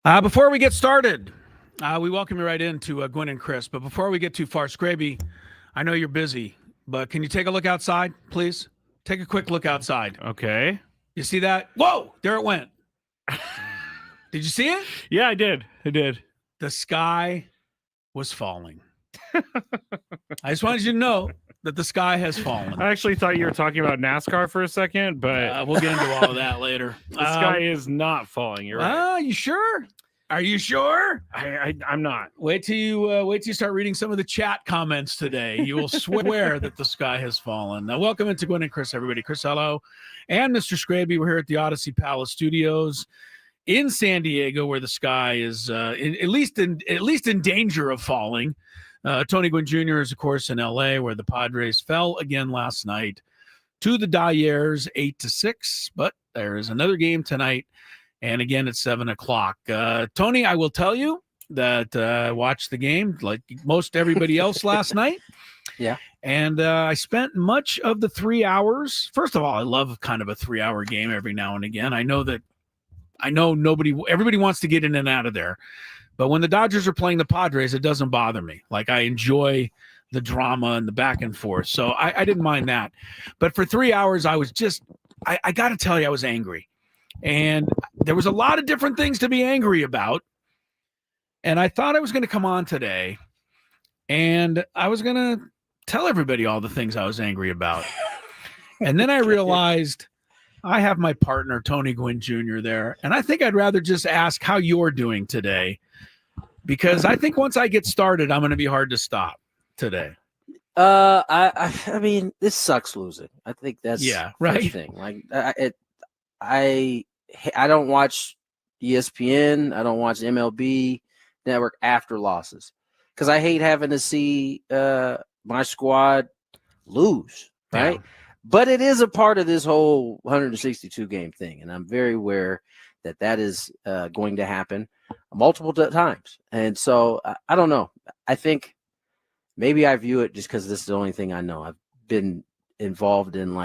Before we get started, we welcome you right into Gwynn and Chris. But before we get too far, Scraby, I know you're busy, but can you take a look outside, please? Take a quick look outside. Okay. You see that? Whoa, there it went. Did you see it? Yeah, I did. The sky was falling. I just wanted you to know that the sky has fallen. I actually thought you were talking about NASCAR for a second, but we'll get into all of that later. The sky is not falling. You're right. You sure? Are you sure? I'm not. Wait till you start reading some of the chat comments today. You will swear that the sky has fallen. Now, welcome into Gwynn and Chris, everybody. Chris, hello, and Mr. Scraby. We're here at the Odyssey Palace Studios in San Diego, where the sky is at least in danger of falling. Tony Gwynn Jr. is, of course, in L.A., where the Padres fell again last night to the Doddgers 8-6. But there is another game tonight. And again, at 7 o'clock. Tony, I will tell you that I watched the game like most everybody else last night. Yeah. And I spent much of the 3 hours. First of all, I love kind of a 3-hour game every now and again. I know everybody wants to get in and out of there. But when the Dodgers are playing the Padres, it doesn't bother me. Like, I enjoy the drama and the back and forth. So I didn't mind that. But for 3 hours, I was just I got to tell you, I was angry. And there was a lot of different things to be angry about. And I thought I was going to come on today and I was going to tell everybody all the things I was angry about. And then I realized I have my partner, Tony Gwynn Jr. there. And I think I'd rather just ask how you're doing today, because I think once I get started, I'm going to be hard to stop today. I mean, this sucks losing. I think that's right. the thing. Like, I don't watch ESPN. I don't watch MLB Network after losses because I hate having to see my squad lose, right? Yeah. But it is a part of this whole 162 game thing, and I'm very aware that is going to happen multiple times. And so I don't know. I think maybe I view it just because this is the only thing I know. I've been involved in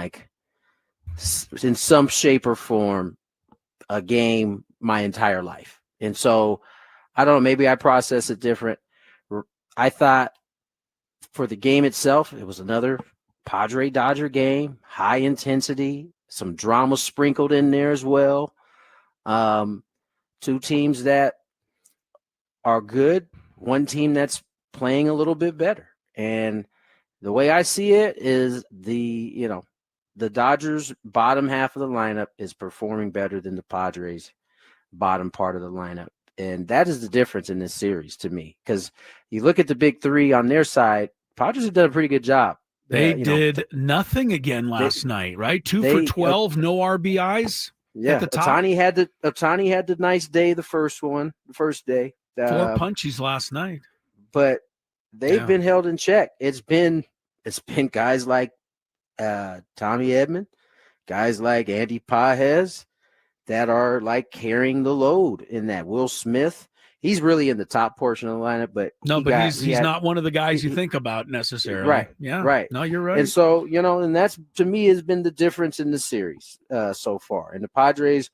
in some shape or form a game my entire life. And so I don't know, maybe I process it different. I thought for the game itself, it was another Padre Dodger game, high intensity, some drama sprinkled in there as well. Two teams that are good, one team that's playing a little bit better. And the way I see it is the Dodgers' bottom half of the lineup is performing better than the Padres' bottom part of the lineup. And that is the difference in this series to me. Because you look at the big three on their side, Padres have done a pretty good job. They did nothing again last night, right? 2 for 12, no RBIs. Yeah, Ohtani had the nice day, the first day. 4 punchies last night. But they've been held in check. It's been guys like Tommy Edman, guys like Andy Pages that are like carrying the load in that. Will Smith, he's really in the top portion of the lineup, but he's not one of the guys you think about necessarily. Right. Yeah. Right. No, you're right. And so, and that's to me has been the difference in the series so far. And the Padres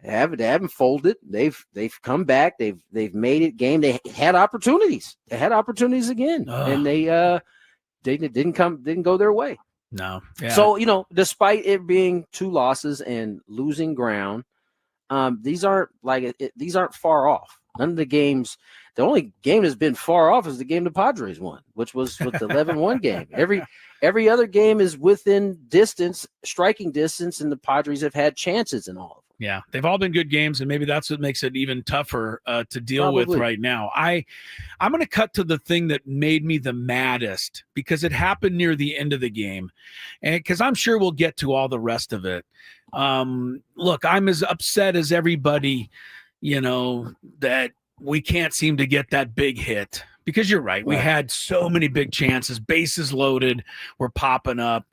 haven't folded. They've come back. They've made it game. They had opportunities. They had opportunities again, and they didn't go their way. No. Yeah. So, despite it being 2 losses and losing ground, these aren't far off. None of the games, the only game that's been far off is the game the Padres won, which was with the 11-1 game. Every other game is within striking distance, and the Padres have had chances in all of them. Yeah, they've all been good games, and maybe that's what makes it even tougher to deal with right now. I'm going to cut to the thing that made me the maddest because it happened near the end of the game, and because I'm sure we'll get to all the rest of it. Look, I'm as upset as everybody, that we can't seem to get that big hit. Because you're right. We had so many big chances, bases loaded, we're popping up,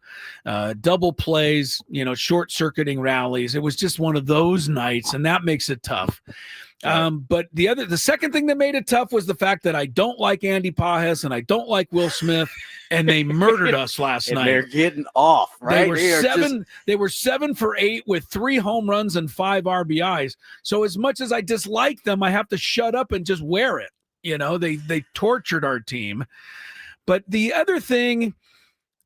double plays, short-circuiting rallies. It was just one of those nights, and that makes it tough. But the second thing that made it tough was the fact that I don't like Andy Pages and I don't like Will Smith, and they murdered us last and night. they're getting off, right? They were 7 for 8 with 3 home runs and 5 RBIs. So as much as I dislike them, I have to shut up and just wear it. You know, they tortured our team. But the other thing,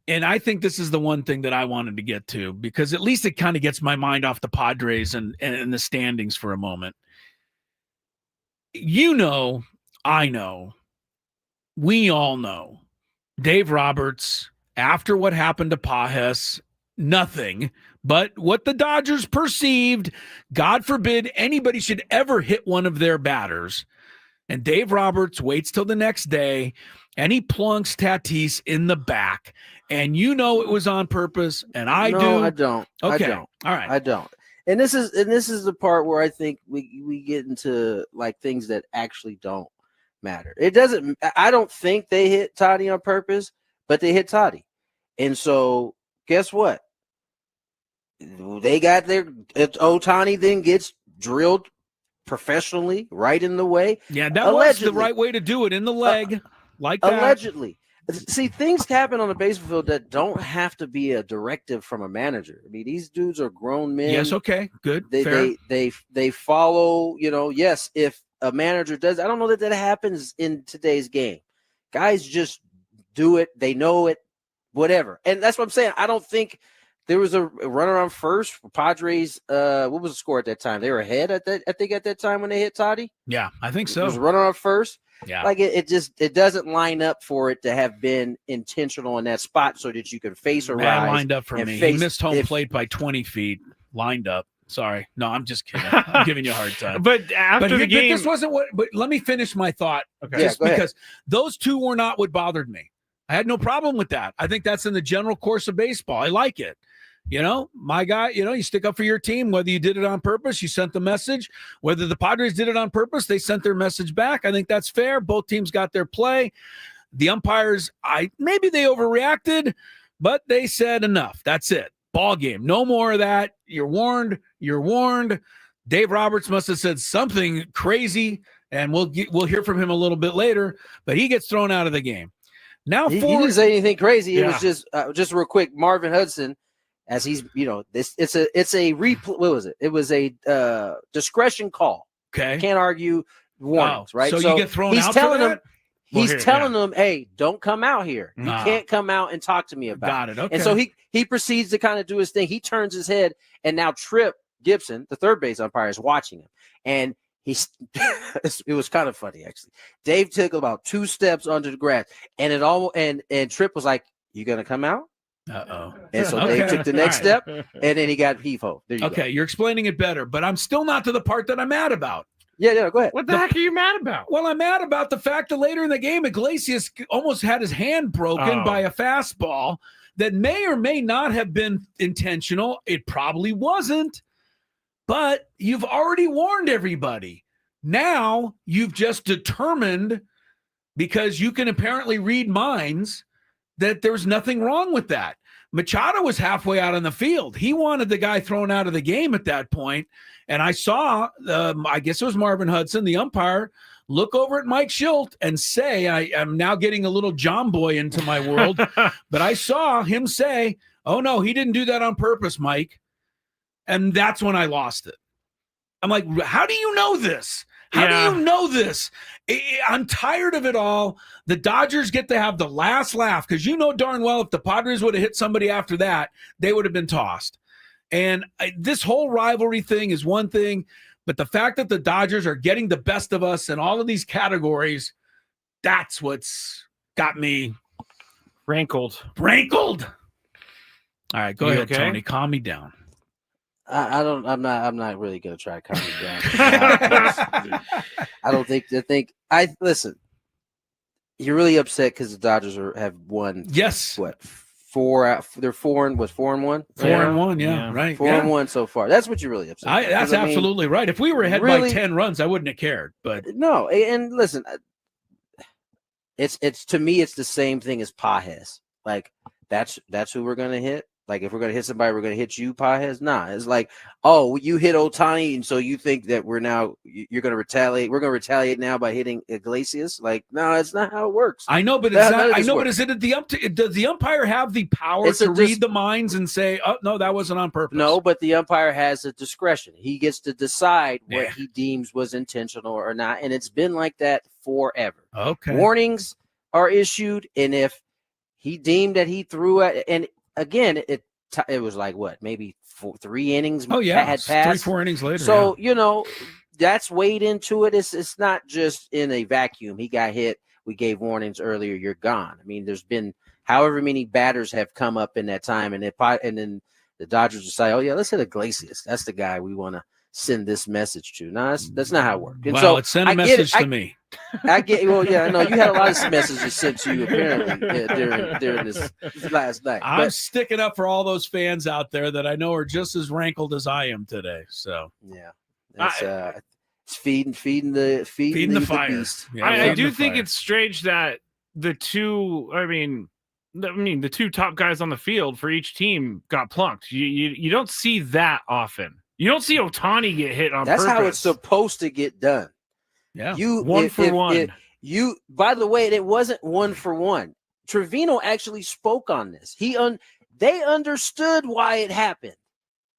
and I think this is the one thing that I wanted to get to, because at least it kind of gets my mind off the Padres and the standings for a moment. You know, I know, we all know, Dave Roberts, after what happened to Pajes, nothing but what the Dodgers perceived. God forbid anybody should ever hit one of their batters. And Dave Roberts waits till the next day, and he plunks Tatis in the back. And you know it was on purpose, and I do. No, I don't. Okay. I don't. All right. I don't. And this is the part where I think we get into like things that actually don't matter. It doesn't. I don't think they hit Toddy on purpose, but they hit Toddy. And so guess what? They got their Ohtani then gets drilled professionally right in the way. Yeah, that was the right way to do it, in the leg, like that. Allegedly. See, things happen on the baseball field that don't have to be a directive from a manager. I mean, these dudes are grown men. Yes, okay, good. They follow, you know, yes, if a manager does, I don't know that happens in today's game. Guys just do it, they know it, whatever. And that's what I'm saying. I don't think there was a runner on first for Padres. What was the score at that time? They were ahead at that time when they hit Toddy. Yeah, I think so. There was a runner on first. Yeah, like it doesn't line up for it to have been intentional in that spot so that you can face a rise. That lined up for me. He missed home plate by 20 feet. Lined up. Sorry, no, I'm just kidding. I'm giving you a hard time. But after the game, this wasn't what. But let me finish my thought. Okay, just because those two were not what bothered me. I had no problem with that. I think that's in the general course of baseball. I like it. You know, my guy, you know, you stick up for your team, whether you did it on purpose, you sent the message. Whether the Padres did it on purpose, they sent their message back. I think that's fair. Both teams got their play. The umpires, maybe they overreacted, but they said enough. That's it. Ball game. No more of that. You're warned. You're warned. Dave Roberts must have said something crazy, and we'll hear from him a little bit later, but he gets thrown out of the game. Now, he didn't say anything crazy. It was just real quick. Marvin Hudson, as he's, you know, it's a replay. What was it? It was a discretion call. Okay, can't argue warnings, right? So you get thrown out. He's telling them, hey, don't come out here. You can't come out and talk to me about it. Got it. Okay. And so he proceeds to kind of do his thing. He turns his head, and now Tripp Gibson, the third base umpire, is watching him, and it was kind of funny, actually. Dave took about 2 steps under the grass, and it almost and Tripp was like, "You gonna come out?" Uh-oh. And so Dave took the next step, and then he got heave-ho. There you go. You're explaining it better, but I'm still not to the part that I'm mad about. Yeah, go ahead. What the heck are you mad about? Well, I'm mad about the fact that later in the game, Iglesias almost had his hand broken by a fastball that may or may not have been intentional. It probably wasn't, but you've already warned everybody. Now you've just determined, because you can apparently read minds, that there's nothing wrong with that. Machado was halfway out on the field. He wanted the guy thrown out of the game at that point. And I saw, I guess it was Marvin Hudson, the umpire, look over at Mike Schilt and say, I am now getting a little John boy into my world, but I saw him say, "Oh no, he didn't do that on purpose, Mike." And that's when I lost it. I'm like, how do you know this? How do you know this? I'm tired of it all. The Dodgers get to have the last laugh, because you know darn well if the Padres would have hit somebody after that, they would have been tossed. And this whole rivalry thing is one thing, but the fact that the Dodgers are getting the best of us in all of these categories, that's what's got me rankled. All right, go ahead, Tony. Calm me down. I'm not really gonna try to calm you down. I don't think. Listen. You're really upset because the Dodgers have won. Yes. What? 4? They're 4-1. 4-1. 4-1. Yeah. Right. 4-1 so far. That's what you're really upset. That's absolutely right. If we were ahead by 10 runs, I wouldn't have cared. But no. And listen, it's to me, it's the same thing as Pajes. Like that's who we're gonna hit. Like if we're gonna hit somebody, we're gonna hit you, Pajes. Nah, it's like, oh, you hit Ohtani, and so you think that you're gonna retaliate. We're gonna retaliate now by hitting Iglesias. Like, no, it's not how it works. I know, but but is it does the umpire have the power to read the minds and say, oh no, that wasn't on purpose? No, but the umpire has a discretion. He gets to decide what he deems was intentional or not, and it's been like that forever. Okay, warnings are issued, and if he deemed that he threw it, and again, it was like what, maybe 3 innings. Oh yeah, had passed 3-4 innings later. So that's weighed into it. It's not just in a vacuum. He got hit. We gave warnings earlier. You're gone. I mean, there's been however many batters have come up in that time, and then the Dodgers decide, oh yeah, let's hit Iglesias. That's the guy we want to send this message to. No, that's not how it works. And well, it sent a message to me. I get. Well, yeah, I know you had a lot of messages sent to you apparently during this last night. I'm sticking up for all those fans out there that I know are just as rankled as I am today. So yeah, it's feeding the fire. Beast. Yeah, I do think it's strange that the two top guys on the field for each team got plunked. You don't see that often. You don't see Ohtani get hit on purpose. That's how it's supposed to get done. Yeah, one for one. By the way, it wasn't 1 for 1. Trevino actually spoke on this. They understood why it happened.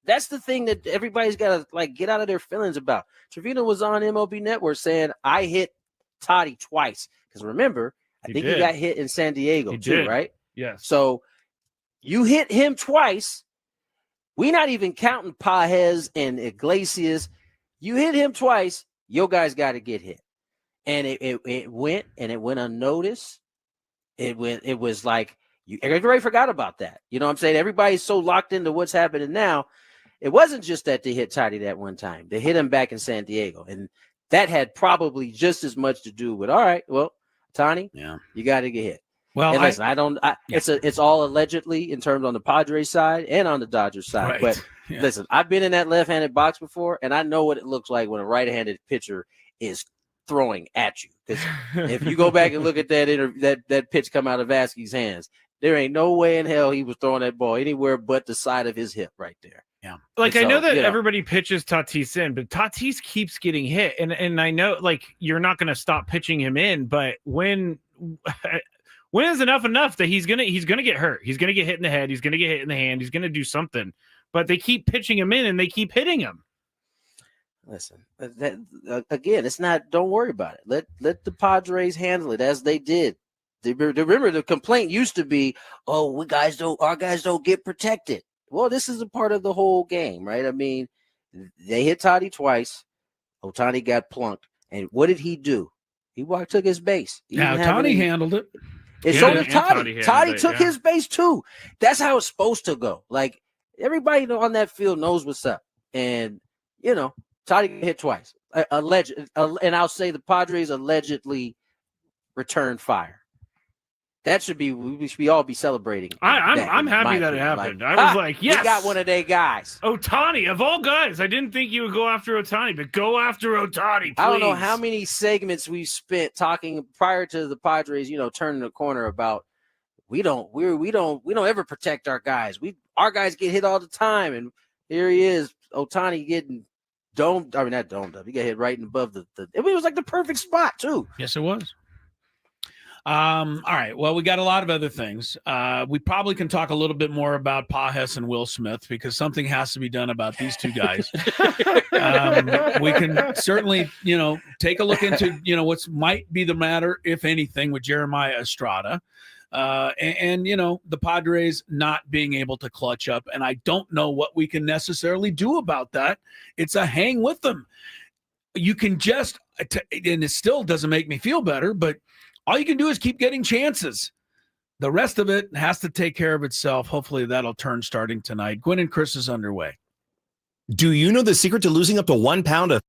That's the thing that everybody's got to get out of their feelings about. Trevino was on MLB Network saying, I hit Toddy twice. Because remember, I think he got hit in San Diego too, right? Yes. So you hit him twice. We're not even counting Pajes and Iglesias. You hit him twice. Your guys got to get hit. And it went unnoticed. It was like everybody forgot about that. You know what I'm saying? Everybody's so locked into what's happening now. It wasn't just that they hit Toddy that one time. They hit him back in San Diego. And that had probably just as much to do with, all right, well, Tony, you got to get hit. Well, and listen, it's all allegedly in terms on the Padres side and on the Dodgers side. Right. But listen, I've been in that left-handed box before, and I know what it looks like when a right-handed pitcher is throwing at you. Because if you go back and look at that pitch come out of Vasquez's hands, there ain't no way in hell he was throwing that ball anywhere but the side of his hip right there. Yeah. I know that everybody pitches Tatis in, but Tatis keeps getting hit. And I know you're not going to stop pitching him in, but when is enough that he's gonna get hurt? He's gonna get hit in the head. He's gonna get hit in the hand. He's gonna do something. But they keep pitching him in, and they keep hitting him. Listen, again, it's not. Don't worry about it. Let the Padres handle it as they did. Remember, the complaint used to be, "Oh, our guys don't get protected." Well, this is a part of the whole game, right? I mean, they hit Toddy twice. Ohtani got plunked, and what did he do? He took his base. Ohtani handled it. And so did Toddy. Toddy took his base too. That's how it's supposed to go. Everybody on that field knows what's up. And, Toddy hit twice. And I'll say the Padres allegedly returned fire. That should be, we should all be celebrating. I'm happy that it happened. I was yes. We got one of their guys. Ohtani, of all guys. I didn't think you would go after Ohtani, but go after Ohtani, please. I don't know how many segments we've spent talking prior to the Padres, turning the corner about we don't ever protect our guys. Our guys get hit all the time, and here he is, Ohtani getting domed. I mean, not domed up. He got hit right above it was like the perfect spot too. Yes, it was. All right. Well, we got a lot of other things. We probably can talk a little bit more about Pajes and Will Smith because something has to be done about these two guys. We can certainly, take a look into, what might be the matter, if anything, with Jeremiah Estrada. And the Padres not being able to clutch up. And I don't know what we can necessarily do about that. It's a hang with them. You can just, and it still doesn't make me feel better, but all you can do is keep getting chances. The rest of it has to take care of itself. Hopefully that'll turn starting tonight. Gwynn and Chris is underway. Do you know the secret to losing up to 1 pound of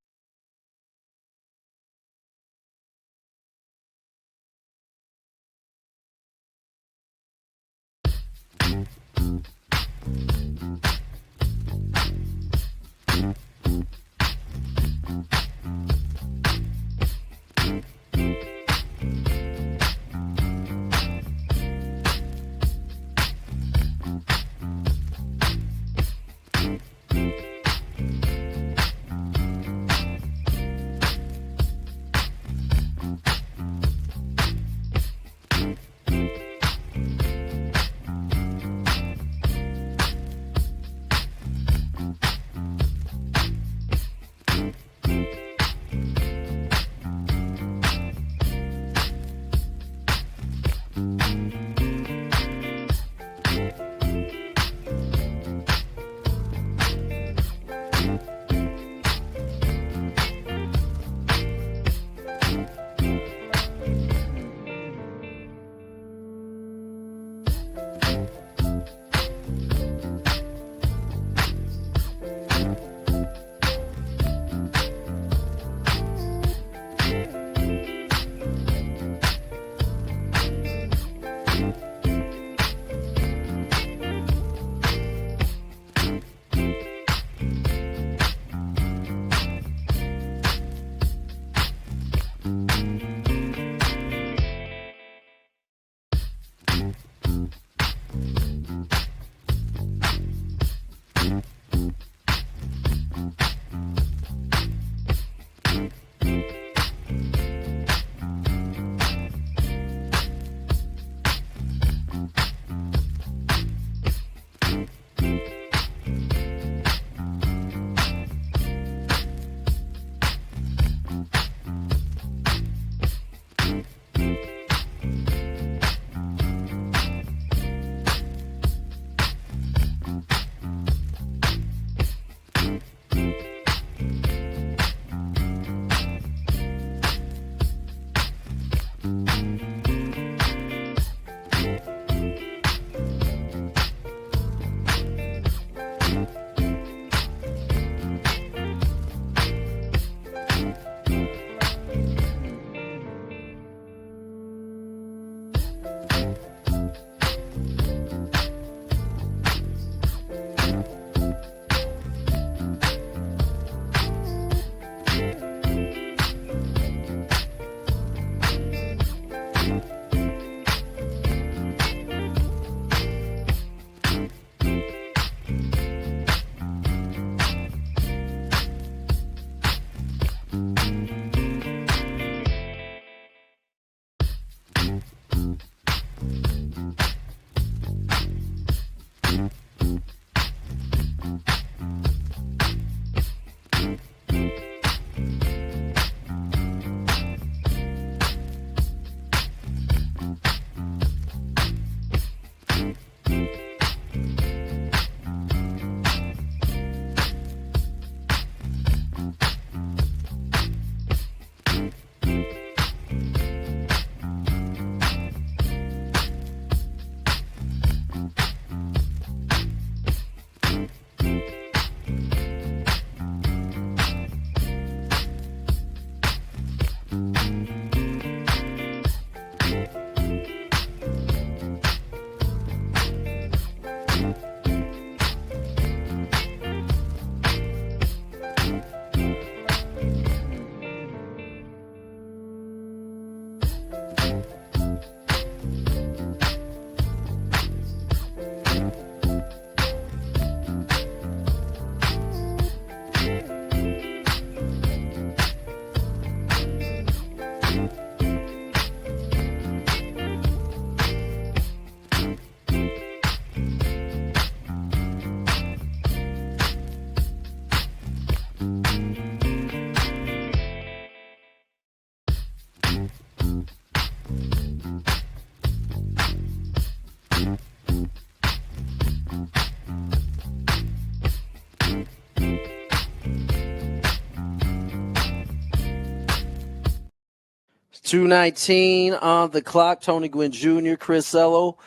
2:19 on the clock. Tony Gwynn Jr., Chris Ello,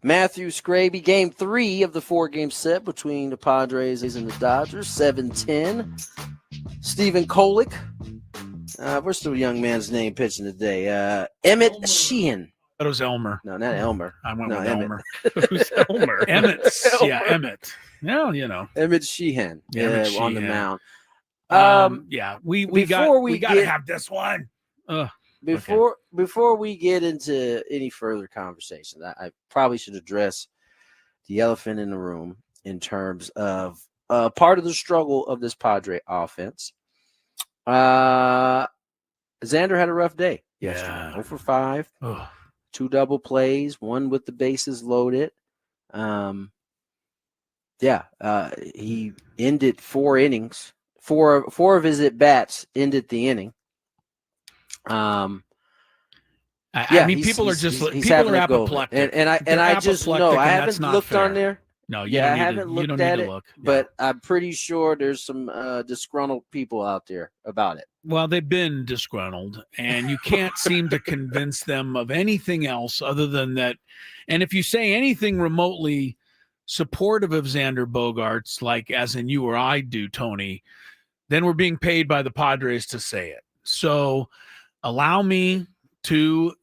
Matthew Scraby. Game 3 of the 4-game set between the Padres and the Dodgers. 7-10. Stephen Kolick. What's the young man's name pitching today? Emmett Sheehan. That was Elmer. No, not Elmer. I went No, with Emmett. Elmer. Who's Elmer? Emmett. Yeah, Emmett. Well, you know. Emmett Sheehan. Emmett On the Sheehan. mound. Yeah, we before we got to get- have this one. Before we get into any further conversation, I probably should address the elephant in the room in terms of part of the struggle of this Padre offense. Xander had a rough day yesterday. Yeah. 0 for 5, Ugh. 2 double plays, 1 with the bases loaded. He ended 4 innings. Four of his at bats ended the inning. I mean, people are he's people having are a go of it. apoplectic. and I They're just know apoplectic, I and that's haven't not looked fair. on there. No, you Yeah, I don't need haven't to, you looked don't at need to it, look. Yeah. but I'm pretty sure there's some disgruntled people out there about it. Well, they've been disgruntled, and you can't seem to convince them of anything else other than that. And if you say anything remotely supportive of Xander Bogaerts, like as in you or I do, Tony, then we're being paid by the Padres to say it. So allow me to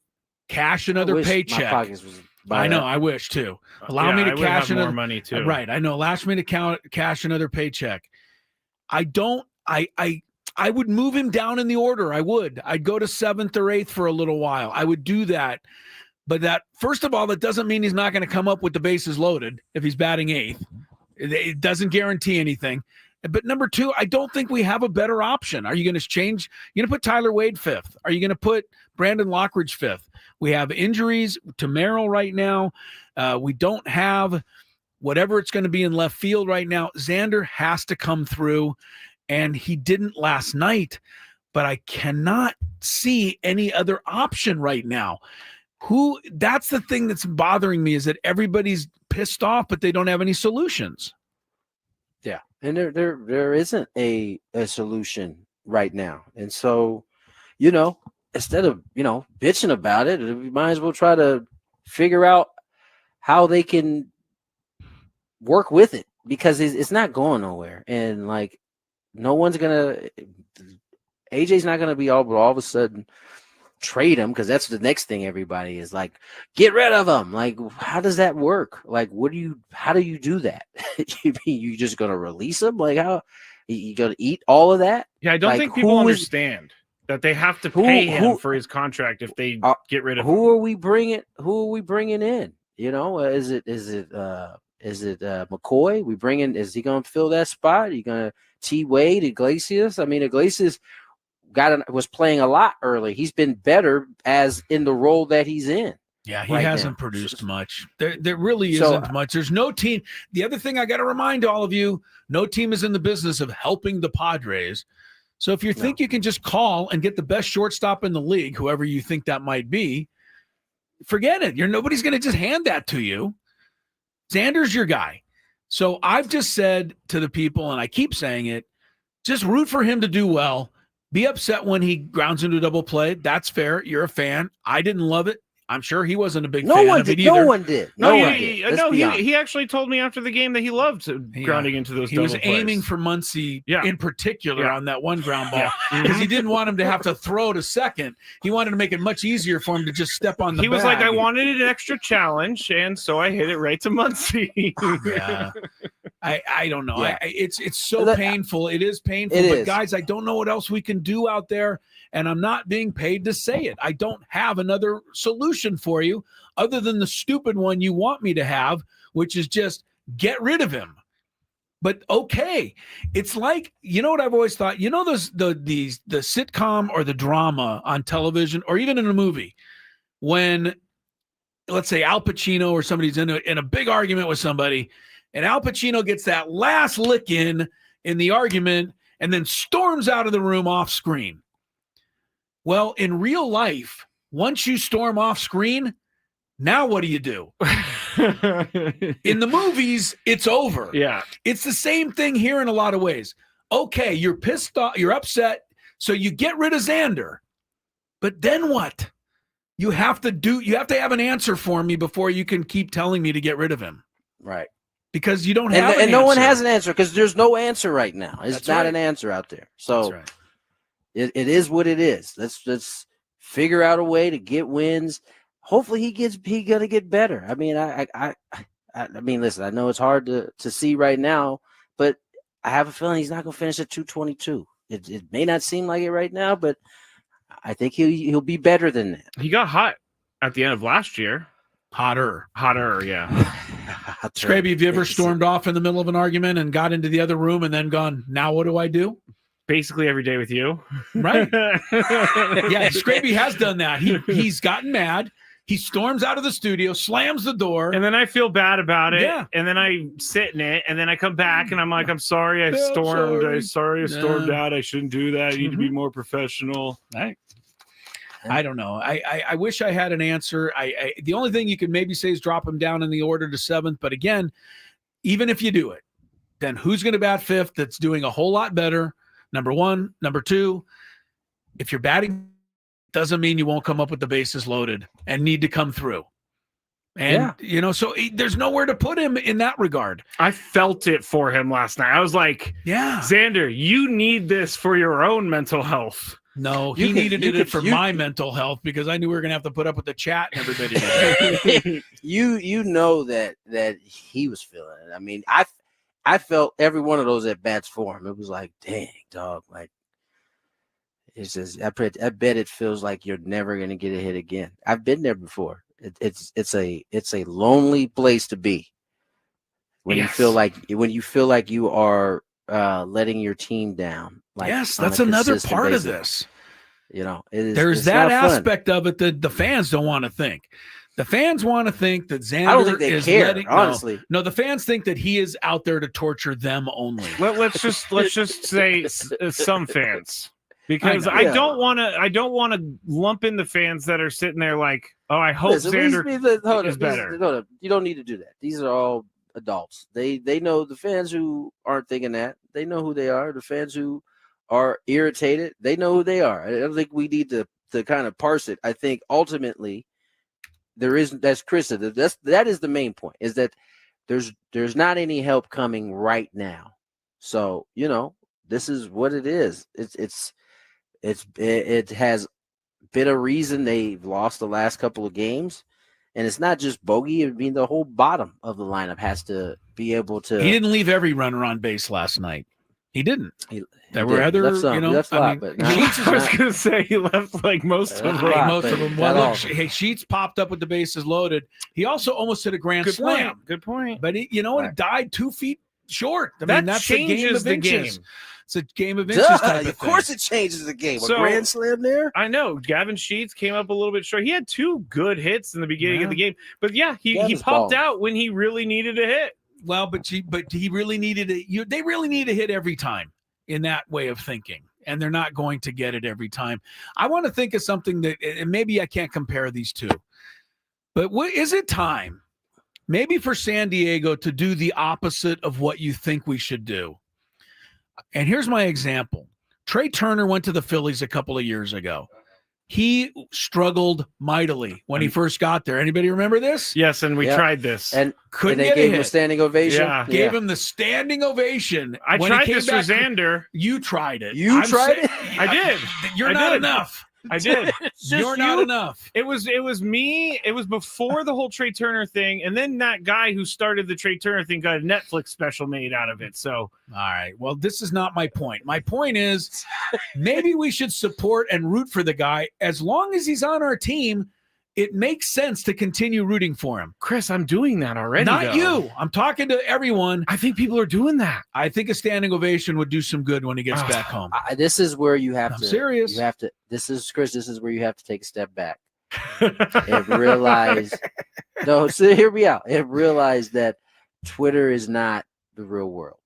cash another I wish my paycheck. pockets was by I know, that. I wish too. Allow Yeah, me I to would cash have more another money too. Right. I know. Allow me to cash another paycheck. I would move him down in the order. I'd go to 7th or 8th for a little while. I would do that. But that, first of all, that doesn't mean he's not going to come up with the bases loaded if he's batting 8th. It doesn't guarantee anything. But number 2, I don't think we have a better option. Are you going to change? You're going to put Tyler Wade 5th? Are you going to put Brandon Lockridge 5th? We have injuries to Merrill right now. We don't have whatever it's going to be in left field right now. Xander has to come through, and he didn't last night. But I cannot see any other option right now. That's the thing that's bothering me, is that everybody's pissed off, but they don't have any solutions. Yeah, and there isn't a solution right now, and so instead of bitching about it, we might as well try to figure out how they can work with it, because it's not going nowhere, and like AJ's not gonna be all of a sudden trade him, because that's the next thing everybody is like, get rid of him. Like, how does that work? Like, how do you do that? You just gonna release him? Like, how you gonna eat all of that? Yeah, I don't Like, think people understand that they have to pay him for his contract if they get rid of him. Who are we bringing in? Is it McCoy? Is he gonna fill that spot? Are you gonna T-Wade, Iglesias? I mean, Iglesias was playing a lot early. He's been better as in the role that he's in. Yeah, he hasn't produced much. There really isn't much. There's no team. The other thing I got to remind all of you, no team is in the business of helping the Padres. So if you think you can just call and get the best shortstop in the league, whoever you think that might be, forget it. Nobody's going to just hand that to you. Xander's your guy. So I've just said to the people, and I keep saying it, just root for him to do well. Be upset when he grounds into a double play. That's fair. You're a fan. I didn't love it. I'm sure he wasn't a big fan of it either. No one did. He actually told me after the game that he loved grounding into those double plays. He was aiming for Muncy in particular on that one ground ball because he didn't want him to have to throw to second. He wanted to make it much easier for him to just step on the He was bag. like, I wanted an extra challenge, and so I hit it right to Muncy. Yeah. I don't know. Yeah. It's so painful. It is painful. But guys, I don't know what else we can do out there, and I'm not being paid to say it. I don't have another solution for you other than the stupid one you want me to have, which is just get rid of him. But okay, it's like, what I've always thought, the sitcom or the drama on television or even in a movie, when let's say Al Pacino or somebody's in a big argument with somebody, and Al Pacino gets that last lick in the argument and then storms out of the room off screen. Well, in real life, once you storm off screen, now what do you do? In the movies, it's over. Yeah. It's the same thing here in a lot of ways. Okay, you're pissed off, you're upset, so you get rid of Xander. But then what? You have to have an answer for me before you can keep telling me to get rid of him. Right. Because you don't have an and no answer. one has an answer, because there's no answer right now. It's not an answer out there. So right. it is what it is. Let's figure out a way to get wins. Hopefully he gonna get better. I mean, I mean, listen, I know it's hard to see right now, but I have a feeling he's not gonna finish at 222. It may not seem like it right now, but I think he'll be better than that. He got hot at the end of last year. Hotter, yeah. Scraby, have you ever stormed off in the middle of an argument and got into the other room and then gone, now what do I do? Basically every day with you. Right. Yeah, Scraby has done that. He's gotten mad. He storms out of the studio, slams the door. And then I feel bad about it. Yeah. And then I sit in it. And then I come back and I'm like, I'm sorry I stormed. I stormed out. I shouldn't do that. I need to be more professional. Right. I don't know. I wish I had an answer. The only thing you could maybe say is drop him down in the order to 7th. But again, even if you do it, then who's going to bat fifth that's doing a whole lot better? Number one. Number two, if you're batting, doesn't mean you won't come up with the bases loaded and need to come through. And, so there's nowhere to put him in that regard. I felt it for him last night. I was like, yeah, Xander, you need this for your own mental health. No, he needed it for my mental health because I knew we were going to have to put up with the chat and everybody today. you know that he was feeling it. I mean, I felt every one of those at bats for him. It was like, dang, dog. Like, it's just, I bet it feels like you're never going to get a hit again. I've been there before. It's a lonely place to be when you feel like you are letting your team down. Like, yes, that's another part of this. There's that aspect of it that the fans don't want to think. The fans want to think that Xander I don't think they care, honestly. No, the fans think that he is out there to torture them only. Let's just say some fans, because I don't want to lump in the fans that are sitting there like, oh, I hope Xander is better. You don't need to do that. These are all adults. They know the fans who aren't thinking that. They know who they are. The fans who are irritated, they know who they are. I don't think we need to kind of parse it. I think ultimately that's Chris said, that is the main point, is that there's not any help coming right now. So, this is what it is. It has been a reason they've lost the last couple of games. And it's not just Bogey. I mean, the whole bottom of the lineup has to be able to. He didn't leave every runner on base last night. He didn't. There were other, I was going to say he left like most of them. Most of them. Well, look, Sheets popped up with the bases loaded. He also almost hit a grand slam. Good point. But it died 2 feet short. I mean, that's changes the game. It's a game of inches. Of course, it changes the game. A grand slam there. I know. Gavin Sheets came up a little bit short. He had 2 good hits in the beginning of the game, but he popped out when he really needed a hit. Well, but he really needed it. They really need a hit every time in that way of thinking, and they're not going to get it every time. I want to think of something that, and maybe I can't compare these two, but is it time maybe for San Diego to do the opposite of what you think we should do? And here's my example. Trey Turner went to the Phillies a couple of years ago. He struggled mightily when he first got there. Anybody remember this? Yes, and we tried this. And they gave him a standing ovation. Yeah. Gave him the standing ovation. I tried this for Xander. You tried it. Tried it? I did. You're not enough. I did. You're not enough. It was me. It was before the whole Trey Turner thing, and then that guy who started the Trey Turner thing got a Netflix special made out of it. So, all right. Well, this is not my point. My point is, maybe we should support and root for the guy as long as he's on our team. It makes sense to continue rooting for him. Chris, I'm doing that already. Not you. I'm talking to everyone. I think people are doing that. I think a standing ovation would do some good when he gets back home. This is where you have I'm to. Serious. You have to. This is Chris. This is where you have to take a step back and realize. No, so hear me out. And realize that Twitter is not the real world,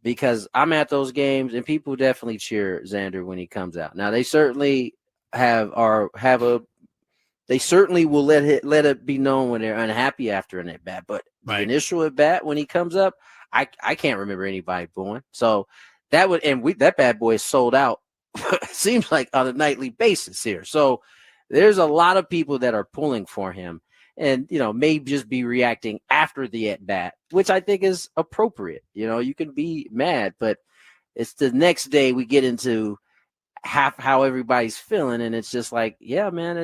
because I'm at those games and people definitely cheer Xander when he comes out. Now they certainly They certainly will let it be known when they're unhappy after an at bat, but the initial at bat when he comes up, I can't remember anybody booing. So that that bad boy is sold out. Seems like on a nightly basis here. So there's a lot of people that are pulling for him, and may just be reacting after the at bat, which I think is appropriate. You can be mad, but it's the next day we get into how everybody's feeling, and it's just like, yeah, man,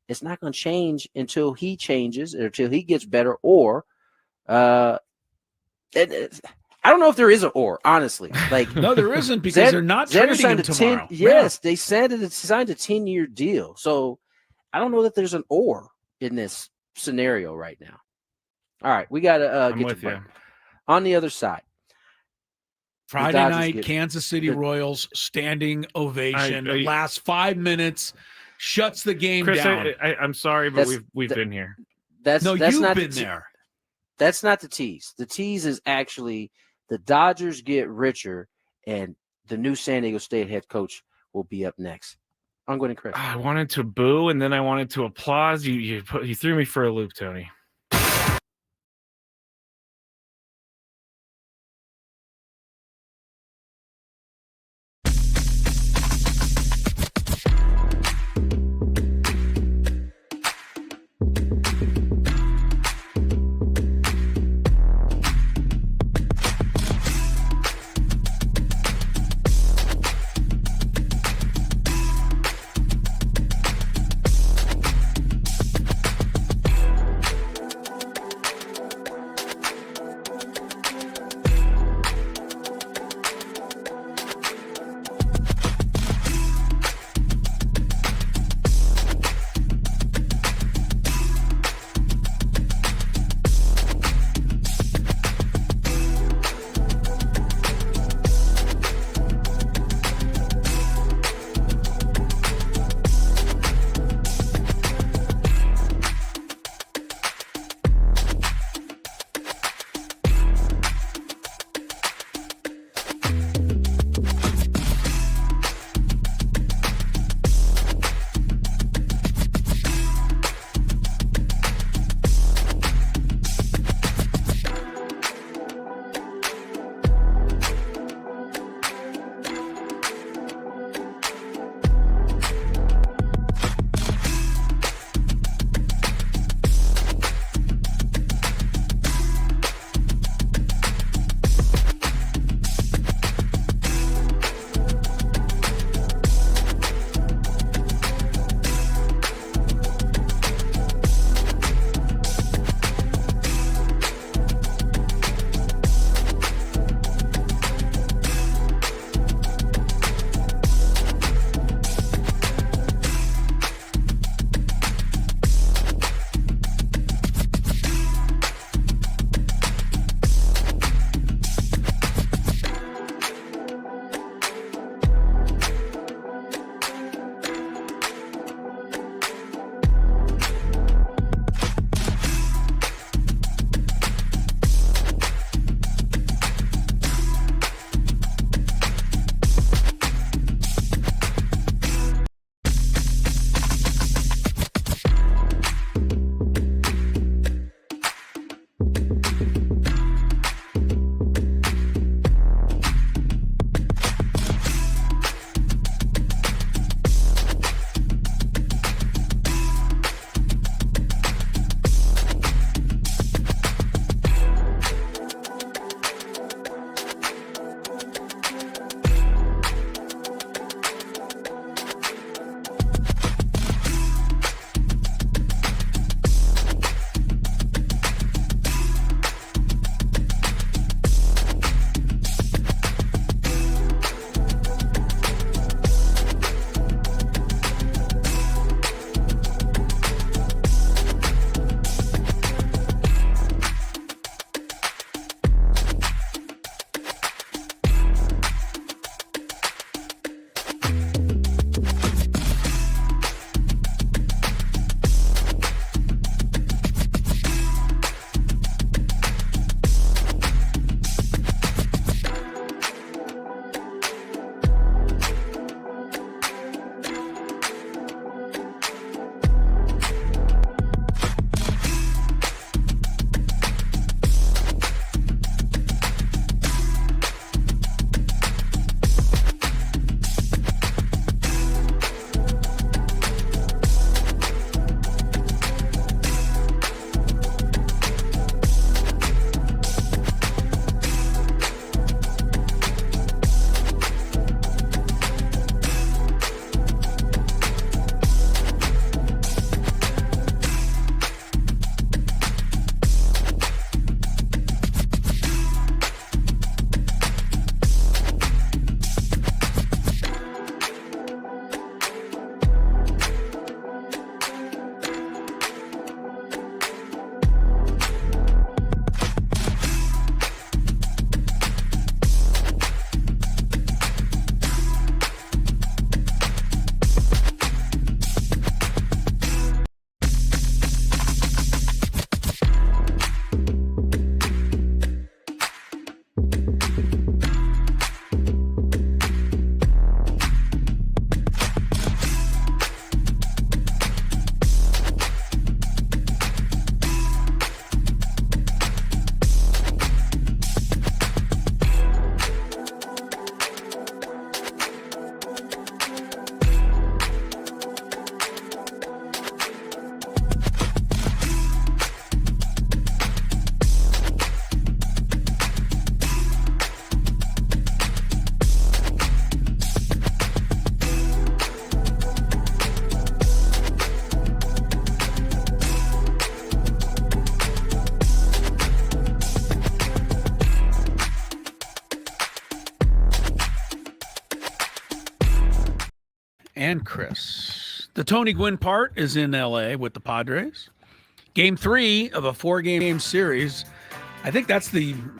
it's not going to change until he changes or until he gets better, or I don't know if there is an or, honestly. Like, no, there isn't, because they're not trading him tomorrow. Yes, they signed a 10-year deal, so I don't know that there's an or in this scenario right now. All right, we got to get to break. On the other side, Friday night, Kansas City Royals standing ovation. Last 5 minutes, shuts the game Chris, down. I'm sorry, but we've been here. That's you've not been there. That's not the tease. The tease is actually the Dodgers get richer, and the new San Diego State head coach will be up next. I'm going to Chris. I wanted to boo, and then I wanted to applaud. You threw me for a loop, Tony. and Chris. The Tony Gwynn part is in LA with the Padres. Game 3 of a 4-game series. I think that's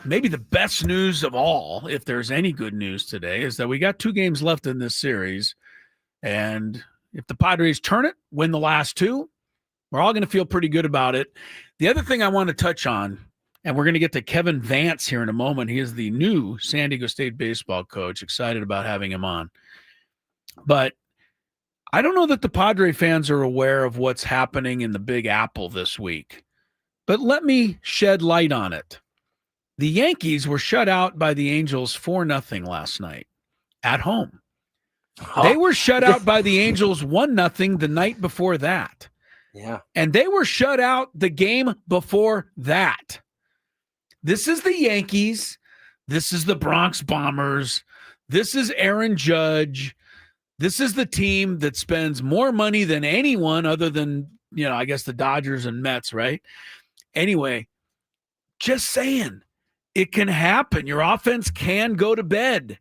maybe the best news of all, if there's any good news today, is that we got 2 games left in this series. And if the Padres turn it, win the last 2, we're all going to feel pretty good about it. The other thing I want to touch on, and we're going to get to Kevin Vance here in a moment. He is the new San Diego State baseball coach. Excited about having him on. But I don't know that the Padre fans are aware of what's happening in the Big Apple this week. But let me shed light on it. The Yankees were shut out by the Angels 4-0 last night at home. They were shut out by the Angels 1-0 the night before that. Yeah. And they were shut out the game before that. This is the Yankees. This is the Bronx Bombers. This is Aaron Judge. This is the team that spends more money than anyone other than, I guess the Dodgers and Mets, right? Anyway, just saying, it can happen. Your offense can go to bed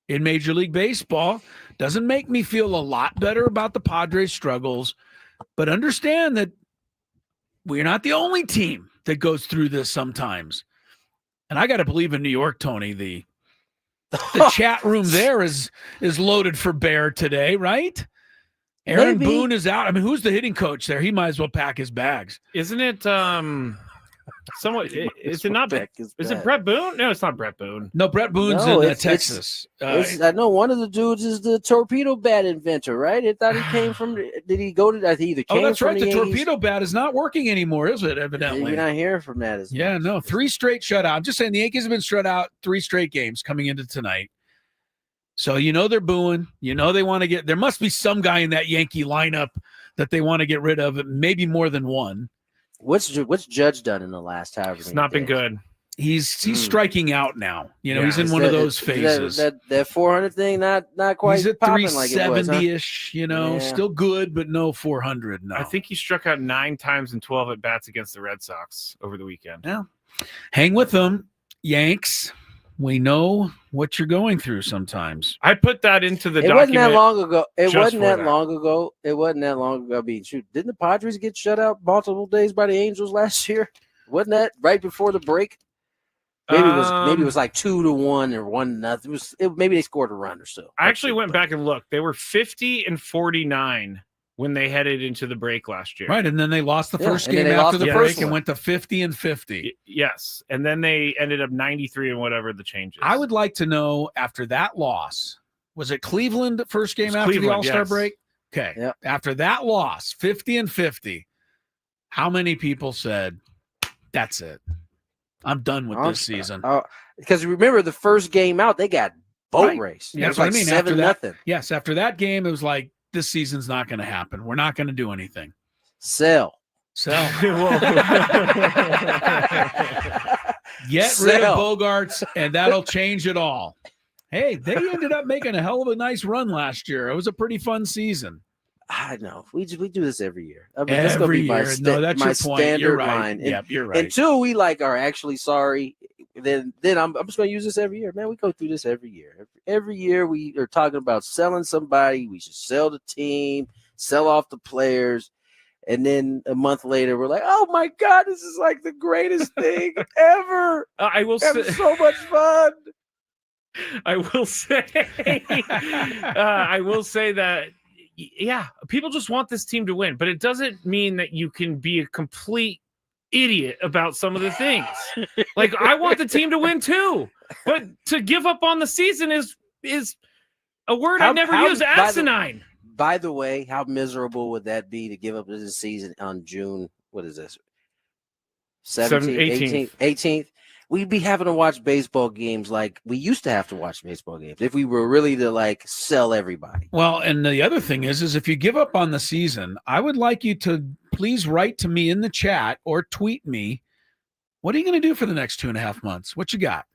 in Major League Baseball. Doesn't make me feel a lot better about the Padres' struggles, but understand that we're not the only team that goes through this sometimes. And I got to believe in New York, Tony, the chat room there is loaded for bear today, right? Aaron Boone is out. I mean, who's the hitting coach there? He might as well pack his bags. Isn't it somewhat? Is it not? Is it Brett Boone? No, it's not Brett Boone. No, Brett Boone's in Texas. I know one of the dudes is the torpedo bat inventor, right? I thought he came from. Did he go to? I think either came. Oh, that's from right. The Yankees. torpedo bat is not working anymore, is it? Evidently, you're not hearing from that as much. No, 3 straight shutout. I'm just saying the Yankees have been shut out 3 straight games coming into tonight. So they're booing. They want to get. There must be some guy in that Yankee lineup that they want to get rid of. Maybe more than one. What's Judge done in the last however? It's not been good. He's striking out now. He's in one of those phases. That 400 thing, not quite. He's at 370-ish. Huh? Still good, but no 400. No, I think he struck out 9 times in 12 at bats against the Red Sox over the weekend. Yeah, hang with them, Yanks. We know what you're going through sometimes. I put that into the document. Wasn't that long ago. It wasn't that long ago. It wasn't that long ago. Didn't the Padres get shut out multiple days by the Angels last year? Wasn't that right before the break? Maybe it was like 2-1 or 1-0. Maybe they scored a run or so. I actually went back and looked. They were 50-49 when they headed into the break last year. Right, and then they lost the first game after the break and went to 50-50. Yes, and then they ended up 93 and whatever the change is. I would like to know, after that loss, was it Cleveland first game after the All-Star break? Okay, After that loss, 50-50, how many people said, that's it, I'm done with this season? Because remember, the first game out, they got boat race. Yeah, that's what I mean. 7-0. Yes, after that game, it was like, this season's not going to happen. We're not going to do anything. Sell. Get rid of Bogarts, and that'll change it all. Hey, they ended up making a hell of a nice run last year. It was a pretty fun season. I know. We do this every year. I mean, every year. That's my your point. standard You're right. line. You're right. Until we are actually sorry, then I'm just going to use this every year. Man, we go through this every year. Every year we are talking about selling somebody. We should sell the team, sell off the players. And then a month later, we're like, oh, my God, this is like the greatest thing ever. I will say, so much fun. I will say that, yeah, people just want this team to win. But it doesn't mean that you can be a complete idiot about some of the things. Like, I want the team to win too, but to give up on the season is a word I never use. Asinine. By the way, how miserable would that be to give up this season on June? What is this? 17th, 18th. We'd be having to watch baseball games like we used to have to watch baseball games if we were really to sell everybody. Well, and the other thing is if you give up on the season, I would like you to please write to me in the chat or tweet me. What are you going to do for the next 2.5 months? What you got?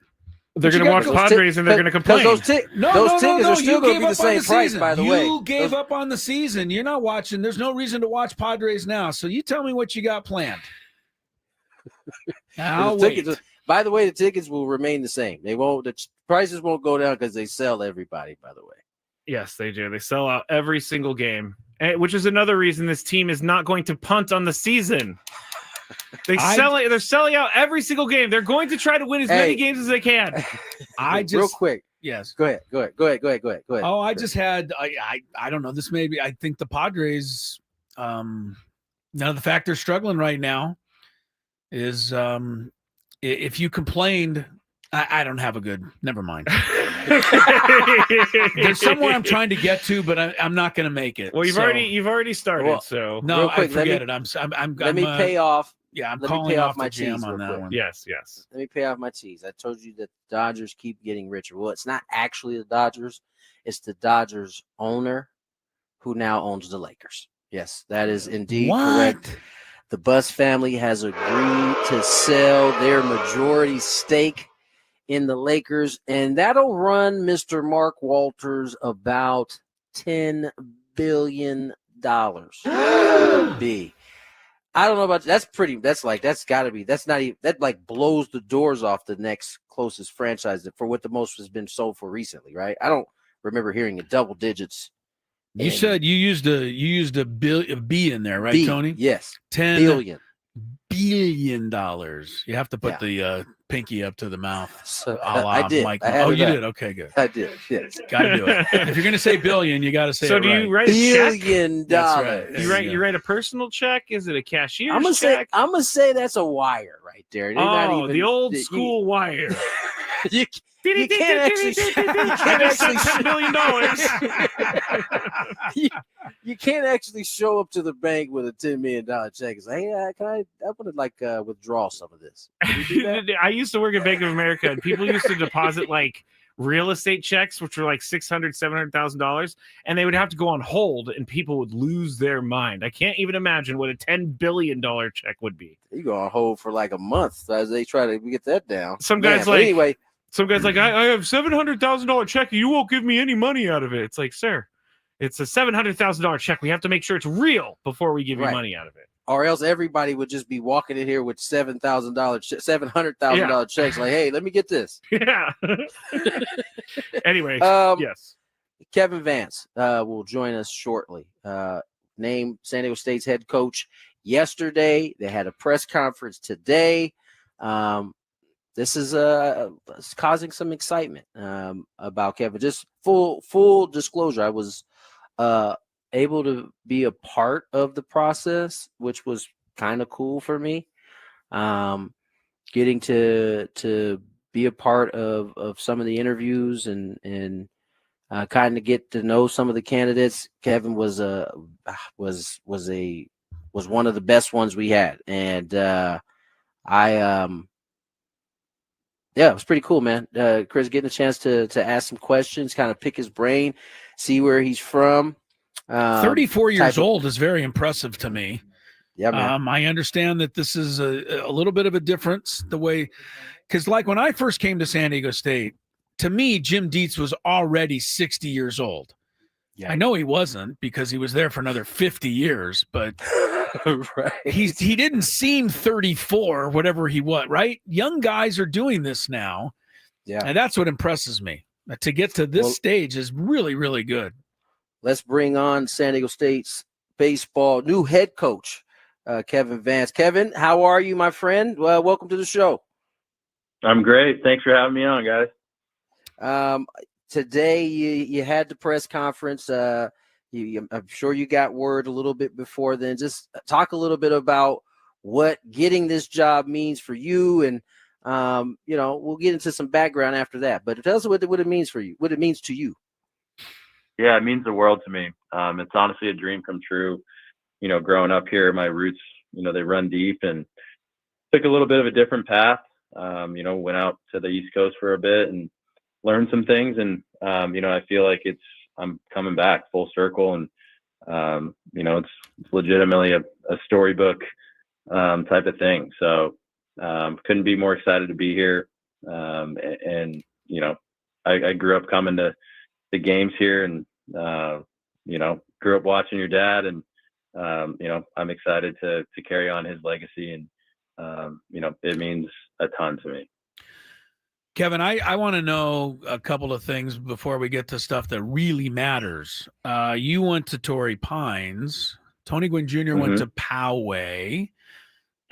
They're going to watch Padres and they're going to complain. Those tickets are still going to be the same price, by the way. You gave up on the season. You're not watching. There's no reason to watch Padres now. So you tell me what you got planned. I'll wait. By the way, the tickets will remain the same. They won't. The prices won't go down because they sell everybody. By the way, Yes, they do. They sell out every single game, which is another reason this team is not going to punt on the season. They're selling out every single game. They're going to try to win as many games as they can. Real quick. Yes. Go ahead. Oh, I just had I don't know. This maybe I think the Padres. Now the fact they're struggling right now is if you complained, I don't have a good. Never mind. There's somewhere I'm trying to get to, but I'm not going to make it. Well, you've already started. Well, so no, quick, I forget it. I'm. Let me pay off. Yeah, I'm let me calling pay off my the jam cheese on real that quick. one. Yes. Let me pay off my cheese. I told you that the Dodgers keep getting richer. Well, it's not actually the Dodgers. It's the Dodgers owner who now owns the Lakers. Yes, that is indeed correct. The Buss family has agreed to sell their majority stake in the Lakers, and that'll run Mr. Mark Walters about $10 billion. B. I don't know about that's got to be that's not even that like blows the doors off the next closest franchise for what the most has been sold for recently, right? I don't remember hearing a double digits. You said you used a B in there, right, B, Tony? Yes, $10 billion. You have to put the pinky up to the mouth. So, I did. Mike. You did. Okay, good. I did. Yes, got to do it. If you're going to say billion, you got to say so it do right. you write a check? $1 billion. That's right. You write a personal check? Is it a cashier's I'm check? gonna say that's a wire right there. They're not even, the old school wire. You can't actually $10 million. you can't actually show up to the bank with a $10 million check and say, "Hey, I want to withdraw some of this." Can you do that? I used to work at Bank of America, and people used to deposit like real estate checks, which were like $600,000-$700,000, and they would have to go on hold, and people would lose their mind. I can't even imagine what a $10 billion check would be. You go on hold for like a month as they try to get that down. Some guys anyway. Some guy's like, I have $700,000 check. You won't give me any money out of it. It's like, sir, it's a $700,000 check. We have to make sure it's real before we give you money out of it. Or else everybody would just be walking in here with $700,000 checks. Like, hey, let me get this. Yeah. Anyway, yes. Kevin Vance will join us shortly. Named San Diego State's head coach yesterday. They had a press conference today. This is causing some excitement about Kevin. Just full disclosure, I was able to be a part of the process, which was kind of cool for me. Getting to be a part of some of the interviews and kind of get to know some of the candidates. Kevin was one of the best ones we had, and yeah, it was pretty cool, man. Chris, getting a chance to ask some questions, kind of pick his brain, see where he's from. 34 years old is very impressive to me. Yeah, man. I understand that this is a little bit of a difference the way, because like when I first came to San Diego State, to me, Jim Dietz was already 60 years old. Yeah. I know he wasn't because he was there for another 50 years, but right. He didn't seem 34, whatever he was, right? Young guys are doing this now. Yeah. And that's what impresses me. To get to this stage is really, really good. Let's bring on San Diego State's baseball new head coach, Kevin Vance. Kevin, how are you, my friend? Well, welcome to the show. I'm great. Thanks for having me on, guys. Today you had the press conference. I'm sure you got word a little bit before then. Just talk a little bit about what getting this job means for you, and we'll get into some background after that. But tell us what it means for you, what it means to you. Yeah, it means the world to me. It's honestly a dream come true. Growing up here, my roots, they run deep, and took a little bit of a different path. Went out to the East Coast for a bit and learned some things, and I feel like I'm coming back full circle, and it's legitimately a storybook type of thing. So couldn't be more excited to be here. And I grew up coming to the games here, and grew up watching your dad, and I'm excited to carry on his legacy, and it means a ton to me. Kevin, I want to know a couple of things before we get to stuff that really matters. You went to Torrey Pines. Tony Gwynn Jr. went to Poway.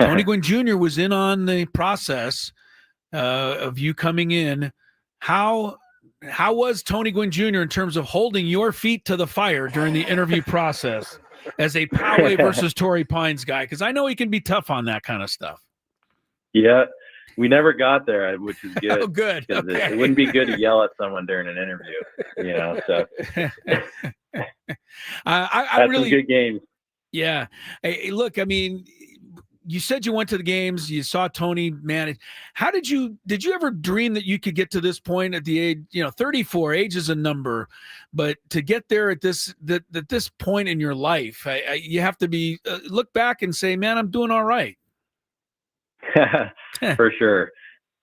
Tony Gwynn Jr. was in on the process of you coming in. How was Tony Gwynn Jr. in terms of holding your feet to the fire during the interview process as a Poway versus Torrey Pines guy? Because I know he can be tough on that kind of stuff. Yeah, we never got there, which is good. Oh, good. Okay. It wouldn't be good to yell at someone during an interview, So I really some good games. Yeah. Hey, look, I mean, you said you went to the games, you saw Tony manage. How did you ever dream that you could get to this point at the age, 34, age is a number, but to get there at this point in your life, you have to be look back and say, man, I'm doing all right. For sure.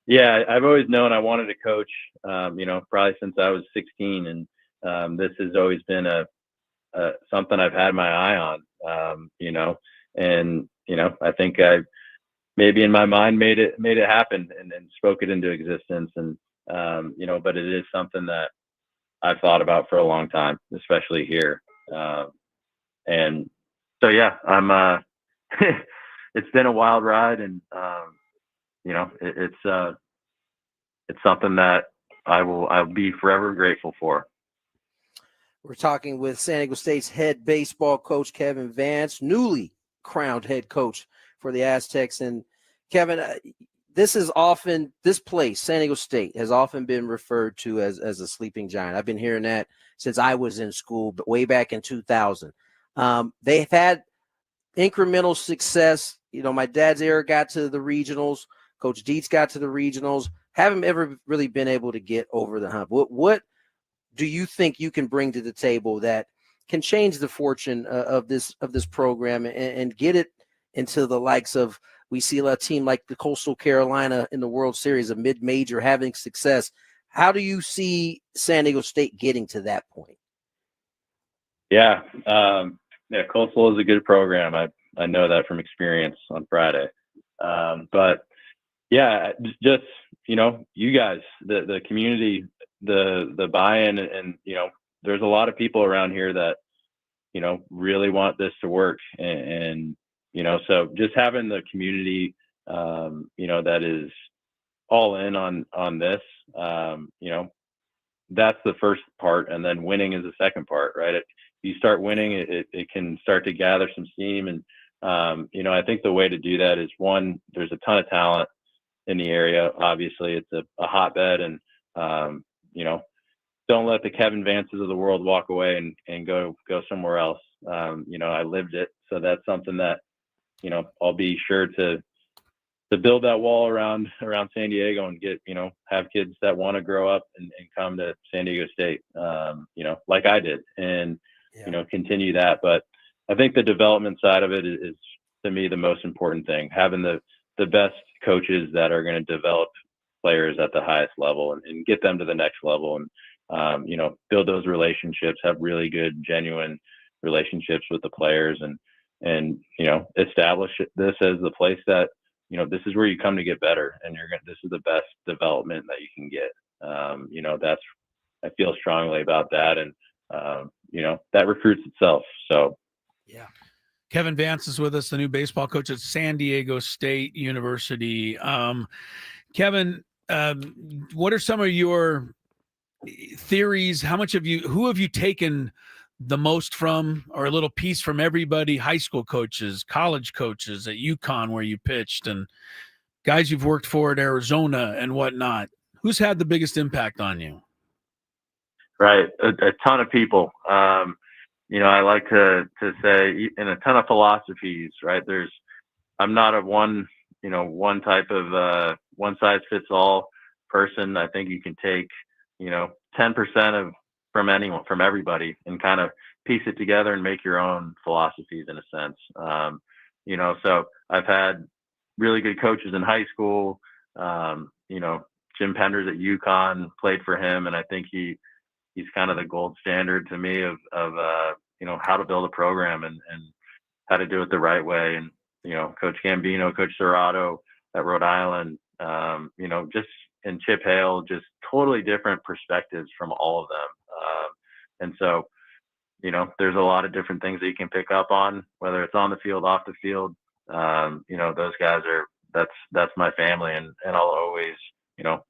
Yeah. I've always known I wanted to coach, probably since I was 16. And this has always been something I've had my eye on, I think I maybe in my mind made it happen and spoke it into existence. And, but it is something that I've thought about for a long time, especially here. And so, yeah, I'm, it's been a wild ride and, it's something that I'll be forever grateful for. We're talking with San Diego State's head baseball coach, Kevin Vance, newly crowned head coach for the Aztecs. And Kevin, this place, San Diego State, has often been referred to as a sleeping giant. I've been hearing that since I was in school, but way back in 2000. They've had incremental success. My dad's era got to the regionals. Coach Dietz got to the regionals. Haven't ever really been able to get over the hump. What do you think you can bring to the table that can change the fortune of this program and get it into the likes of, we see a team like the Coastal Carolina in the World Series, a mid-major having success. How do you see San Diego State getting to that point? Yeah. Coastal is a good program. I know that from experience on Friday. But yeah, just, you guys, the community, the buy-in and, there's a lot of people around here that, really want this to work. And so just having the community, that is all in on this, that's the first part. And then winning is the second part, right? If you start winning, it can start to gather some steam. And, I think the way to do that is, one, there's a ton of talent in the area. Obviously it's a hotbed and, don't let the Kevin Vances of the world walk away and go somewhere else. I lived it. So that's something that, I'll be sure to build that wall around San Diego and get, have kids that want to grow up and come to San Diego State, like I did and, continue that. But I think the development side of it is to me the most important thing, having the best coaches that are going to develop players at the highest level and get them to the next level and, build those relationships, have really good, genuine relationships with the players and, establish this as the place that, this is where you come to get better and this is the best development that you can get. I feel strongly about that. And, that recruits itself. So, yeah. Kevin Vance is with us, the new baseball coach at San Diego State University. Kevin, what are some of your theories? Who have you taken the most from, or a little piece from everybody? High school coaches, college coaches at UConn where you pitched, and guys you've worked for at Arizona and whatnot. Who's had the biggest impact on you? Right. A ton of people. I like to say in a ton of philosophies, right? I'm not a one type of one size fits all person. I think you can take, 10% from everybody and kind of piece it together and make your own philosophies in a sense. So I've had really good coaches in high school. Jim Penders at UConn, played for him. And I think he's kind of the gold standard to me of how to build a program and how to do it the right way. And, Coach Gambino, Coach Serrato at Rhode Island, just and Chip Hale, just totally different perspectives from all of them. And so, there's a lot of different things that you can pick up on, whether it's on the field, off the field. Those guys that's my family, and I'll always,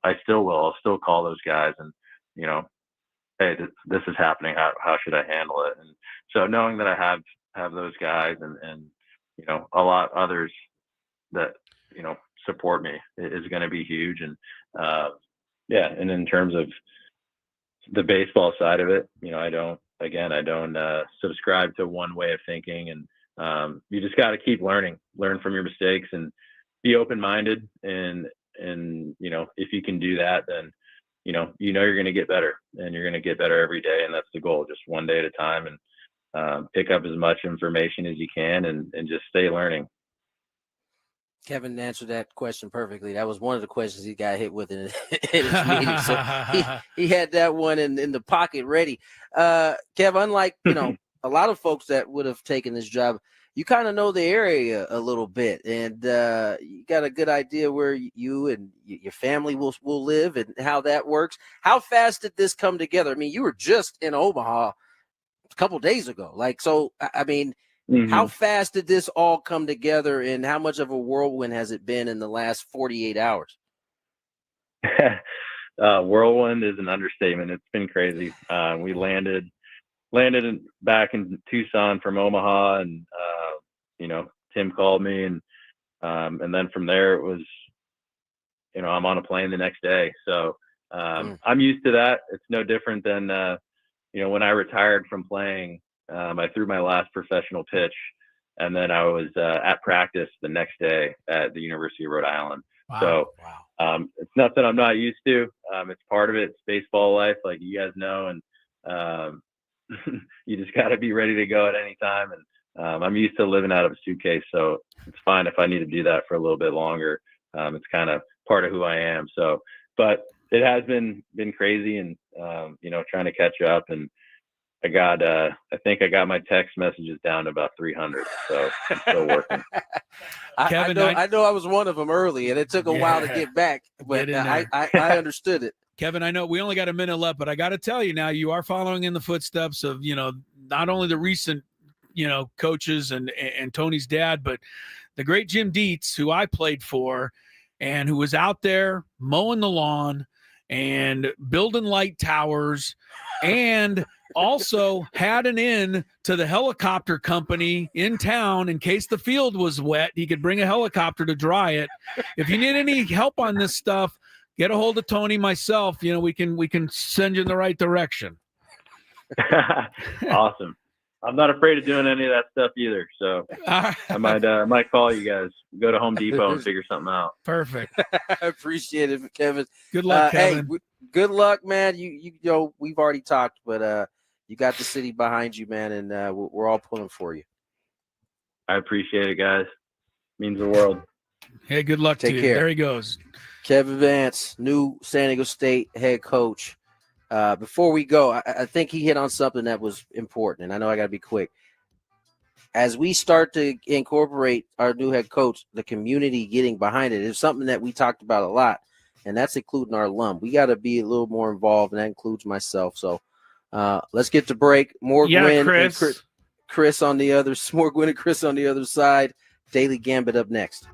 I still will. I'll still call those guys and, hey, this is happening. How should I handle it? And so knowing that I have those guys and a lot others that, support me is going to be huge. And and in terms of the baseball side of it, I don't subscribe to one way of thinking, and you just got to keep learn from your mistakes and be open-minded. And if you can do that, then you're going to get better, and you're going to get better every day. And that's the goal, just one day at a time, and pick up as much information as you can and just stay learning. Kevin answered that question perfectly. That was one of the questions he got hit with in his meeting. So he had that one in the pocket ready. Kev, unlike, a lot of folks that would have taken this job, you kind of know the area a little bit, and you got a good idea where you and your family will live and how that works. How fast did this come together? I mean, you were just in Omaha a couple days ago. How fast did this all come together, and how much of a whirlwind has it been in the last 48 hours? Whirlwind is an understatement. It's been crazy. We landed back in Tucson from Omaha, and Tim called me, and then from there it was, I'm on a plane the next day. So I'm used to that. It's no different than when I retired from playing. I threw my last professional pitch, and then I was at practice the next day at the University of Rhode Island. Wow. So it's nothing I'm not used to. It's part of it. It's baseball life, like you guys know, and you just got to be ready to go at any time. And I'm used to living out of a suitcase, so it's fine if I need to do that for a little bit longer. It's kind of part of who I am. So, but it has been crazy, and trying to catch up. And I think I got my text messages down to about 300. So I'm still working. Kevin, I know I was one of them early, and it took a while to get back, but I understood it. Kevin, I know we only got a minute left, but I got to tell you now, you are following in the footsteps of, not only the recent, coaches and Tony's dad, but the great Jim Dietz, who I played for and who was out there mowing the lawn and building light towers, and also had an in to the helicopter company in town in case the field was wet. He could bring a helicopter to dry it. If you need any help on this stuff, get a hold of Tony, myself. We can send you in the right direction. Awesome. I'm not afraid of doing any of that stuff either. So I might call you guys. Go to Home Depot and figure something out. Perfect. I appreciate it, Kevin. Good luck, Kevin. Hey, good luck, man. You we've already talked, but you got the city behind you, man, and we're all pulling for you. I appreciate it, guys. Means the world. Hey, good luck to you. Care. There he goes. Kevin Vance, new San Diego State head coach. Before we go, I think he hit on something that was important, and I know I got to be quick. As we start to incorporate our new head coach, the community getting behind it is something that we talked about a lot, and that's including our alum. We got to be a little more involved, and that includes myself. So let's get to break. More Gwynn Chris. and Chris on the other, more Gwynn and Chris on the other side. Daily Gambit up next.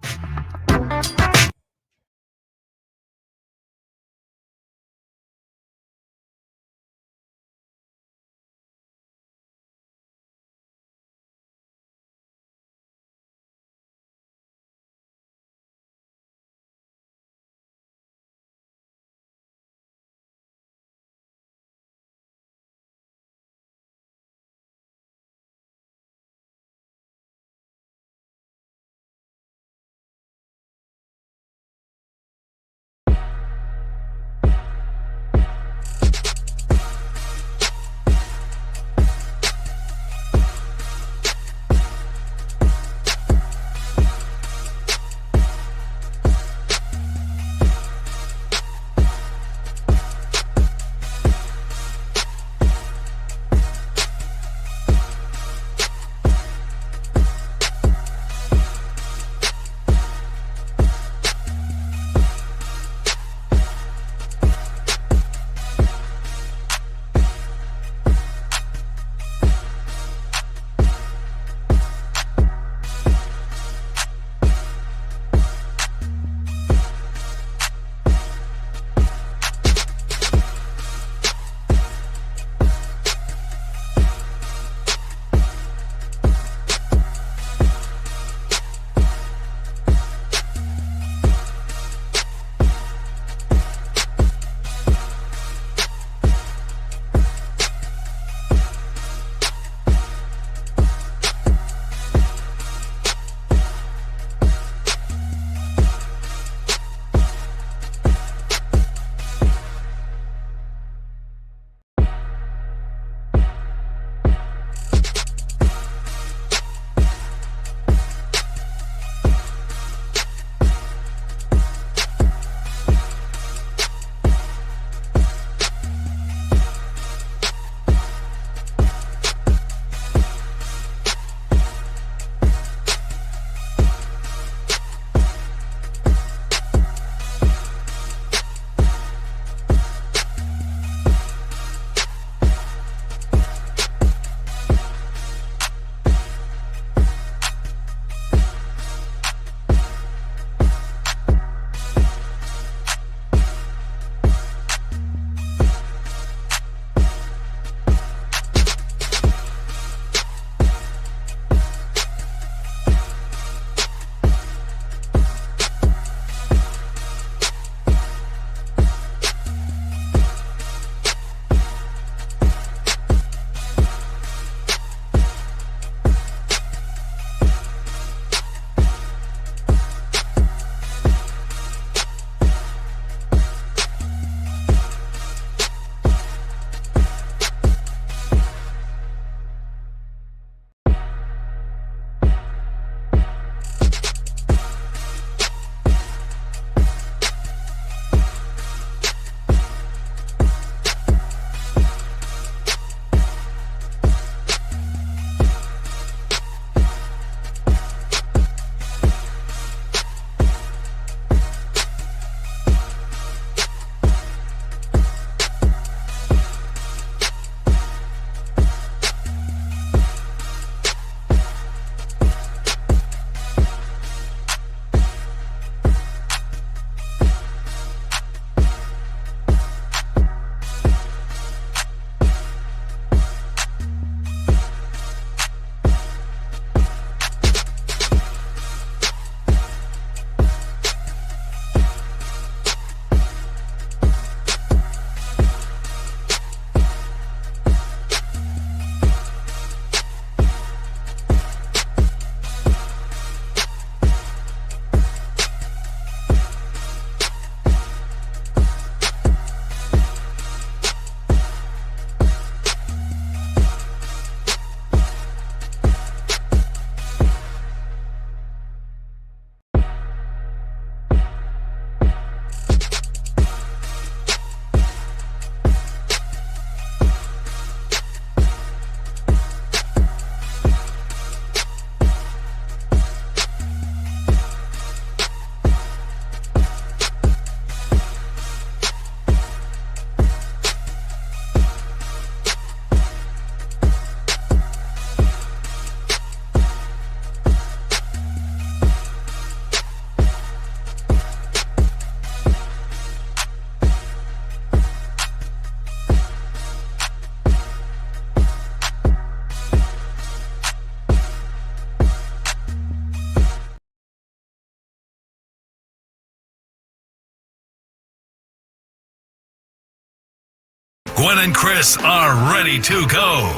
Gwynn and Chris are ready to go.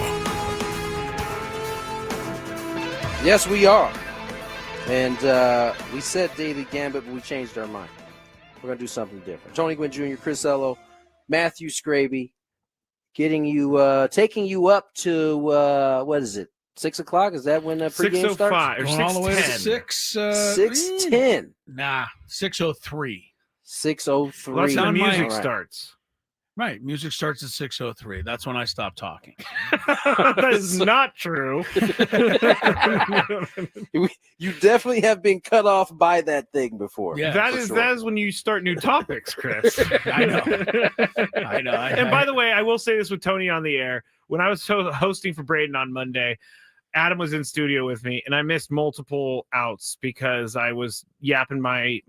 Yes, we are. And we said Daily Gambit, but we changed our mind. We're going to do something different. Tony Gwynn Jr., Chris Ello, Matthew Scraby, taking you up to, what is it, 6 o'clock? Is that when the pregame starts? 6:05 or Going all the way to 6:10. 6:10. Nah, 6:03. 6:03. Well, that's when the music All right. starts. Right, music starts at 6:03. That's when I stop talking. That is not true. You definitely have been cut off by that thing before. Yeah, that for is sure. that is when you start new topics, Chris. I know. And by the way, I will say this with Tony on the air. When I was hosting for Braden on Monday, Adam was in studio with me, and I missed multiple outs because I was yapping my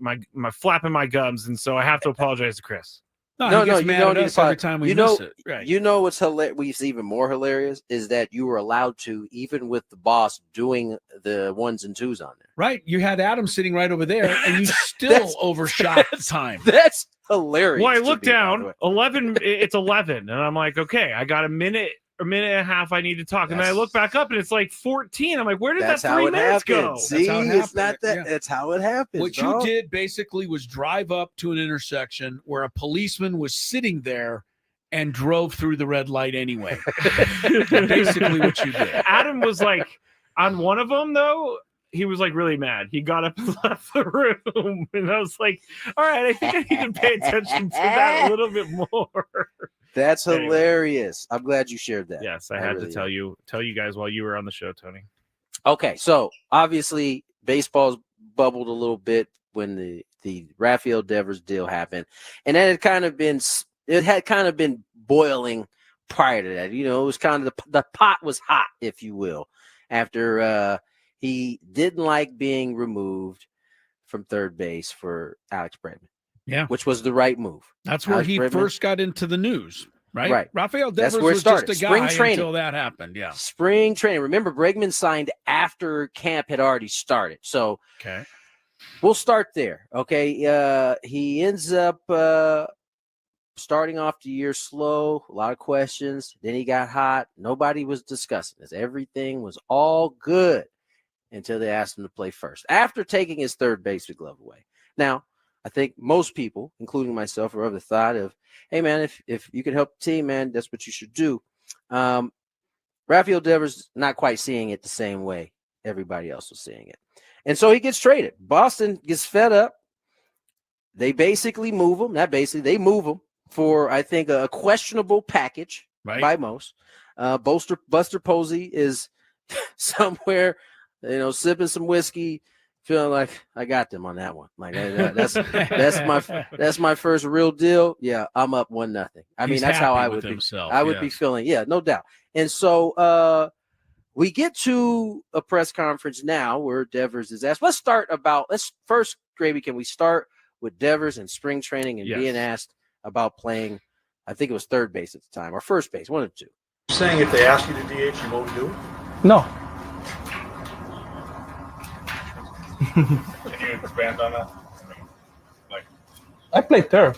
flapping my gums, and so I have to apologize to Chris. No, he gets you mad don't at need us to every time we miss it. Right. You know what's hilarious? Even more hilarious is that you were allowed to, even with the boss doing the ones and twos on there. Right. You had Adam sitting right over there, and you still That's- overshot the time. That's hilarious. Well, I to look me, by the down, way. 11. It's 11, and I'm like, okay, I got a minute and a half. I need to talk, and then I look back up, and it's like 14. I'm like, where did that That's 3 how it minutes go? happens. See, how it it's not happened. that. Yeah. That's how it happens. What dog. you did basically was drive up to an intersection where a policeman was sitting there and drove through the red light anyway. Basically what you did. Adam was like, on one of them though, he was like really mad. He got up and left the room, and I was like, all right, I think I need to pay attention to that a little bit more. That's Anyway. hilarious. I'm glad you shared that. Yes, I had really to tell you guys while you were on the show, Tony. Okay, so obviously baseball's bubbled a little bit when the Raphael Devers deal happened, and that had kind of been boiling prior to that. You know, it was kind of the pot was hot, if you will, after he didn't like being removed from third base for Alex Bregman. Yeah. Which was the right move. That's where Alex he Bregman. first got into the news, right? Right. Raphael That's Devers where it was started. just a Spring guy training. until that happened. Yeah. Spring training. Remember, Bregman signed after camp had already started. So Okay. we'll start there. Okay. He ends up starting off the year slow, a lot of questions. Then he got hot. Nobody was discussing this. Everything was all good until they asked him to play first after taking his third base glove away. Now, I think most people, including myself, are of the thought of, hey, man, if you can help the team, man, that's what you should do. Raphael Devers not quite seeing it the same way everybody else was seeing it. And so he gets traded. Boston gets fed up. They basically move him. They move him for, I think, a questionable package by most. Buster Posey is somewhere, sipping some whiskey, feeling like I got them on that one. Like that's my first real deal. Yeah, I'm up 1-0. I mean, that's how I would be. I would be feeling. Yeah, no doubt. And so we get to a press conference now where Devers is asked. Let's first, Gravy, can we start with Devers in spring training and being asked about playing? I think it was third base at the time or first base, one of the two. You're saying if they ask you to DH, you won't do it? No. Can you expand on that? I play third.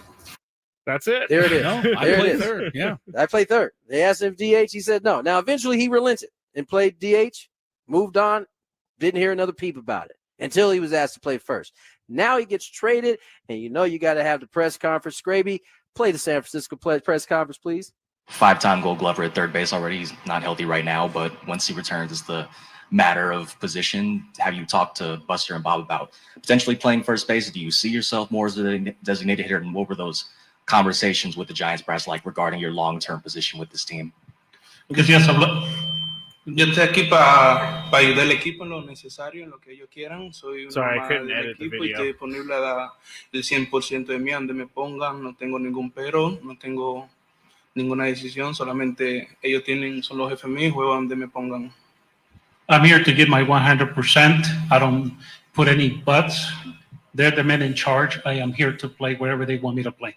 That's it. There it is. No, I There it play is. third. Yeah. I play third. They asked him DH. He said no. Now, eventually he relented and played DH, moved on, didn't hear another peep about it until he was asked to play first. Now he gets traded, and you got to have the press conference. Scraby, play the San Francisco press conference, please. 5-time Gold Glover at third base already. He's not healthy right now, but once he returns, it's the matter of position. Have you talked to Buster and Bob about potentially playing first base? Do you see yourself more as a designated hitter? And what were those conversations with the Giants brass like regarding your long-term position with this team? Yo estoy aquí para ayudar al equipo en lo necesario, en lo que ellos quieran. Soy una Sorry, I más couldn't del edit the equipo y video. estoy disponible a dar el 100% de mí donde me pongan. No tengo ningún pero, no tengo ninguna decisión. Solamente ellos son los jefes míos y juego donde me pongan. I'm here to give my 100%. I don't put any buts. They're the men in charge. I am here to play wherever they want me to play.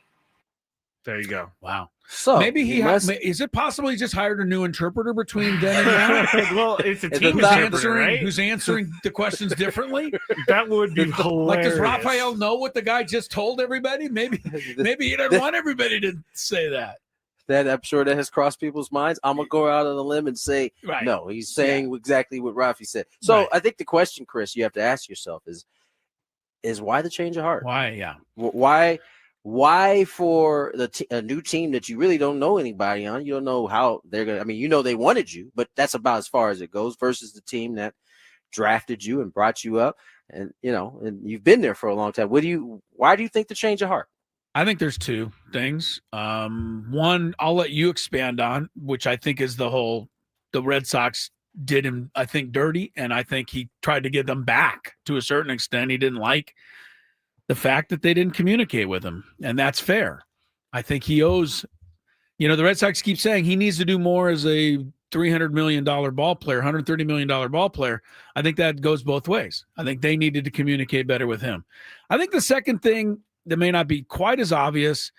There you go. Wow. So Maybe is it possible he just hired a new interpreter between then and now? Well, it's a It's team a thought, interpreter, right? Who's answering the questions differently? That would be hilarious. Like, does Raphael know what the guy just told everybody? Maybe he didn't want everybody to say that. that I'm sure that has crossed people's minds. I'm gonna go out on a limb and say no. He's saying exactly what Rafi said. So I think the question, Chris, you have to ask yourself is why the change of heart? Why? Yeah. Why for a new team that you really don't know anybody on? You don't know how they're gonna. I mean, they wanted you, but that's about as far as it goes. Versus the team that drafted you and brought you up, and and you've been there for a long time. Why do you think the change of heart? I think there's two things. One, I'll let you expand on, which I think is the Red Sox did him, I think, dirty, and I think he tried to get them back to a certain extent. He didn't like the fact that they didn't communicate with him, and that's fair. I think he owes, the Red Sox keep saying he needs to do more as a $300 million ball player, $130 million ball player. I think that goes both ways. I think they needed to communicate better with him. I think the second thing that may not be quite as obvious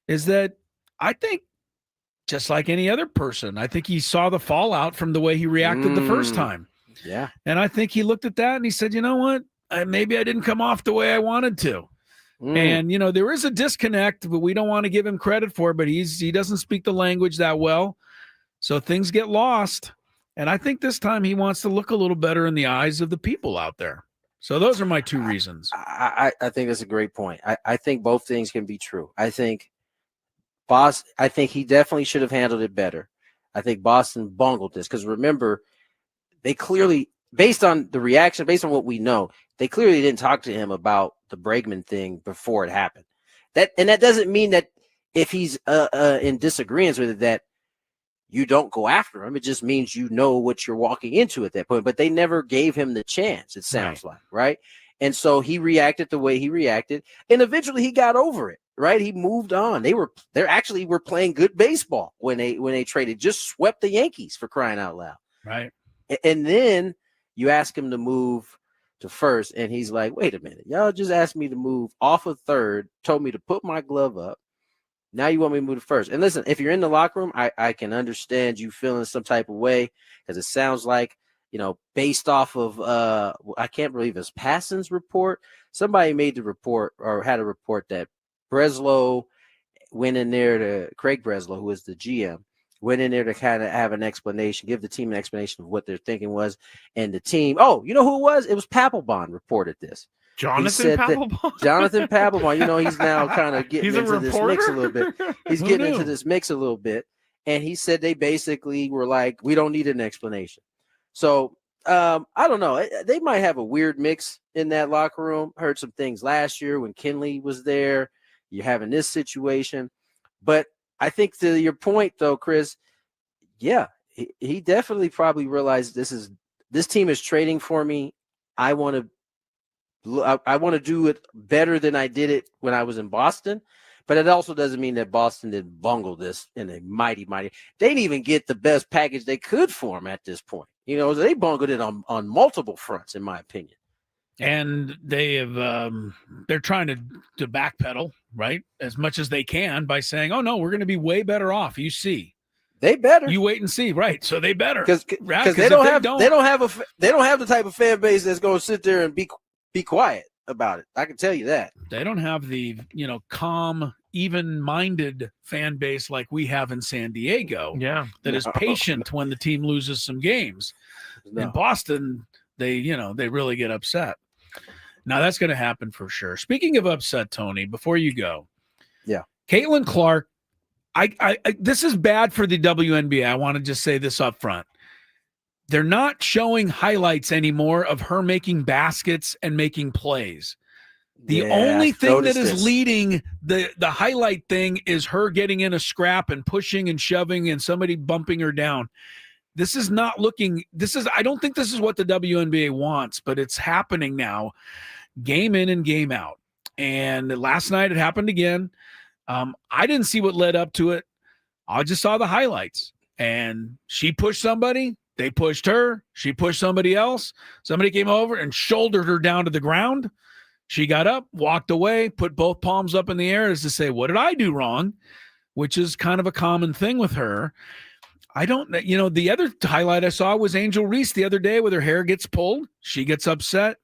is that I think, just like any other person, I think he saw the fallout from the way he reacted the first time. Yeah. And I think he looked at that and he said, you know what? Maybe I didn't come off the way I wanted to. And, there is a disconnect, but we don't want to give him credit for it, but he doesn't speak the language that well. So things get lost. And I think this time he wants to look a little better in the eyes of the people out there. So those are my two reasons. I think that's a great point. I think both things can be true. I think he definitely should have handled it better. I think Boston bungled this because remember, they clearly, based on the reaction, based on what we know, they clearly didn't talk to him about the Bregman thing before it happened. That doesn't mean that if he's in disagreement with it, that you don't go after him. It just means you know what you're walking into at that point. But they never gave him the chance, it sounds like, right? And so he reacted the way he reacted, and eventually he got over it, right? He moved on. They actually were playing good baseball when they traded, just swept the Yankees, for crying out loud. Right. And then you ask him to move to first, and he's like, wait a minute, y'all just asked me to move off of third, told me to put my glove up. Now you want me to move to first. And listen, if you're in the locker room, I can understand you feeling some type of way, because it sounds like, based off of I can't believe it's Passon's report. Somebody made the report or had a report that Breslow went in there to Craig Breslow, who is the GM, went in there to kind of have an explanation, give the team an explanation of what their thinking was. And the team, you know who it was? It was Papelbon reported this. Jonathan Papelbon? Jonathan Papelbon, he's now kind of getting into this mix a little bit. He's getting into this mix a little bit. And he said they basically were like, we don't need an explanation. So I don't know. They might have a weird mix in that locker room. Heard some things last year when Kinley was there. You're having this situation. But I think to your point, though, Chris, yeah, he definitely probably realized this team is trading for me. I want to do it better than I did it when I was in Boston, but it also doesn't mean that Boston didn't bungle this in a mighty. They didn't even get the best package they could for him at this point. They bungled it on multiple fronts, in my opinion. And they have they're trying to backpedal, right, as much as they can by saying, "Oh no, we're going to be way better off." You see, they better. You wait and see, right? So they better because they don't have the type of fan base that's going to sit there and be quiet about it. I can tell you that. They don't have the, calm, even-minded fan base like we have in San Diego. Yeah. That is patient when the team loses some games. No. In Boston, they really get upset. Now that's going to happen for sure. Speaking of upset, Tony, before you go. Yeah. Caitlin Clark, I this is bad for the WNBA. I want to just say this up front. They're not showing highlights anymore of her making baskets and making plays. The only thing that is leading the highlight thing is her getting in a scrap and pushing and shoving and somebody bumping her down. This is not looking – I don't think this is what the WNBA wants, but it's happening now, game in and game out. And last night it happened again. I didn't see what led up to it. I just saw the highlights. And she pushed somebody. They pushed her. She pushed somebody else. Somebody came over and shouldered her down to the ground. She got up, walked away, put both palms up in the air as to say, what did I do wrong? Which is kind of a common thing with her. I don't, the other highlight I saw was Angel Reese the other day with her hair gets pulled. She gets upset.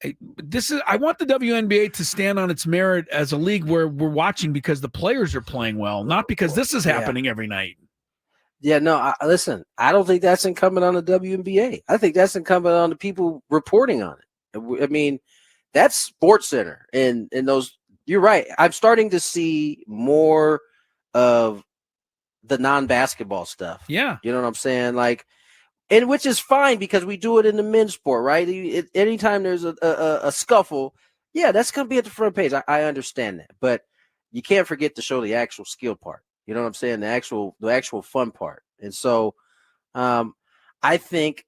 I want the WNBA to stand on its merit as a league where we're watching because the players are playing well, not because this is happening every night. Yeah, no, listen, I don't think that's incumbent on the WNBA. I think that's incumbent on the people reporting on it. I mean, that's Sports Center and those. You're right. I'm starting to see more of the non-basketball stuff. Yeah. You know what I'm saying? Like, and which is fine because we do it in the men's sport, right? Anytime there's a scuffle, yeah, that's going to be at the front page. I understand that, but you can't forget to show the actual skill part. You know what I'm saying? The actual fun part. And so, I think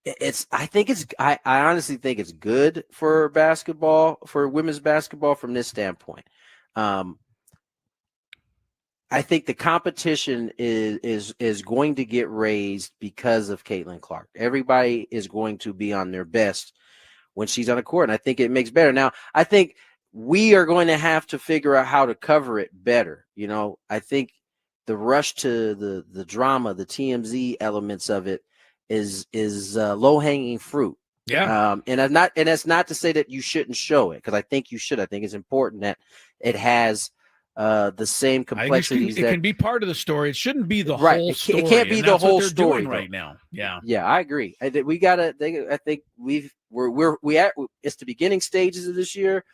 I honestly think it's good for basketball, for women's basketball from this standpoint. I think the competition is going to get raised because of Caitlin Clark. Everybody is going to be on their best when she's on the court, and I think it makes better. Now, I think we are going to have to figure out how to cover it better. You know, I think the rush to the drama, the TMZ elements of it is low-hanging fruit. Yeah. And that's not to say that you shouldn't show it, because I think you should. I think it's important that it has the same complexities. It can be part of the story. It shouldn't be the right. whole story. It can't be the whole story right now. Yeah. Yeah, I agree. I think it's the beginning stages of this year.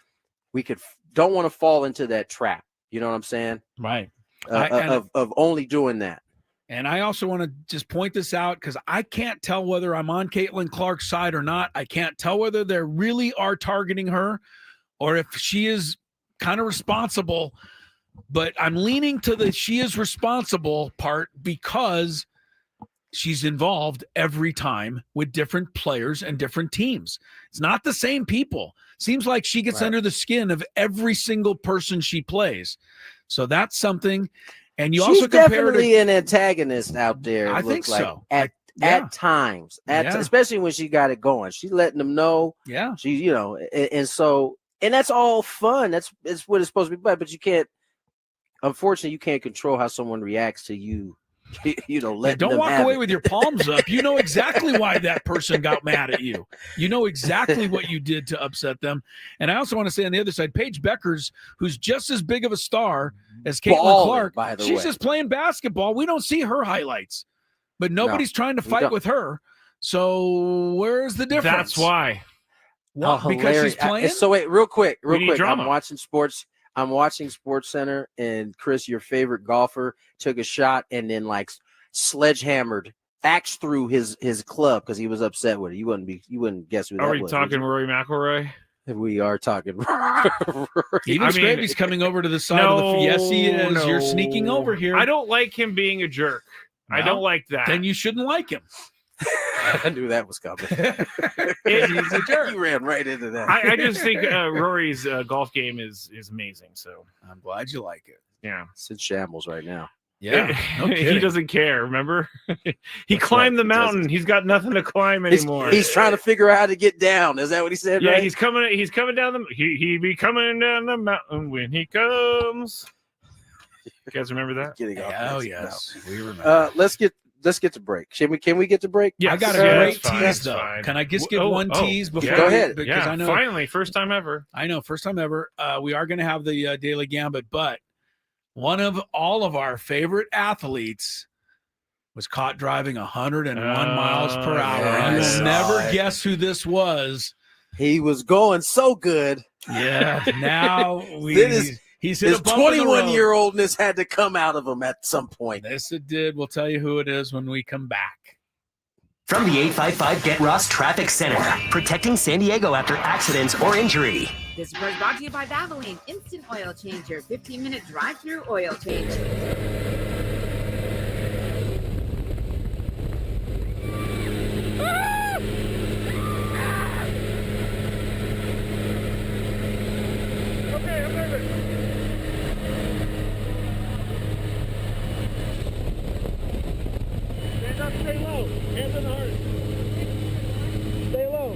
We don't want to fall into that trap. You know what I'm saying? Right. Of only doing that. And I also want to just point this out because I can't tell whether I'm on Caitlin Clark's side or not. I can't tell whether they really are targeting her or if she is kind of responsible. But I'm leaning to the she is responsible part because she's involved every time with different players and different teams. It's not the same people. Seems like she gets under the skin of every single person she plays. So that's something. And you She's also compare definitely an antagonist out there. I think like, so. At times, especially when she got it going, she's letting them know. Yeah, she, and that's all fun. That's what it's supposed to be. But you can't. Unfortunately, you can't control how someone reacts to you. Don't walk away with your palms up. You know exactly why that person got mad at you. You know exactly what you did to upset them. And I also want to say on the other side, Paige Beckers, who's just as big of a star as Caitlin Clark, by the way. She's just playing basketball. We don't see her highlights, but nobody's trying to fight with her. So where's the difference? That's why. Because she's playing? So wait, real quick. Drama. I'm watching sports. I'm watching Sports Center, and Chris, your favorite golfer, took a shot and then sledgehammered, axed through his club because he was upset with it. You wouldn't guess who that was. Are we talking Rory McIlroy? We are talking. Even Scrappy's coming over to the side of the. Yes, he is. No. You're sneaking over here. I don't like him being a jerk. No? I don't like that. Then you shouldn't like him. I knew that was coming. He's a jerk. You ran right into that. I just think Rory's golf game is amazing. So I'm glad you like it. Yeah, it's in shambles right now. Yeah, no he doesn't care. Remember, he climbed the mountain. He's got nothing to climb anymore. He's trying to figure out how to get down. Is that what he said? Yeah, right? he's coming down the. He be coming down the mountain when he comes. You guys remember that? Oh yes, we remember. Let's get to break. Can we get to break? Yeah, I got a great tease though. Fine. Can I just give one tease before? Go ahead. Because I know finally, first time ever. I know, first time ever. We are going to have the Daily Gambit, but one of all of our favorite athletes was caught driving 101 miles per hour. You will never guess who this was. He was going so good. Yeah. Now he's hit his 21-year-oldness had to come out of him at some point. Yes, it did. We'll tell you who it is when we come back. From the 855 Get Ross Traffic Center, protecting San Diego after accidents or injury. This report is brought to you by Valvoline Instant Oil Change, your 15-minute drive-through oil change. Stay low. Hands on the heart. Stay low.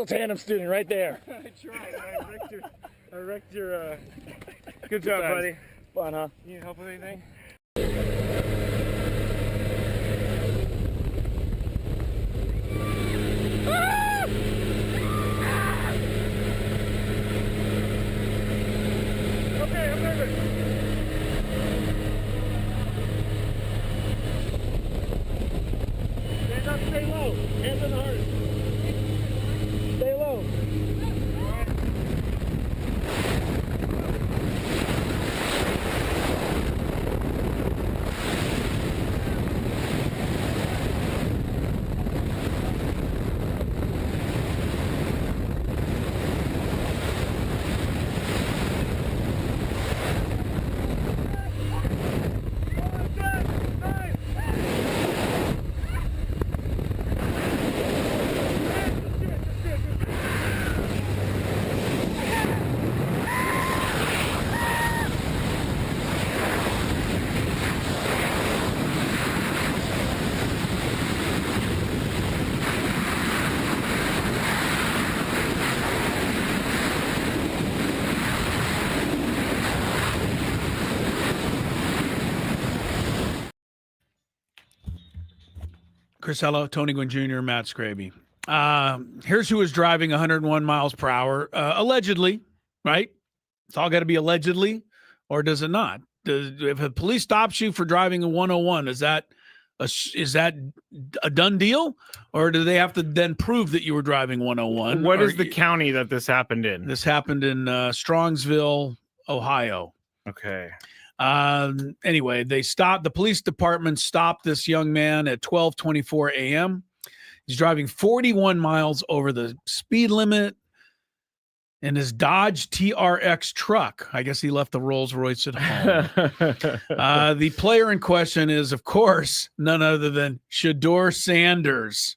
real tandem student right there. I tried. I wrecked your Good job, buddy. Fun, huh? You need help with anything? Okay, I'm moving. Stand up, stay low. Hands on the heart. Stay low. Crisello, Tony Gwynn Jr., Matt Scraby. Here's who is driving 101 miles per hour, allegedly, right? It's all got to be allegedly, or does it not? If a police stops you for driving a 101, is that a done deal, or do they have to then prove that you were driving 101? What is the county that this happened in? This happened in Strongsville, Ohio. Okay. Anyway, the police department stopped this young man at 12:24 a.m. He's driving 41 miles over the speed limit in his Dodge TRX truck. I guess he left the Rolls Royce at home. The player in question is, of course, none other than Shaddur Sanders.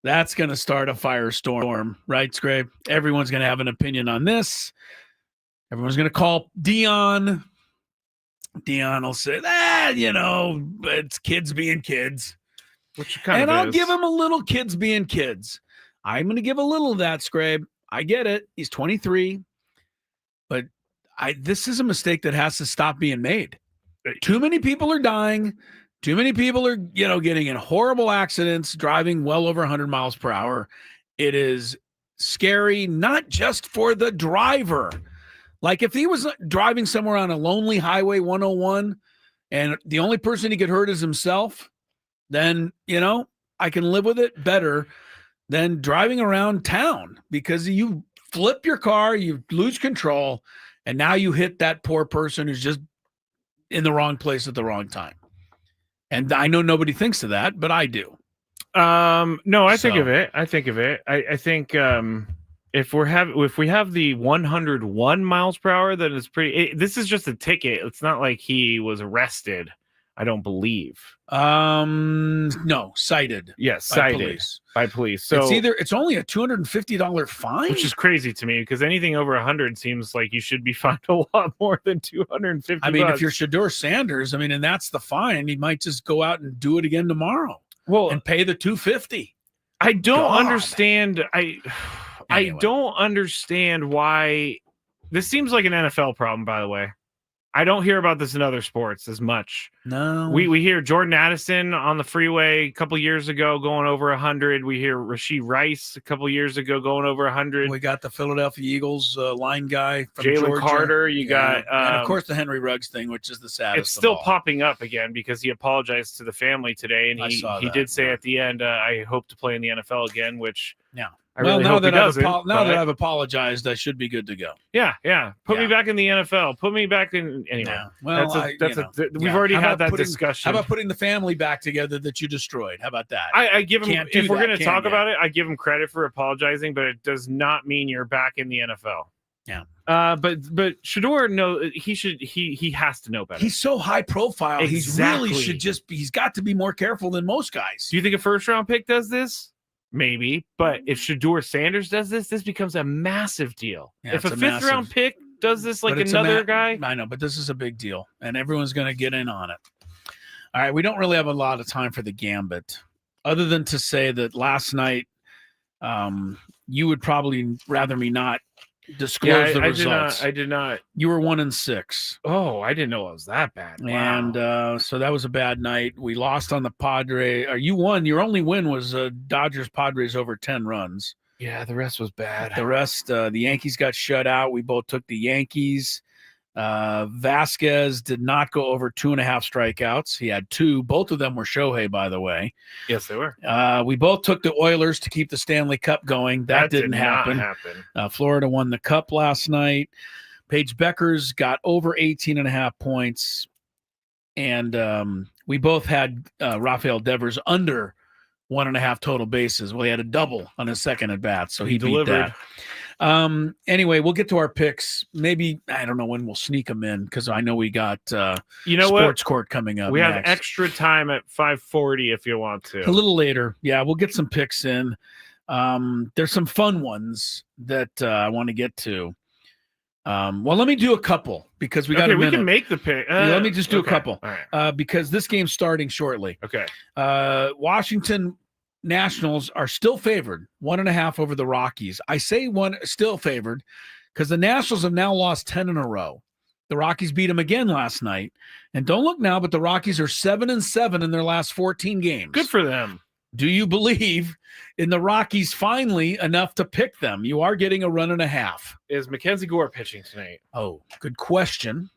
That's going to start a firestorm, right, Scrape? Everyone's going to have an opinion on this. Everyone's going to call Dion. Dion will say, it's kids being kids. Which I'll give him a little kids being kids. I'm going to give a little of that, Scrape. I get it. He's 23. But this is a mistake that has to stop being made. Too many people are dying. Too many people are, getting in horrible accidents, driving well over 100 miles per hour. It is scary, not just for the driver. Like if he was driving somewhere on a lonely highway 101 and the only person he could hurt is himself, then, I can live with it better than driving around town, because you flip your car, you lose control, and now you hit that poor person who's just in the wrong place at the wrong time. And I know nobody thinks of that, but I do. No, I think of it. I think if we have the 101 miles per hour, then it's pretty. This is just a ticket. It's not like he was arrested. I don't believe. No, cited. Yes, by cited by police. So it's only a $250 fine, which is crazy to me, because anything over 100 seems like you should be fined a lot more than 250. I mean, if you're Shaddur Sanders, and that's the fine, he might just go out and do it again tomorrow. Well, and pay the $250. I don't understand. I don't understand why this seems like an NFL problem, by the way. I don't hear about this in other sports as much. No. We hear Jordan Addison on the freeway a couple years ago going over 100. We hear Rashee Rice a couple years ago going over 100. We got the Philadelphia Eagles line guy from Jalen Georgia. Carter. You got and of course the Henry Ruggs thing, which is the saddest. It's still of all. popping up again because he apologized to the family today, and he did say at the end, "I hope to play in the NFL again," which I really hope he doesn't. That I've apologized, I should be good to go. Yeah. Put me back in the NFL. Put me back in anyway. Yeah. Well, we've already had that discussion. How about putting the family back together that you destroyed? How about that? I give him, if we're going to talk about it, I give him credit for apologizing, but it does not mean you're back in the NFL. Yeah. But Shaddur, he has to know better. He's so high profile. Exactly. He's got to be more careful than most guys. Do you think a first round pick does this? Maybe, but if Shaddur Sanders does this becomes a massive deal. Yeah, if a fifth round pick does this, like another guy, I know, but this is a big deal, and everyone's going to get in on it. All right, we don't really have a lot of time for the gambit, other than to say that last night You would probably rather me not disclose the results. I did not. You were 1-6. Oh, I didn't know it was that bad. Wow. And so that was a bad night. We lost on the Padres. You won. Your only win was Dodgers Padres over 10 runs. Yeah, the rest was bad. The rest, the Yankees got shut out. We both took the Yankees. Vasquez did not go over 2.5 strikeouts. He had 2. Both of them were Shohei, by the way. Yes, they were. We both took the Oilers to keep the Stanley Cup going. That didn't happen. Not happen. Florida won the Cup last night. Paige Beckers got over 18.5 points. And we both had Raphael Devers under 1.5 total bases. Well, he had a double on his second at bat, so he beat that. Anyway, we'll get to our picks. Maybe, I don't know when we'll sneak them in because I know we got Sports Court coming up. We next. have extra time at 5:40 if you want to. A little later. Yeah, we'll get some picks in. There's some fun ones that I want to get to. Well, let me do a couple because we got a minute. We can make the pick. Let me just do a couple. All right. Because this game's starting shortly. Okay. Washington Nationals are still favored 1.5 over the Rockies. I say still favored because the Nationals have now lost 10 in a row. The Rockies beat them again last night. And don't look now, but the Rockies are 7-7 in their last 14 games. Good for them. Do you believe in the Rockies finally enough to pick them? You are getting a 1.5. Is Mackenzie Gore pitching tonight? Oh, good question.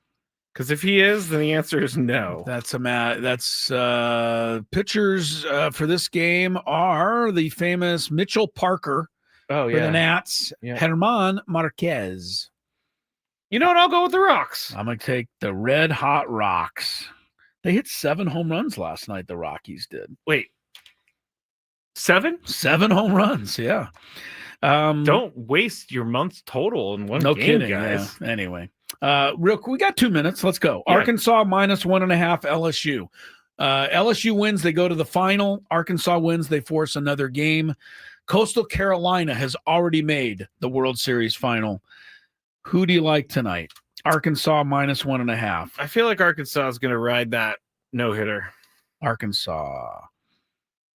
Because if he is, then the answer is no. That's pitchers for this game are the famous Mitchell Parker for the Nats, German Marquez. You know what? I'll go with the Rocks. I'm going to take the Red Hot Rocks. They hit 7 home runs last night, the Rockies did. Wait. 7? 7 home runs, yeah. Don't waste your month's total in one game, kidding, guys. Yeah. Anyway. Real quick, we got 2 minutes. Let's go. Yeah. Arkansas -1.5 LSU. LSU wins, they go to the final. Arkansas wins, they force another game. Coastal Carolina has already made the World Series final. Who do you like tonight? Arkansas -1.5. I feel like Arkansas is going to ride that no-hitter. Arkansas.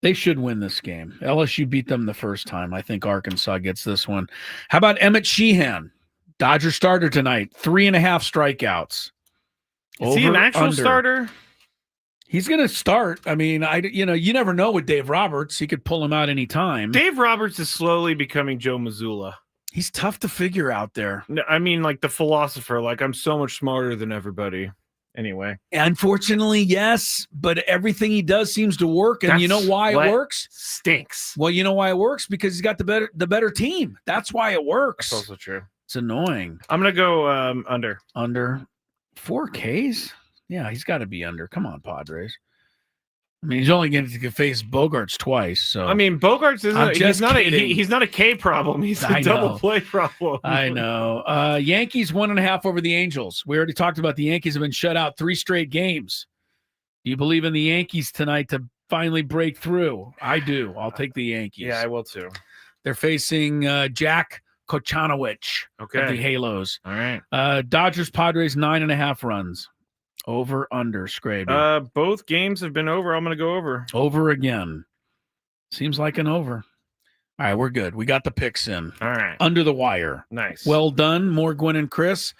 They should win this game. LSU beat them the first time. I think Arkansas gets this one. How about Emmett Sheehan? Dodger starter tonight, 3.5 strikeouts. Is he an actual starter? He's going to start. I mean, you never know with Dave Roberts. He could pull him out anytime. Dave Roberts is slowly becoming Joe Mazzulla. He's tough to figure out there. No, I mean, like the philosopher, like I'm so much smarter than everybody. Anyway. Unfortunately, yes, but everything he does seems to work. And you know why it works? Stinks. Well, you know why it works? Because he's got the better team. That's why it works. That's also true. It's annoying. I'm going to go under. Under 4 Ks? Yeah, he's got to be under. Come on, Padres. I mean, he's only going to face Bogarts twice. So I mean, Bogarts he's not a K problem. He's a double play problem. I know. Yankees 1.5 over the Angels. We already talked about the Yankees have been shut out 3 straight games. Do you believe in the Yankees tonight to finally break through? I do. I'll take the Yankees. Yeah, I will too. They're facing Jack Kochanowicz of the Halos. All right. Dodgers Padres 9.5 runs. Over, under, Scraby. Both games have been over. I'm going to go over. Over again. Seems like an over. All right, we're good. We got the picks in. All right. Under the wire. Nice. Well done. More Gwynn and Chris.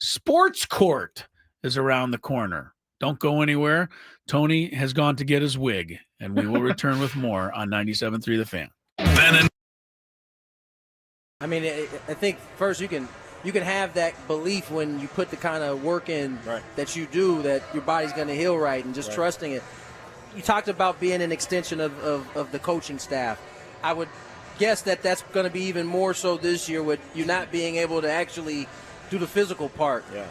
Sports Court is around the corner. Don't go anywhere. Tony has gone to get his wig, and we will return with more on 97.3 The Fan. I mean, I think first you can have that belief when you put the kind of work in that you do, that your body's going to heal right, and just trusting it. You talked about being an extension of the coaching staff. I would guess that that's going to be even more so this year with you not being able to actually do the physical part. Yeah.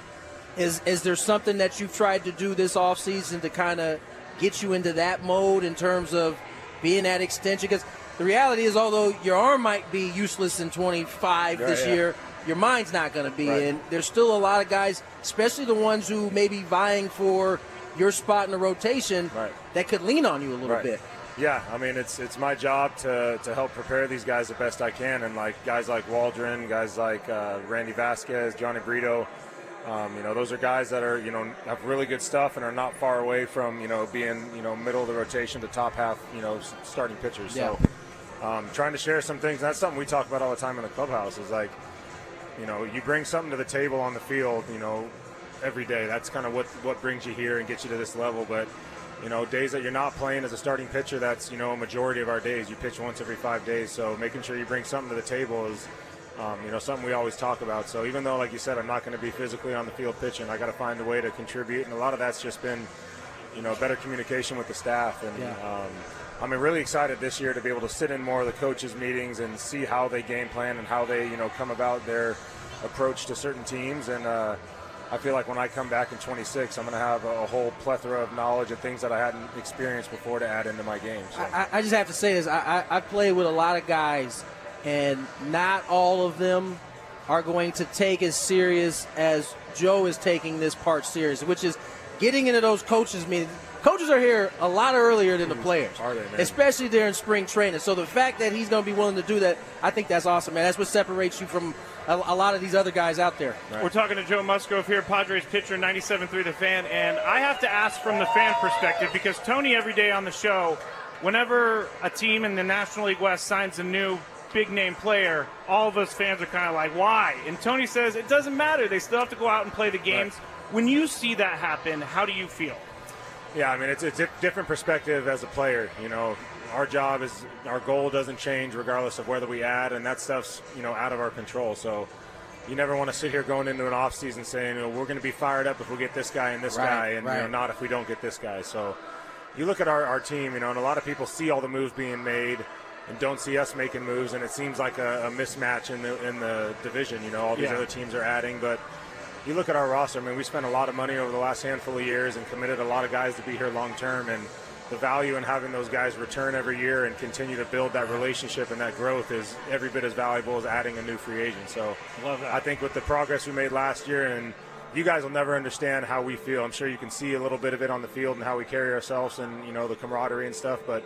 Is there something that you've tried to do this offseason to kind of get you into that mode in terms of being that extension? Because the reality is, although your arm might be useless in 25 this year, your mind's not going to be. And there's still a lot of guys, especially the ones who may be vying for your spot in the rotation, that could lean on you a little bit. Yeah, I mean, it's my job to help prepare these guys the best I can. And like guys like Waldron, guys like Randy Vasquez, Johnny Brito, those are guys that are, have really good stuff and are not far away from, being, middle of the rotation to top half, starting pitchers. Yeah. So trying to share some things. That's something we talk about all the time in the clubhouse is like, you bring something to the table on the field, every day. That's kind of what brings you here and gets you to this level. But, days that you're not playing as a starting pitcher, that's, a majority of our days. You pitch once every 5 days. So making sure you bring something to the table is, something we always talk about. So even though, like you said, I'm not going to be physically on the field pitching, I got to find a way to contribute. And a lot of that's just been, better communication with the staff. And I'm really excited this year to be able to sit in more of the coaches' meetings and see how they game plan and how they, come about their approach to certain teams. And I feel like when I come back in 26, I'm going to have a whole plethora of knowledge and things that I hadn't experienced before to add into my game. So. I just have to say this. I play with a lot of guys, and not all of them are going to take as serious as Joe is taking this part serious, which is getting into those coaches' meetings. Coaches are here a lot earlier than the players, are they, man? Especially during spring training. So the fact that he's going to be willing to do that, I think that's awesome, man. That's what separates you from a lot of these other guys out there. Right. We're talking to Joe Musgrove here, Padres pitcher, 97.3 The Fan. And I have to ask from the fan perspective, because Tony, every day on the show, whenever a team in the National League West signs a new big-name player, all of us fans are kind of like, why? And Tony says it doesn't matter. They still have to go out and play the games. Right. When you see that happen, how do you feel? Yeah, I mean, it's a different perspective as a player. Our job is, our goal doesn't change regardless of whether we add, and that stuff's, out of our control. So you never want to sit here going into an offseason saying, we're going to be fired up if we get this guy and this guy, and not if we don't get this guy. So you look at our team, and a lot of people see all the moves being made and don't see us making moves, and it seems like a mismatch in the division. All these other teams are adding, but you look at our roster, I mean, we spent a lot of money over the last handful of years and committed a lot of guys to be here long term, and the value in having those guys return every year and continue to build that relationship and that growth is every bit as valuable as adding a new free agent. So I think with the progress we made last year, and you guys will never understand how we feel. I'm sure you can see a little bit of it on the field and how we carry ourselves and, the camaraderie and stuff, but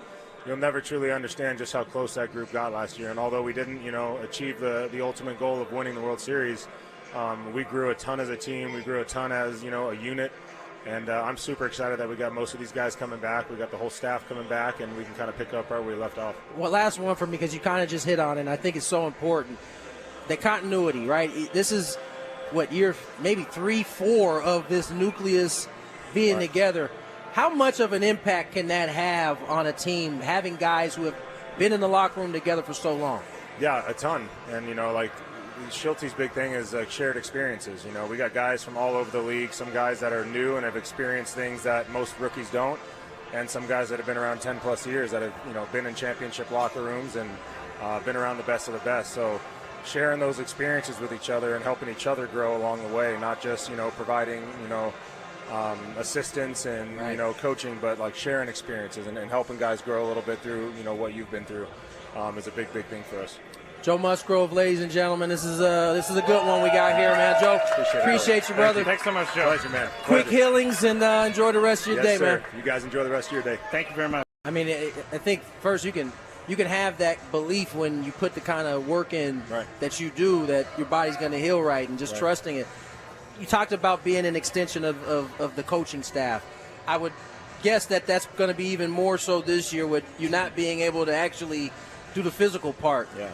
you'll never truly understand just how close that group got last year. And although we didn't, achieve the ultimate goal of winning the World Series, we grew a ton as a team. We grew a ton as, a unit. And I'm super excited that we got most of these guys coming back. We got the whole staff coming back, and we can kind of pick up where we left off. Well, last one for me, because you kind of just hit on it, and I think it's so important. The continuity, right? This is, year maybe 3, 4 of this nucleus being together. How much of an impact can that have on a team, having guys who have been in the locker room together for so long? Yeah, a ton. And, Schulte's big thing is shared experiences. We got guys from all over the league, some guys that are new and have experienced things that most rookies don't, and some guys that have been around 10 plus years that have, been in championship locker rooms and been around the best of the best. So sharing those experiences with each other and helping each other grow along the way, not just, providing, assistance and, coaching, but like sharing experiences and helping guys grow a little bit through, what you've been through is a big thing for us. Joe Musgrove, ladies and gentlemen, this is a good one we got here, man. Joe, appreciate you, brother. Thanks so much, Joe. Pleasure, man. Quick healings, and enjoy the rest of your day, sir. man. You guys enjoy the rest of your day. Thank you very much. I mean, I think first you can have that belief when you put the kind of work in that you do, that your body's going to heal right, and just trusting it. You talked about being an extension of the coaching staff. I would guess that that's going to be even more so this year with you not being able to actually do the physical part. Yeah.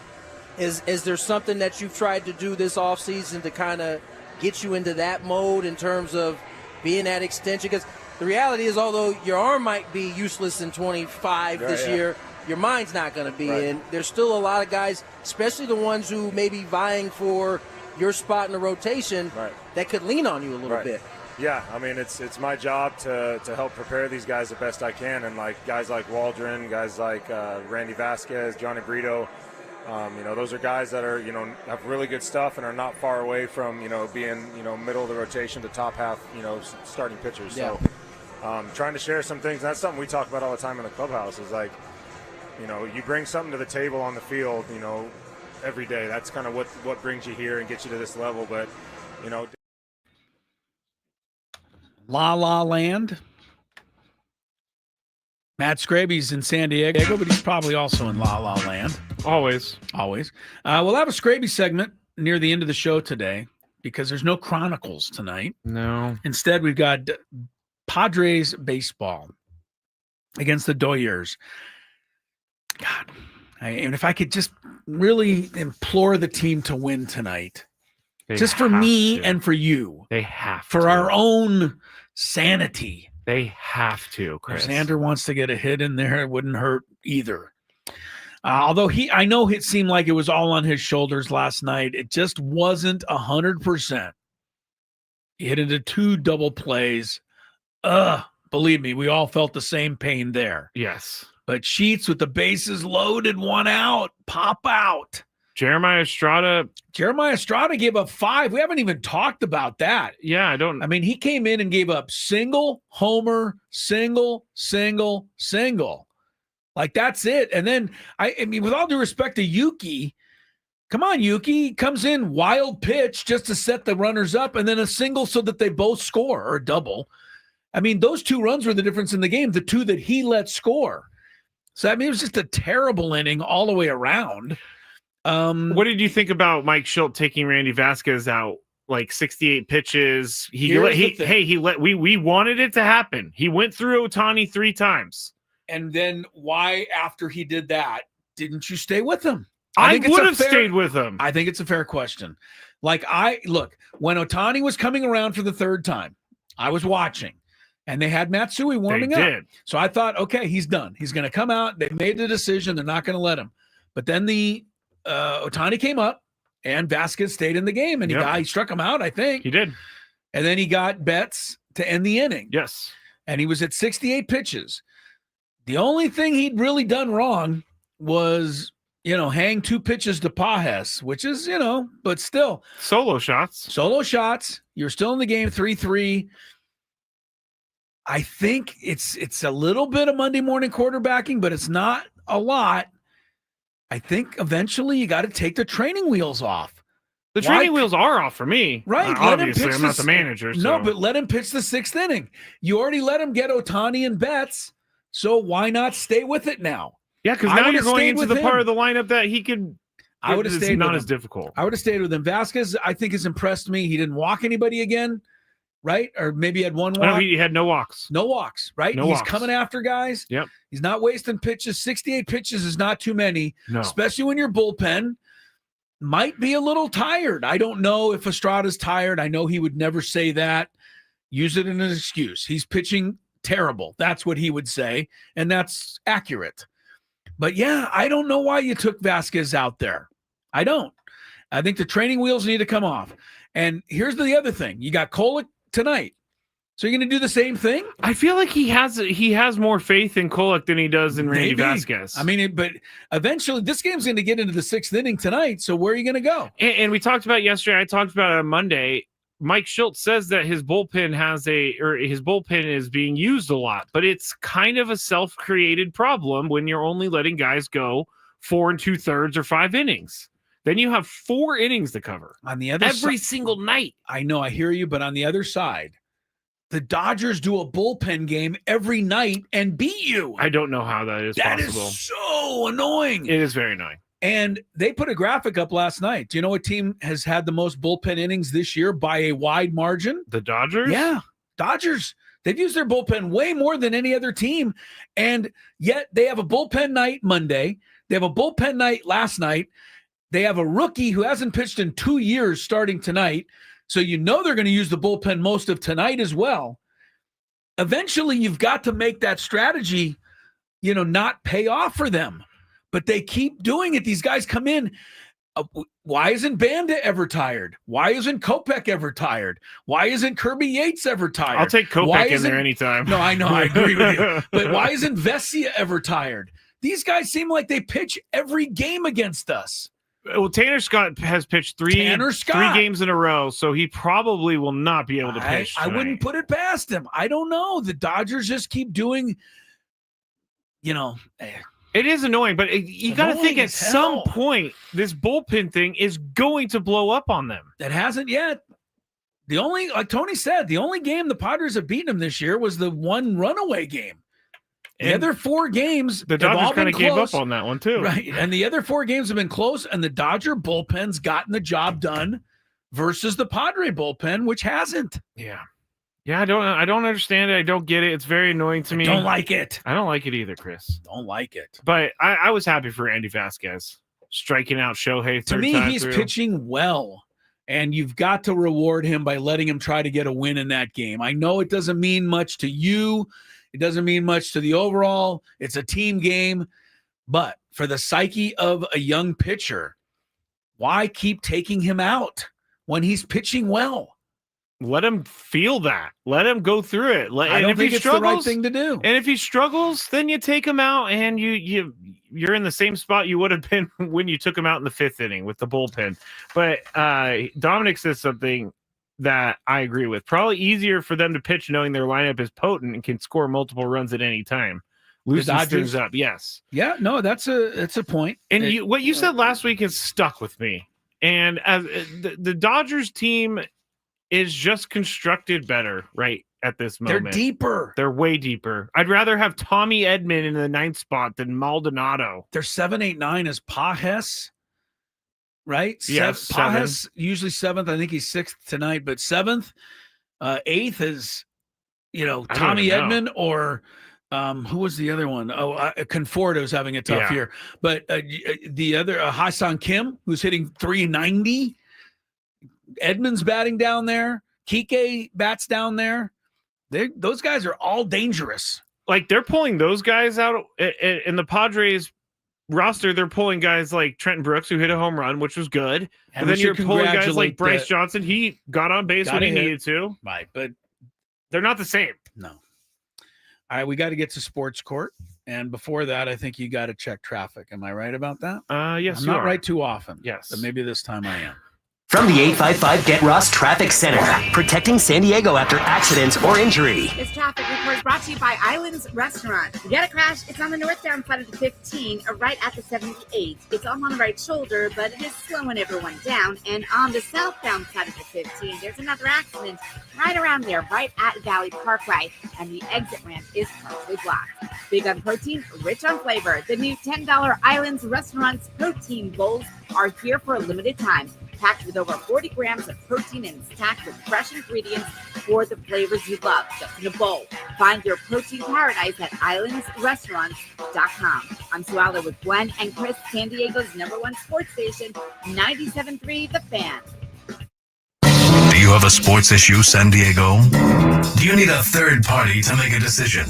Is there something that you've tried to do this offseason to kind of get you into that mode in terms of being that extension? Because the reality is, although your arm might be useless in 25 this year, your mind's not going to be. And there's still a lot of guys, especially the ones who may be vying for your spot in the rotation, that could lean on you a little bit. Yeah, I mean, it's my job to help prepare these guys the best I can. And guys like Waldron, guys like Randy Vasquez, Johnny Brito, those are guys that are, have really good stuff and are not far away from, being, middle of the rotation to top half, starting pitchers. So trying to share some things. That's something we talk about all the time in the clubhouse is you bring something to the table on the field, every day. That's kind of what brings you here and gets you to this level. But, La La Land. Matt Scraby's in San Diego, but he's probably also in La La Land. Always. We'll have a Scraby segment near the end of the show today because there's no Chronicles tonight. No. Instead, we've got Padres baseball against the Doddgers. God, And if I could just really implore the team to win tonight, They just for have me to. and for you, They have for to. our own sanity. They have to, Chris. If Xander wants to get a hit in there, it wouldn't hurt either. Although I know it seemed like it was all on his shoulders last night. It just wasn't 100%. He hit into 2 double plays. Believe me, we all felt the same pain there. Yes. But Sheets with the bases loaded, 1 out, pop out. Jeremiah Estrada gave up 5. We haven't even talked about that. Yeah, I mean, he came in and gave up single, homer, single. Like, that's it. And then, I mean, with all due respect to Yuki, come on, Yuki, comes in, wild pitch just to set the runners up, and then a single so that they both score, or a double. I mean, those 2 runs were the difference in the game, the 2 that he let score. So, I mean, it was just a terrible inning all the way around. What did you think about Mike Schilt taking Randy Vasquez out, like 68 pitches? We wanted it to happen. He went through Ohtani 3 times. And then why, after he did that, didn't you stay with him? I would have stayed with him. I think it's a fair question. Like, when Ohtani was coming around for the 3rd time, I was watching, and they had Matsui warming up. So I thought, okay, he's done. He's going to come out. They made the decision. They're not going to let him. But then Ohtani came up, and Vasquez stayed in the game, and he struck him out, I think. He did. And then he got Betts to end the inning. Yes. And he was at 68 pitches. The only thing he'd really done wrong was, hang 2 pitches to Pajes, which is, but still. Solo shots. You're still in the game, 3-3. I think it's a little bit of Monday morning quarterbacking, but it's not a lot. I think eventually you got to take the training wheels off. The training wheels are off for me. Right. Obviously, I'm not the manager. So. No, but let him pitch the 6th inning. You already let him get Ohtani and Betts. So why not stay with it now? Yeah, because now you're going into the part of the lineup that he could. I would have stayed. Not as difficult. I would have stayed with him. Vasquez, I think, has impressed me. He didn't walk anybody again, right? Or maybe he had 1 walk. No, he had no walks. No walks, right? He's coming after guys. Yep. He's not wasting pitches. 68 pitches is not too many, especially when your bullpen might be a little tired. I don't know if Estrada's tired. I know he would never say that. Use it as an excuse. He's pitching terrible. That's what he would say, and that's accurate. But yeah, I don't know why you took Vasquez out there. I don't. I think the training wheels need to come off. And here's the other thing. You got Kolek tonight. So you're going to do the same thing? I feel like he has more faith in Kolek than he does in Randy Vasquez. I mean, but eventually this game's going to get into the 6th inning tonight. So where are you going to go? And we talked about yesterday. I talked about it on Monday. Mike Schilt says that his bullpen is being used a lot, but it's kind of a self-created problem when you're only letting guys go 4 2/3 or 5 innings. Then you have 4 innings to cover on the other every single night. I know, I hear you, but on the other side, the Dodgers do a bullpen game every night and beat you. I don't know how that is possible. That is so annoying. It is very annoying. And they put a graphic up last night. Do you know what team has had the most bullpen innings this year by a wide margin? The Dodgers? Yeah, Dodgers. They've used their bullpen way more than any other team. And yet they have a bullpen night Monday. They have a bullpen night last night. They have a rookie who hasn't pitched in 2 years starting tonight. So they're going to use the bullpen most of tonight as well. Eventually, you've got to make that strategy, not pay off for them. But they keep doing it. These guys come in. Why isn't Banda ever tired? Why isn't Kopech ever tired? Why isn't Kirby Yates ever tired? I'll take Kopech in there anytime. No, I know. I agree with you. But why isn't Vesia ever tired? These guys seem like they pitch every game against us. Well, Tanner Scott has pitched three games in a row, so he probably will not be able to pitch I wouldn't put it past him. I don't know. The Dodgers just keep doing, It is annoying, but you got to think at some point this bullpen thing is going to blow up on them. It hasn't yet. The only, like Tony said, the only game the Padres have beaten them this year was the one runaway game. The other 4 games, the Dodgers kind of gave up on that one too, right? And the other 4 games have been close, and the Dodger bullpen's gotten the job done versus the Padre bullpen, which hasn't. Yeah. Yeah, I don't understand it. I don't get it. It's very annoying to me. Don't like it. I don't like it either, Chris. Don't like it. But I was happy for Andy Vasquez striking out Shohei. To me, he's pitching well, and you've got to reward him by letting him try to get a win in that game. I know it doesn't mean much to you. It doesn't mean much to the overall. It's a team game. But for the psyche of a young pitcher, why keep taking him out when he's pitching well? Let him feel that. Let him go through it. I don't think it's the right thing to do. And if he struggles, then you take him out, and you're in the same spot you would have been when you took him out in the 5th inning with the bullpen. But Dominic says something that I agree with. Probably easier for them to pitch knowing their lineup is potent and can score multiple runs at any time. Loosen things up, yes. Yeah, no, that's a point. And what you said last week has stuck with me. And as the Dodgers team is just constructed better right at this moment. They're deeper. They're way deeper. I'd rather have Tommy Edman in the 9th spot than Maldonado. Their 7, 8, 9 is Pages, right? Yes, Pages usually 7th. I think he's 6th tonight, but 7th. 8th is, Tommy Edman or who was the other one? Conforto's having a tough year. But the other, Ha-Seong Kim, who's hitting 390. Edmonds batting down there. Kike bats down there. Those guys are all dangerous. Like, they're pulling those guys out in the Padres roster. They're pulling guys like Trenton Brooks, who hit a home run, which was good. And then you're pulling guys like Bryce Johnson. He got on base when he needed to. Right, but they're not the same. No. All right, we got to get to Sports Court. And before that, I think you got to check traffic. Am I right about that? Yes, I'm not right too often. Yes. But maybe this time I am. From the 855 Get Ross Traffic Center, protecting San Diego after accidents or injury. This traffic report is brought to you by Islands Restaurant. You get a crash, it's on the northbound side of the 15, right at the 78. It's off on the right shoulder, but it is slowing everyone down. And on the southbound side of the 15, there's another accident right around there, right at Valley Parkway. And the exit ramp is partially blocked. Big on protein, rich on flavor. The new $10 Islands Restaurant's protein bowls are here for a limited time. Packed with over 40 grams of protein and stacked with fresh ingredients for the flavors you love, just in a bowl. Find your protein paradise at islandsrestaurants.com. I'm Sue Aller with Gwen and Chris, San Diego's #1 sports station, 97.3 The Fan. Do you have a sports issue, San Diego? Do you need a third party to make a decision?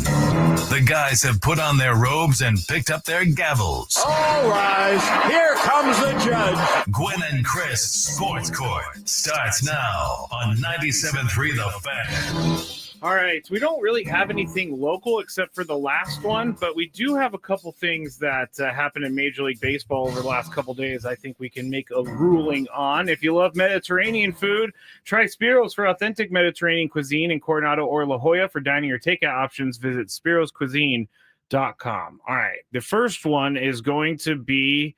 The guys have put on their robes and picked up their gavels. All rise. Here comes the judge. Gwynn and Chris Sports Court starts now on 97.3 The Fan. All right, we don't really have anything local except for the last one, but we do have a couple things that happened in Major League Baseball over the last couple days I think we can make a ruling on. If you love Mediterranean food, try Spiro's for authentic Mediterranean cuisine in Coronado or La Jolla. For dining or takeout options, visit spiroscuisine.com. All right, the first one is going to be,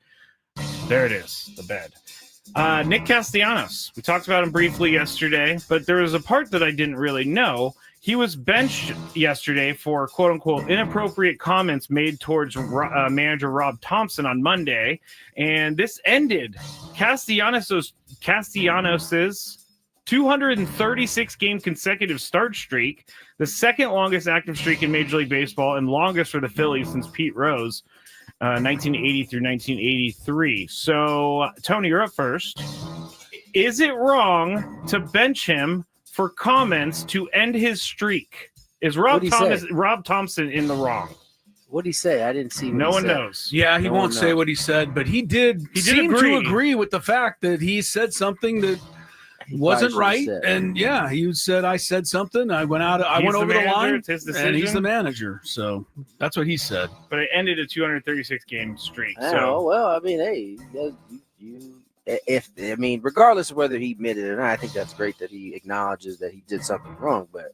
there it is, the bed. Nick Castellanos. We talked about him briefly yesterday, but there was a part that I didn't really know. He was benched yesterday for quote-unquote inappropriate comments made towards manager Rob Thompson on Monday, and this ended Castellanos's 236-game consecutive start streak, the second longest active streak in Major League Baseball and longest for the Phillies since Pete Rose, 1980 through 1983. So, Tony, you're up first. Is it wrong to bench him for comments to end his streak? Is Rob Thompson in the wrong? What did he say? I didn't see. No one knows. Yeah, he won't say what he said, but he did seem to agree with the fact that he said something that wasn't right. And yeah, he said, I said something. I went over the line, and he's the manager. So that's what he said. But it ended a 236-game streak. Oh, well, I mean, hey, regardless of whether he admitted it or not, I think that's great that he acknowledges that he did something wrong. But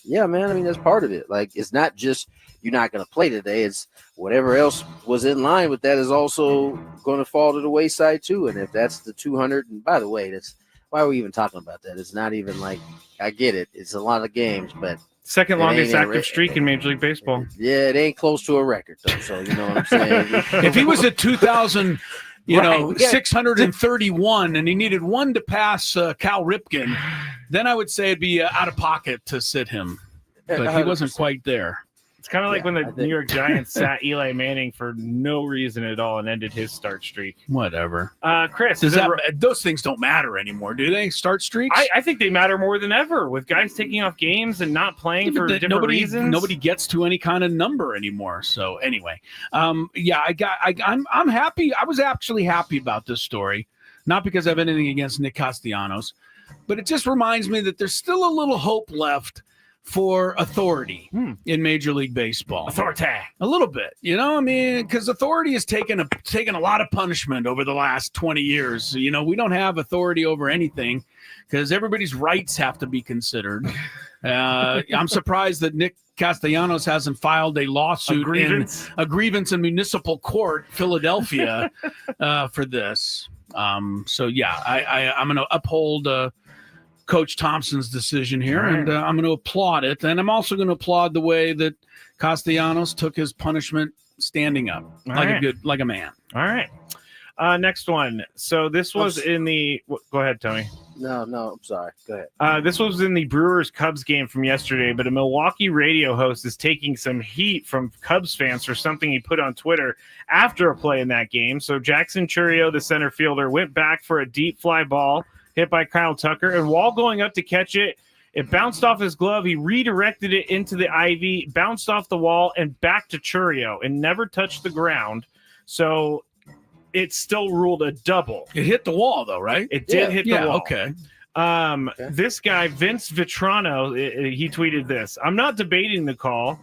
yeah, man, I mean, that's part of it. Like, it's not just you're not going to play today. It's whatever else was in line with that is also going to fall to the wayside too. And if that's the 200, and by the way, that's why are we even talking about that? It's not even like, I get it. It's a lot of games, but second longest active streak in Major League Baseball. Yeah, it ain't close to a record though. So you know what I'm saying. If he was at 2,000 know, Yeah. 631, and he needed one to pass Cal Ripken, then I would say it'd be out of pocket to sit him. But he wasn't quite there. It's kind of like when the New York Giants sat Eli Manning for no reason at all and ended his start streak. Whatever. Chris, those things don't matter anymore, do they? Start streaks? I think they matter more than ever with guys taking off games and not playing for different reasons. Nobody gets to any kind of number anymore. So anyway, I'm happy. I was actually happy about this story, not because I have anything against Nick Castellanos, but it just reminds me that there's still a little hope left for authority in Major League Baseball. Authority. A little bit, you know, I mean, because authority has taken a lot of punishment over the last 20 years. You know, we don't have authority over anything because everybody's rights have to be considered. I'm surprised that Nick Castellanos hasn't filed a lawsuit a grievance in municipal court, Philadelphia, for this. So yeah, I'm going to uphold Coach Thompson's decision here, and I'm going to applaud it. And I'm also going to applaud the way that Castellanos took his punishment standing up like a man. All right. Next one. So this was in the. Go ahead, Tony. No, I'm sorry. Go ahead. This was in the Brewers-Cubs game from yesterday, but a Milwaukee radio host is taking some heat from Cubs fans for something he put on Twitter after a play in that game. So Jackson Chourio, the center fielder, went back for a deep fly ball hit by Kyle Tucker, and while going up to catch it, it bounced off his glove. He redirected it into the ivy, bounced off the wall, and back to Chourio, and never touched the ground. So it's still ruled a double. It hit the wall, though, right? It did hit the wall. Okay. This guy, Vince Vitrano, he tweeted this. I'm not debating the call.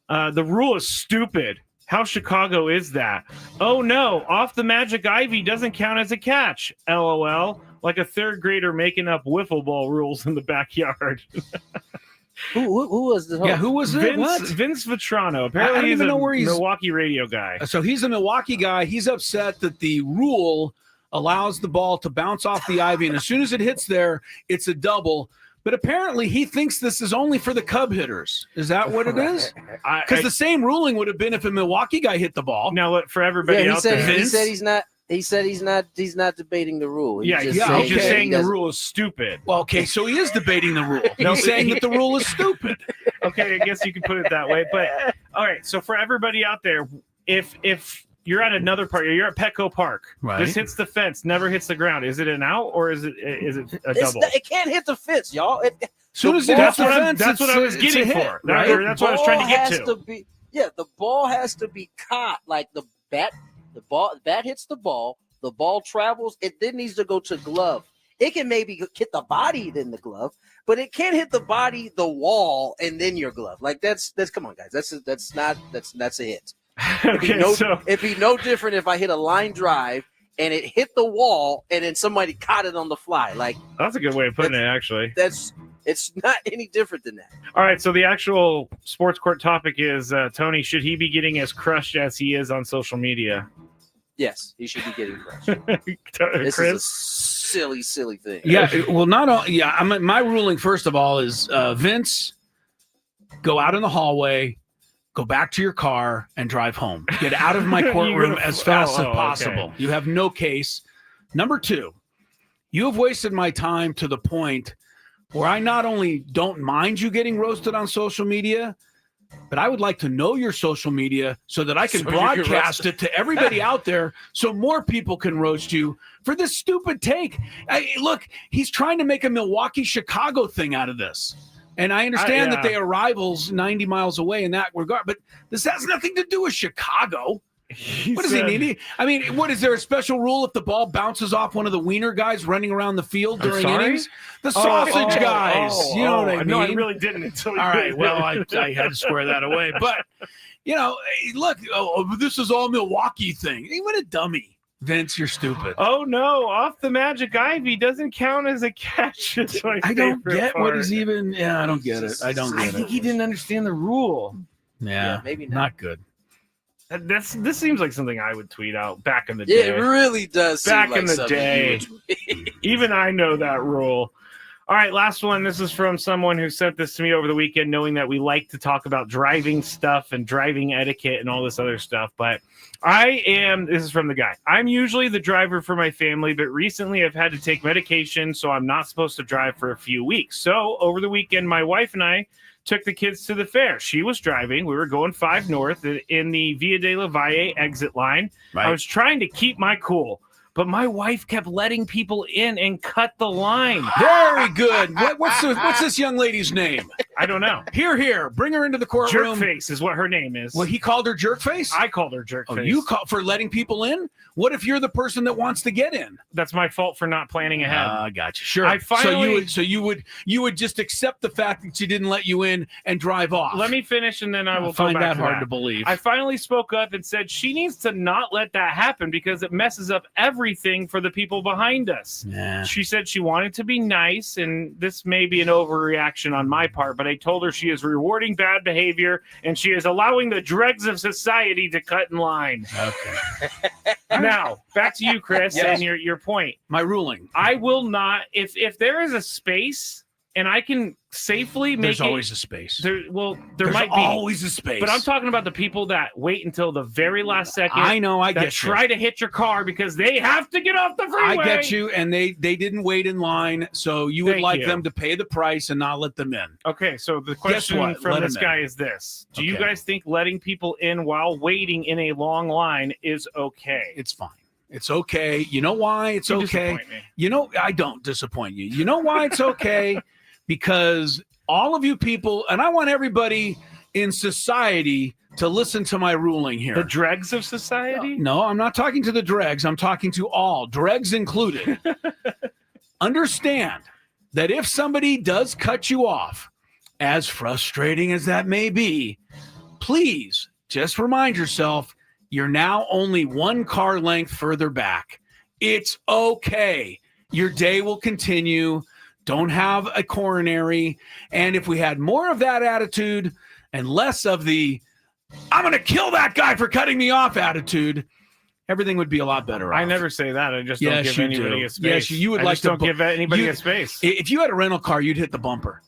The rule is stupid. How Chicago is that? Oh, no. Off the magic ivy doesn't count as a catch. LOL. Like a third grader making up wiffle ball rules in the backyard. Who was this? Yeah, who was it? Vince Vitrano. Apparently, he's a Milwaukee radio guy. So he's a Milwaukee guy. He's upset that the rule allows the ball to bounce off the ivy, and as soon as it hits there, it's a double. But apparently, he thinks this is only for the Cub hitters. Is that what it is? Because the same ruling would have been if a Milwaukee guy hit the ball. Now, for everybody out there, he said he's not. He said he's not debating the rule. He's just saying the rule is stupid. Well, okay, so he is debating the rule. He's saying that the rule is stupid. Okay, I guess you can put it that way. But all right, so for everybody out there, if you're at another park, you're at Petco Park, right? This hits the fence, never hits the ground. Is it an out or is it a double? It can't hit the fence, y'all. As soon as it hits the fence, that's what I was getting for. Right? That's what I was trying to get to. The ball has to be caught like the bat. The bat hits the ball travels, it then needs to go to glove. It can maybe hit the body, then the glove, but it can't hit the body, the wall, and then your glove. Like that's come on, guys. That's a hit. It'd be no different if I hit a line drive and it hit the wall and then somebody caught it on the fly. Like that's a good way of putting it, actually. It's not any different than that. All right, so the actual sports court topic is Tony, should he be getting as crushed as he is on social media? Yes, he should be getting crushed. This is a silly thing. Yeah, well, not all. Yeah, my ruling first of all is Vince, go out in the hallway, go back to your car, and drive home. Get out of my courtroom as fast as possible. Okay. You have no case. Number two, you have wasted my time to the point where I not only don't mind you getting roasted on social media, but I would like to know your social media so that I can broadcast it to everybody out there so more people can roast you for this stupid take. Look, he's trying to make a Milwaukee-Chicago thing out of this. And I understand that they are rivals 90 miles away in that regard, but this has nothing to do with Chicago. What does he need? I mean, what is there a special rule if the ball bounces off one of the wiener guys running around the field during innings? The sausage guys. You know what I mean? No, I really didn't until you all right, well, I had to square that away. But, you know, look, this is all Milwaukee thing. Hey, what a dummy. Vince, you're stupid. Oh, no. Off the magic ivy doesn't count as a catch. I don't get what is even. Yeah, I don't get it. I think he didn't understand the rule. Yeah, maybe not good. This seems like something I would tweet out back in the day. It really does. Back seem like in the day, even I know that rule. All All right, last one. This is from someone who sent this to me over the weekend, knowing that we like to talk about driving stuff and driving etiquette and all this other stuff. But this is from the guy. I'm usually the driver for my family, but recently I've had to take medication, so I'm not supposed to drive for a few weeks. So over the weekend, my wife and I took the kids to the fair. She was driving. We were going 5 north in the Via de la Valle exit line. Right. I was trying to keep my cool, but my wife kept letting people in and cut the line. Very good. What's this young lady's name? I don't know. Here. Bring her into the courtroom. Jerkface is what her name is. Well, he called her Jerkface? I called her Jerkface. Oh, you call for letting people in? What if you're the person that wants to get in? That's my fault for not planning ahead. I got you. Sure. I finally, so you would just accept the fact that she didn't let you in and drive off. Let me finish, and then I will find go back that to hard that. to believe. I finally spoke up and said she needs to not let that happen because it messes up everything for the people behind us. Yeah. She said she wanted to be nice, and this may be an overreaction on my part, but I told her she is rewarding bad behavior and she is allowing the dregs of society to cut in line. Okay. Now, back to you, Chris, Yes. and your point. My ruling. I will not, if there is a space and I can safely make There's always a space. There There's might be always a space. but I'm talking about the people that wait until the very last second. I know, I that get you. try to hit your car because they have to get off the freeway. I get you, and they didn't wait in line, so you would Thank like you. them to pay the price and not let them in. Okay, so the Guess question what? from Let this them guy in. is this: do you Okay. guys think letting people in while waiting in a long line is okay? It's fine. It's okay. You know why it's You okay? disappoint me. You know, I don't disappoint you. You know why it's okay? Because all of you people, and I want everybody in society to listen to my ruling here. The dregs of society? No, I'm not talking to the dregs. I'm talking to all, dregs included. Understand that if somebody does cut you off, as frustrating as that may be, please just remind yourself you're now only 1 car length further back. It's okay. Your day will continue. Don't have a coronary. And if we had more of that attitude and less of the I'm going to kill that guy for cutting me off attitude, everything would be a lot better. I off. never say that. I just Yes, don't give you anybody do. a space. Yes, you would I like just to don't give anybody you- a space. If you had a rental car, you'd hit the bumper,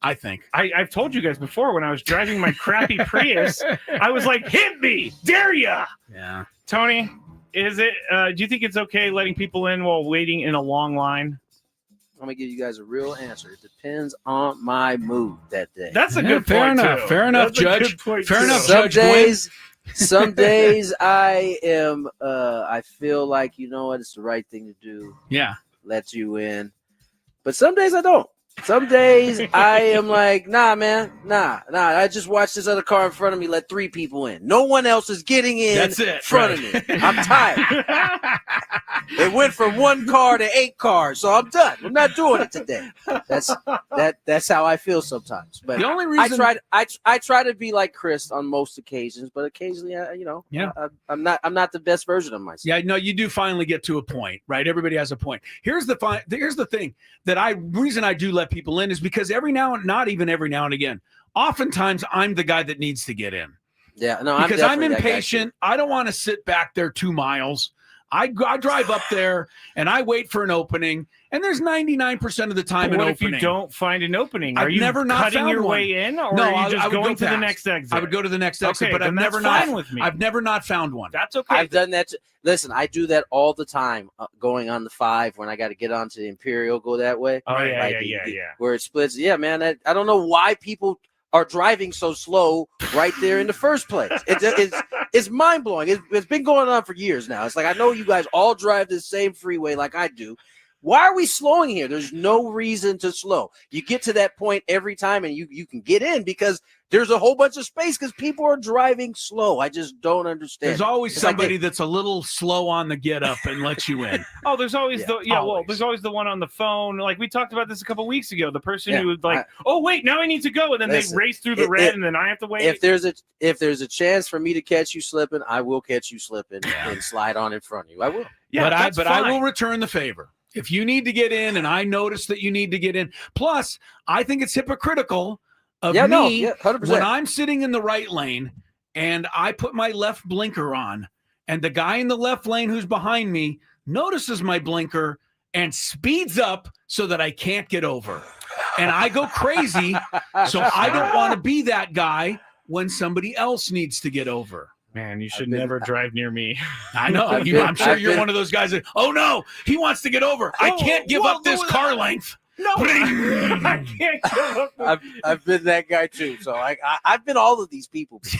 I think. I've told you guys before when I was driving my crappy Prius, I was like, hit me, dare ya. Yeah. Tony, is it? Do you think it's okay letting people in while waiting in a long line? I'm gonna give you guys a real answer. It depends on my mood that day. That's a Yeah, good fair point. enough. too. Fair enough, That's a good Judge. point, Fair too. enough, Some Judge Gwynn. days, some days I am. I feel like you know what, it's the right thing to do. Yeah. Let you in, but some days I don't. Some days I am like, nah, man, nah. I just watched this other car in front of me let 3 people in. No one else is getting in That's it, front of me. I'm tired. It went from 1 car to 8 cars, so I'm done. I'm not doing it today. That's how I feel sometimes. But The only reason I try to be like Chris on most occasions, but occasionally, I'm not the best version of myself. Yeah, no, you do finally get to a point, right? Everybody has a point. Here's the thing that reason I do let people in is because not even every now and again, oftentimes I'm the guy that needs to get in. Yeah, no, Because I'm definitely that guy, impatient. I don't want to sit back there 2 miles. I drive up there and I wait for an opening, and there's 99% of the time But an what opening. if you don't find an opening? Are I've you never not cutting found your one. way in, or No, are you I just would go going to the past. next exit? I would go to the next exit, Okay, but I've then never that's fine not. with me. I've never not found one. That's okay. I've done that. Listen, I do that all the time. Going on the 5 when I got to get onto the Imperial, go that way. Oh, yeah, Like, yeah. Where it splits. Yeah, man. I don't know why people are driving so slow right there in the first place. It's mind blowing. It's been going on for years now. It's like I know you guys all drive the same freeway like I do. Why are we slowing here? There's no reason to slow. You get to that point every time, and you can get in because there's a whole bunch of space because people are driving slow. I just don't understand. There's always It's like somebody that's a little slow on the get up and lets you in. Oh, there's always always. there's always the one on the phone. Like we talked about this a couple weeks ago. The person Yeah, who would like, oh wait, now I need to go, and then Listen, they race through the red, and then I have to wait. If there's a chance for me to catch you slipping, I will catch you slipping and slide on in front of you. I will. Yeah, but I will return the favor. If you need to get in and I notice that you need to get in. Plus, I think it's hypocritical of me 100%. when I'm sitting in the right lane and I put my left blinker on and the guy in the left lane who's behind me notices my blinker and speeds up so that I can't get over. And I go crazy. So I don't want to be that guy when somebody else needs to get over. Man, you should never drive near me. I know. I'm sure you're one of those guys that, oh no, he wants to get over. I can't give up this car length. No, I can't give up. I've been that guy too. So I've been all of these people. Me too.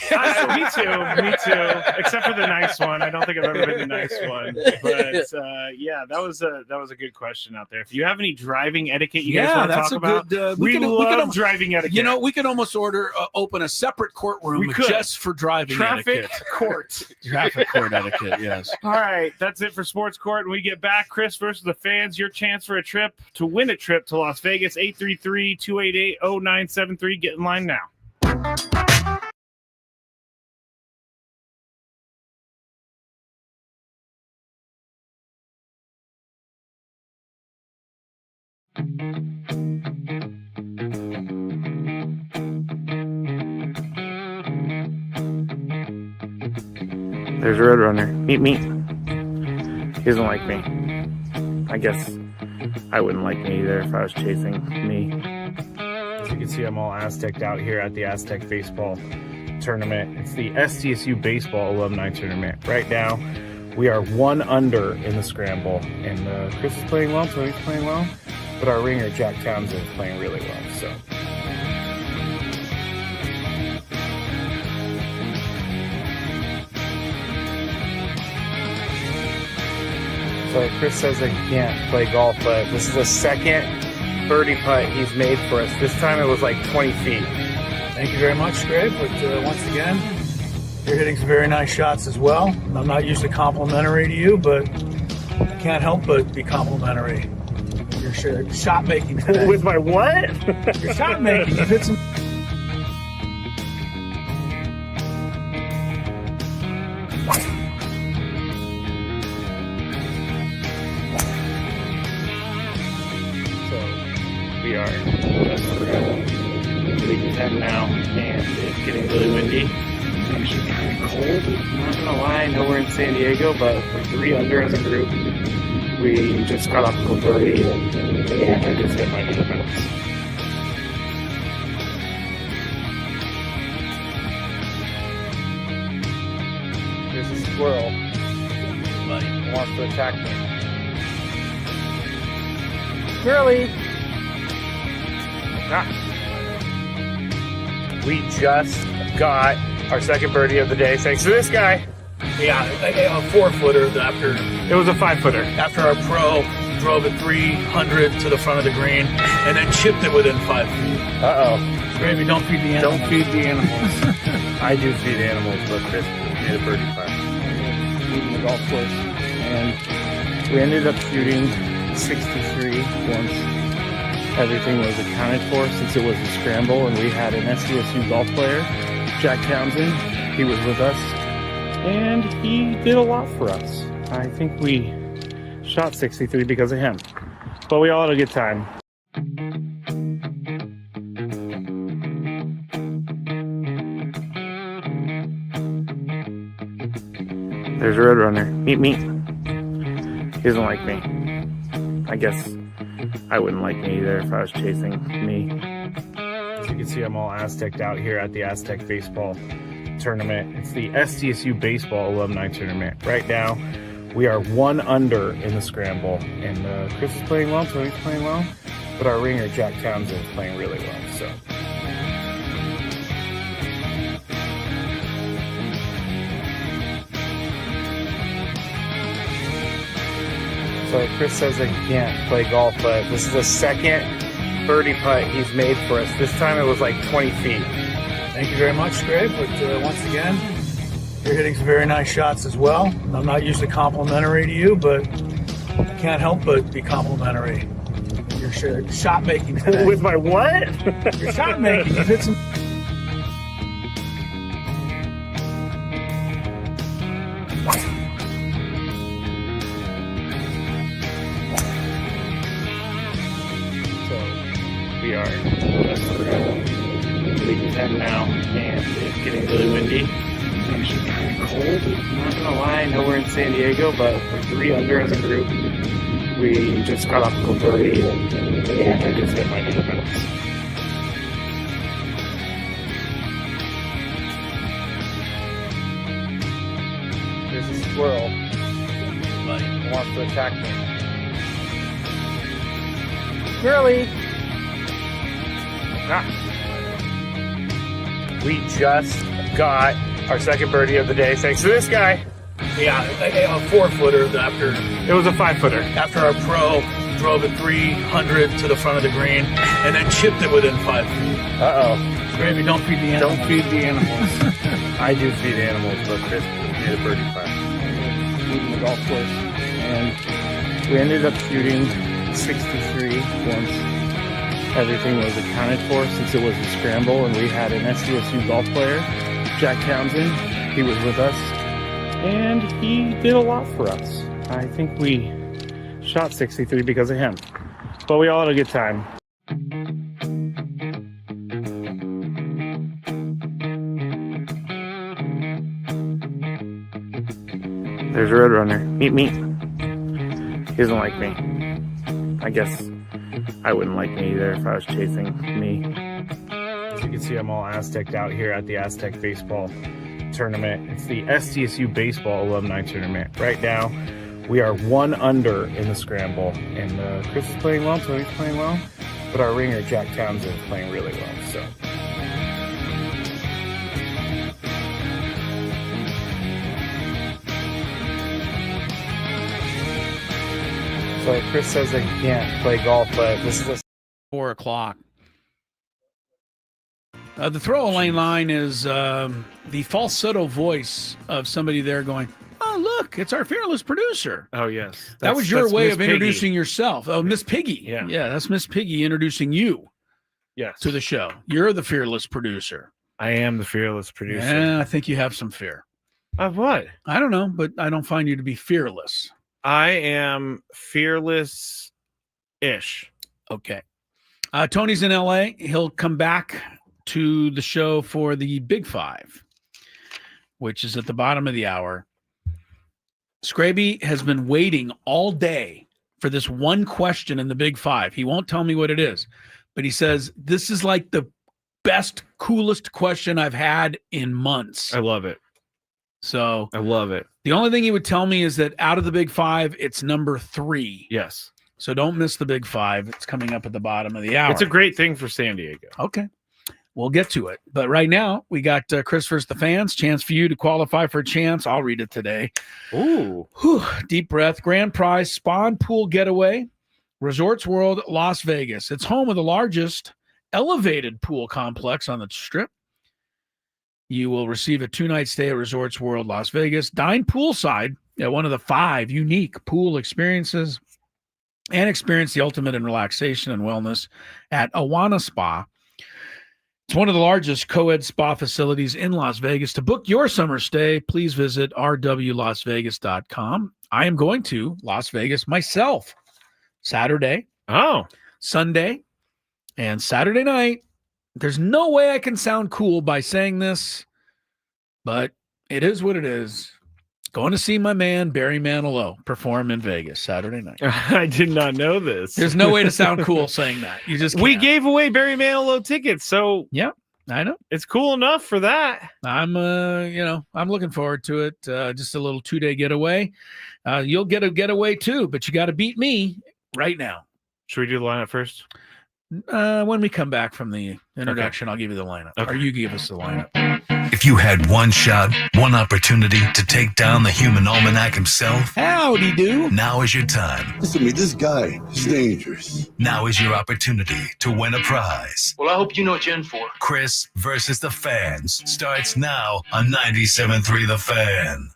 Except for the nice one. I don't think I've ever been the nice one. But yeah, that was a good question out there. If you have any driving etiquette you guys want to talk about, we love driving etiquette. You know, we could almost open a separate courtroom just for driving traffic etiquette. court. Traffic court etiquette. Yes. All right, that's it for Sports Court. When we get back, Chris versus the fans, your chance for a trip to win a trip to Las Vegas. 833-288-0973. Get in line now. There's a Roadrunner. Meet me. He doesn't like me. I guess I wouldn't like me either if I was chasing me. As you can see, I'm all Aztec out here at the Aztec baseball tournament. It's the SDSU baseball alumni tournament. Right now, we are 1 under in the scramble, and Chris is playing well, Tony's playing well, but our ringer, Jack Townsend, is playing really well. So Chris says I can't play golf, but this is the second birdie putt he's made for us. This time it was like 20 feet. Thank you very much, Greg. But once again, you're hitting some very nice shots as well. I'm not usually complimentary to you, but I can't help but be complimentary. Your shot making today. With my what? Your shot making. You've hit some. We are just around league 10 now, and it's getting really windy. It's actually kind of cold. I'm not gonna lie, I know we're in San Diego, but we're 3 under as a group. We just got off the birdie, and I just hit my defense. There's a squirrel. He wants to attack me. Squirrely! We just got our second birdie of the day thanks to this guy. Yeah, a 4-footer after. It was a 5-footer. After our pro drove it 300 to the front of the green and then chipped it within 5 feet. Uh-oh. Gravy, don't feed the animals. Don't feed the animals. I do feed animals, but Chris made a birdie putt. Leaving the golf course. And we ended up shooting 63 once everything was accounted for, since it was a scramble, and we had an SDSU golf player, Jack Townsend. He was with us, and he did a lot for us. I think we shot 63 because of him, but we all had a good time. There's a Roadrunner. Meet me. He doesn't like me. I guess I wouldn't like me either if I was chasing me. As you can see, I'm all Aztec out here at the Aztec baseball tournament. It's the SDSU baseball alumni tournament. Right now, we are 1 under in the scramble, and Chris is playing well, Tony's playing well, but our ringer, Jack Townsend, is playing really well. So Chris says I can't play golf, but this is the second birdie putt he's made for us. This time it was like 20 feet. Thank you very much, Greg. But once again, you're hitting some very nice shots as well. I'm not usually complimentary to you, but I can't help but be complimentary. Your shot making today. With my what? Your shot making. You've hit some. We are just around league 10 now, and it's getting really windy. It's actually kind of cold. I'm not gonna lie, I know we're in San Diego, but we're 3 under as a group. We We just got off the birdie, and I just hit my defense. There's a squirrel. He wants to attack me. Squirrely! We just got our second birdie of the day thanks to this guy. Yeah, a 4-footer after. It was a 5-footer. After our pro drove it 300 to the front of the green and then chipped it within 5 feet. Uh-oh. Gravy, don't feed the animals. Don't feed the animals. I do feed animals, but Chris made a birdie putt. Leaving the golf course. And we ended up shooting 63 once everything was accounted for, since it was a scramble and we had an SDSU golf player, Jack Townsend. He was with us and he did a lot for us. I think we shot 63 because of him, but we all had a good time. There's a Roadrunner. Meet me. He doesn't like me. I guess I wouldn't like me either if I was chasing me. As you can see, I'm all Aztec out here at the Aztec baseball tournament. It's the SDSU baseball alumni tournament. Right now, we are 1 under in the scramble, and Chris is playing well, Tony's playing well, but our ringer, Jack Townsend, is playing really well. So. So Chris says I can't play golf, but this is 4 o'clock. The throwaway line is the falsetto voice of somebody there going, "Oh, look, it's our fearless producer." Oh, yes. That was your way Miss of Piggy. introducing yourself. Oh, Miss Piggy. Yeah. Yeah, that's Miss Piggy introducing you Yes. to the show. You're the fearless producer. I am the fearless producer. Yeah, I think you have some fear. Of what? I don't know, but I don't find you to be fearless. I am fearless-ish. Okay. Tony's in LA. He'll come back to the show for the Big Five, which is at the bottom of the hour. Scraby has been waiting all day for this one question in the Big Five. He won't tell me what it is, but he says, this is like the best, coolest question I've had in months. I love it. So I love it. The only thing he would tell me is that out of the Big Five, it's number 3. Yes. So don't miss the Big Five. It's coming up at the bottom of the hour. It's a great thing for San Diego. Okay. We'll get to it. But right now, we got Chris versus the fans. Chance for you to qualify for a chance. I'll read it today. Ooh. Whew, deep breath. Grand prize, Spawn Pool Getaway, Resorts World, Las Vegas. It's home of the largest elevated pool complex on the Strip. You will receive a 2-night stay at Resorts World, Las Vegas. Dine poolside at one of the 5 unique pool experiences and experience the ultimate in relaxation and wellness at Awana Spa. It's one of the largest co-ed spa facilities in Las Vegas. To book your summer stay, please visit rwlasvegas.com. I am going to Las Vegas myself Saturday, Sunday, and Saturday night. There's no way I can sound cool by saying this, but it is what it is. Going to see my man, Barry Manilow, perform in Vegas Saturday night. I did not know this. There's no way to sound cool saying that. You just We can't. gave away Barry Manilow tickets, so yeah, I know. It's cool enough for that. I'm I'm looking forward to it. Just a little 2-day getaway. You'll get a getaway too, but you got to beat me right now. Should we do the lineup first? When we come back from the introduction, I'll give you the lineup. Or you give us the lineup. If you had one shot, one opportunity to take down the human almanac himself, howdy do. Now is your time. Listen to me, this guy is dangerous. Now is your opportunity to win a prize. Well, I hope you know what you're in for. Chris versus the fans starts now on 97.3 The Fan.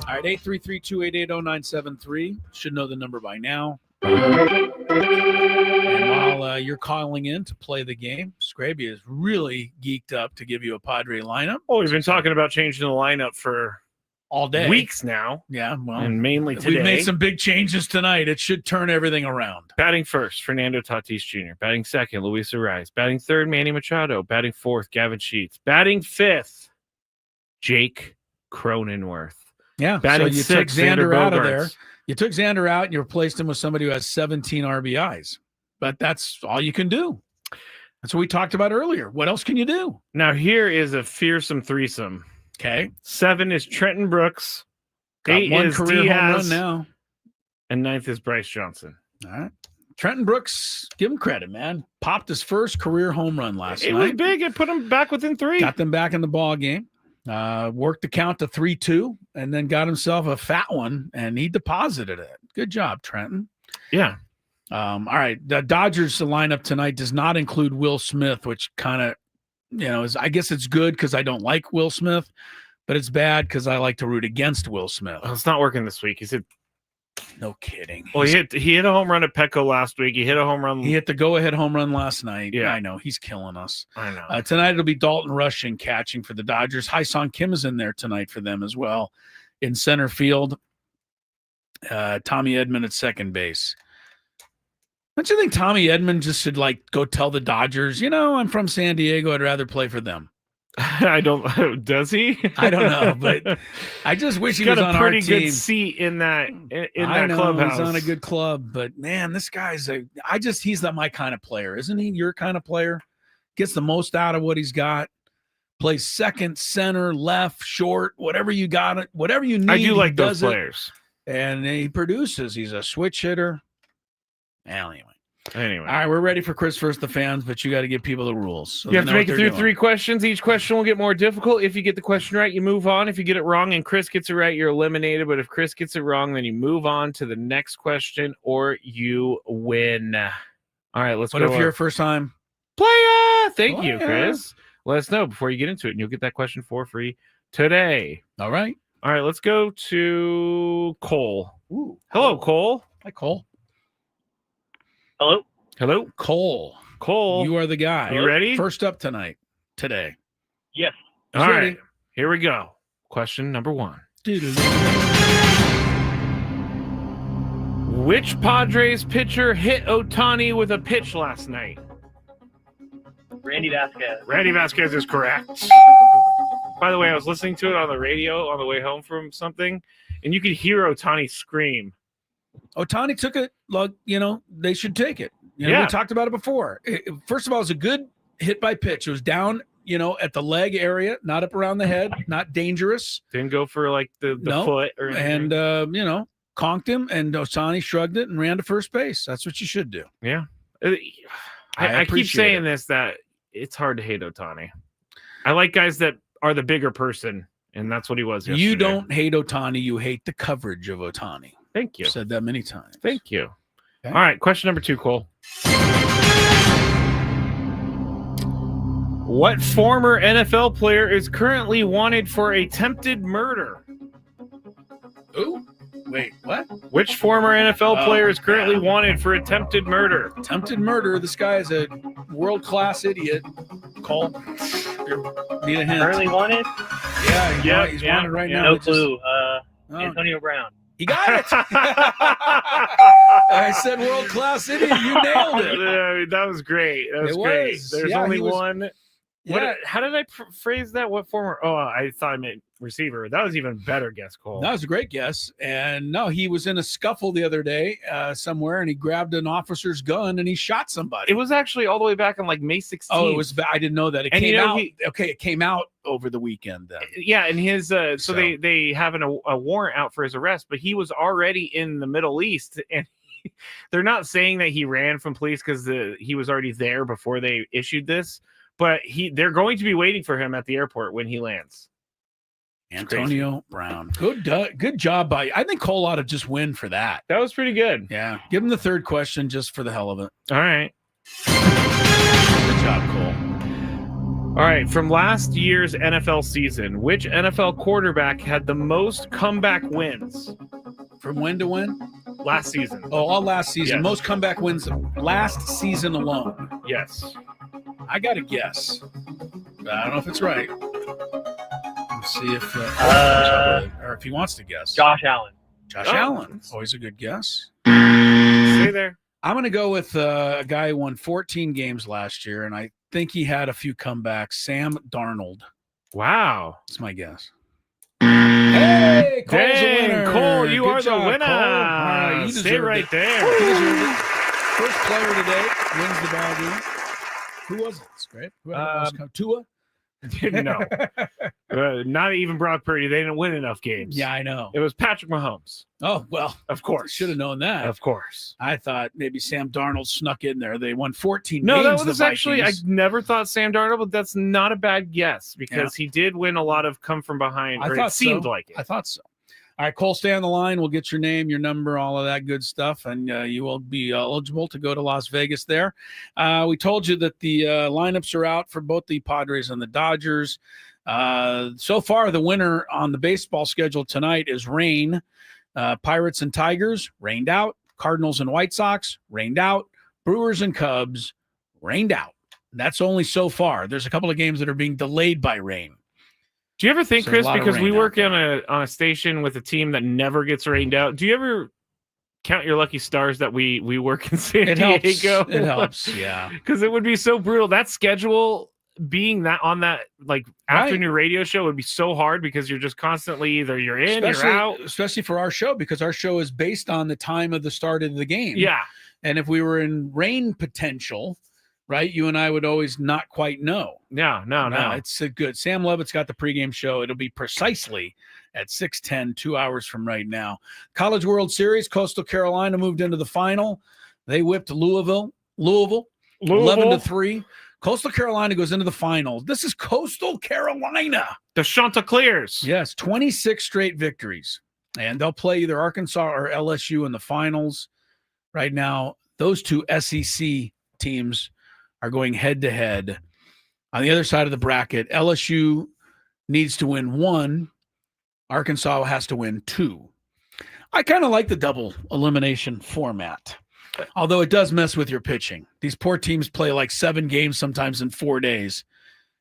All right, 833-288-0973. Should know the number by now. And while you're calling in to play the game, Scraby is really geeked up to give you a Padre lineup. Oh, we've been talking about changing the lineup for all day. Weeks now. Yeah, well. And mainly today. We've made some big changes tonight. It should turn everything around. Batting first, Fernando Tatis Jr. Batting second, Luis Ariz. Batting third, Manny Machado. Batting fourth, Gavin Sheets. Batting fifth, Jake Cronenworth. Yeah. Batting so you six, took Xander out of there. Bogaerts. You took Xander out and you replaced him with somebody who has 17 RBIs. But that's all you can do. That's what we talked about earlier. What else can you do? Now, here is a fearsome threesome. Okay. 7 is Trenton Brooks. Got 8 one is career home run Diaz. now. And 9th is Bryce Johnson. All right. Trenton Brooks, give him credit, man. Popped his first career home run last night. It was big. It put him back within 3. Got them back in the ball game. Worked the count to 3-2 and then got himself a fat one, and he deposited it. Good job, Trenton. Yeah. All right. The Dodgers lineup tonight does not include Will Smith, which kind of, is, I guess it's good because I don't like Will Smith, but it's bad because I like to root against Will Smith. Well, it's not working this week. He said, no kidding. Well, he hit a home run at Petco last week. He hit a home run. He hit the go-ahead home run last night. Yeah. I know. He's killing us. I know. Tonight it'll be Dalton Rushing catching for the Dodgers. Hai-Song Kim is in there tonight for them as well. In center field, Tommy Edman at second base. Don't you think Tommy Edman just should go tell the Dodgers, I'm from San Diego. I'd rather play for them. I don't. Does he? I don't know, but I just wish he was on our team. Got a pretty good seat in that clubhouse. He's on a good club, but man, this guy's he's my kind of player, isn't he? Your kind of player. Gets the most out of what he's got. Plays second, center, left, short, whatever you got it, whatever you need. I do like those players, and he produces. He's a switch hitter. Anyway. All right, we're ready for Chris versus the fans, but you got to give people the rules. So you have to make it through 3 questions. Each question will get more difficult. If you get the question right, you move on. If you get it wrong and Chris gets it right, you're eliminated. But if Chris gets it wrong, then you move on to the next question or you win. All right, let's go. What if you're a first-time player? Thank you, Chris. Let us know before you get into it, and you'll get that question for free today. All right. All right, let's go to Cole. Ooh. Hello, Cole. Hi, Cole. Hello. Hello, Cole. Cole, you are the guy. You ready? First up today. Yes. All right. Here we go. Question number 1. Which Padres pitcher hit Ohtani with a pitch last night? Randy Vasquez. Randy Vasquez is correct. By the way, I was listening to it on the radio on the way home from something, and you could hear Ohtani scream. Ohtani took it, they should take it. We talked about it before. First of all, it was a good hit by pitch. It was down, at the leg area, not up around the head, not dangerous. Didn't go for the foot or anything. And, conked him, and Ohtani shrugged it and ran to first base. That's what you should do. Yeah. I keep saying this, that it's hard to hate Ohtani. I like guys that are the bigger person, and that's what he was yesterday. You don't hate Ohtani. You hate the coverage of Ohtani. Thank you. I've said that many times. Thank you. Okay. All right, question number 2, Cole. What former NFL player is currently wanted for attempted murder? Ooh, wait, what? Which former NFL player is currently wanted for attempted murder? Attempted murder. This guy is a world-class idiot. Cole, need a hint. Currently wanted? Yeah, he's wanted right now. No clue. Antonio Brown. He got it. I said world-class idiot. You nailed it. That was great. That was great. There's only one. Yeah. How did I phrase that? What former? Oh, I thought I meant receiver. That was even better guess, Cole. That was a great guess. And no, he was in a scuffle the other day somewhere, and he grabbed an officer's gun and he shot somebody. It was actually all the way back on May 16th. Oh, it was. I didn't know that. It came out. It came out over the weekend then. Yeah, and his so they have a warrant out for his arrest, but he was already in the Middle East, and they're not saying that he ran from police because he was already there before they issued this. But they're going to be waiting for him at the airport when he lands. Antonio Brown. Good job I think Cole ought to just win for that. That was pretty good. Yeah. Give him the third question just for the hell of it. All right. Good job, Cole. All right. From last year's NFL season, which NFL quarterback had the most comeback wins? From when to when? Last season. Oh, all last season. Yes. Most comeback wins last season alone. Yes. I got to guess. But I don't know if it's right. Let's see if or if he wants to guess. Josh Allen. Josh Allen. Always a good guess. Stay there. I'm going to go with a guy who won 14 games last year, and I think he had a few comebacks. Sam Darnold. Wow. That's my guess. Hey! Hey, Cole's a winner. Cole, you Good are job, the winner. Cole. All right, you Stay deserved right it. there. You deserved it. First player today wins the ball game. Who was it? Right? Who had the most Tua? No. Not even Brock Purdy. They didn't win enough games. Yeah, I know. It was Patrick Mahomes. Oh, well, of course. Should have known that. Of course. I thought maybe Sam Darnold snuck in there. They won 14 No, games. that was actually, I never thought Sam Darnold, but that's not a bad guess because he did win a lot of come from behind. Or it seemed like it. I thought so. All right, Cole, stay on the line. We'll get your name, your number, all of that good stuff, and you will be eligible to go to Las Vegas there. We told you that the lineups are out for both the Padres and the Dodgers. So far, the winner on the baseball schedule tonight is rain. Pirates and Tigers, rained out. Cardinals and White Sox, rained out. Brewers and Cubs, rained out. That's only so far. There's a couple of games that are being delayed by rain. Do you ever think, So Chris, a lot of because rain we out work there. on a station with a team that never gets rained out, do you ever count your lucky stars that we work in San Diego? It helps, yeah. Because it would be so brutal. That schedule being that on that like afternoon radio show would be so hard because you're just constantly either you're in, you're out. Especially for our show, because our show is based on the time of the start of the game. Yeah. And if we were in rain potential, right, you and I would always not quite know. No. It's good. Sam Levitt's got the pregame show. It'll be precisely at 6:10, 2 hours from right now. College World Series, Coastal Carolina moved into the final. They whipped Louisville 11-3. Coastal Carolina goes into the final. This is Coastal Carolina. The Chanticleers. Yes, 26 straight victories. And they'll play either Arkansas or LSU in the finals. Right now, those two SEC teams are going head-to-head. On the other side of the bracket, LSU needs to win 1. Arkansas has to win 2. I kind of like the double elimination format, although it does mess with your pitching. These poor teams play like 7 games sometimes in 4 days.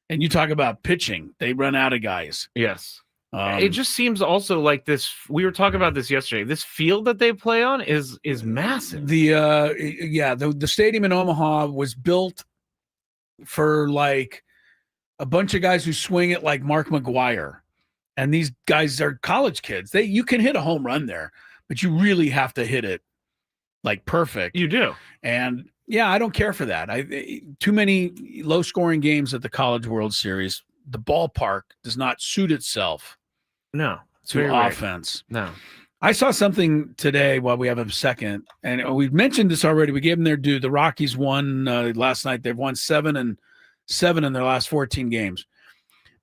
And you talk about pitching, they run out of guys. Yes. It just seems also like this. We were talking about this yesterday. This field that they play on is massive. The stadium in Omaha was built for like a bunch of guys who swing it like Mark McGuire. And these guys are college kids. You can hit a home run there, but you really have to hit it like perfect. You do. And yeah, I don't care for that. Too many low scoring games at the College World Series. The ballpark does not suit itself to offense. No. I saw something today while we have a second, and we've mentioned this already. We gave them their due. The Rockies won last night. They've won 7-7 in their last 14 games.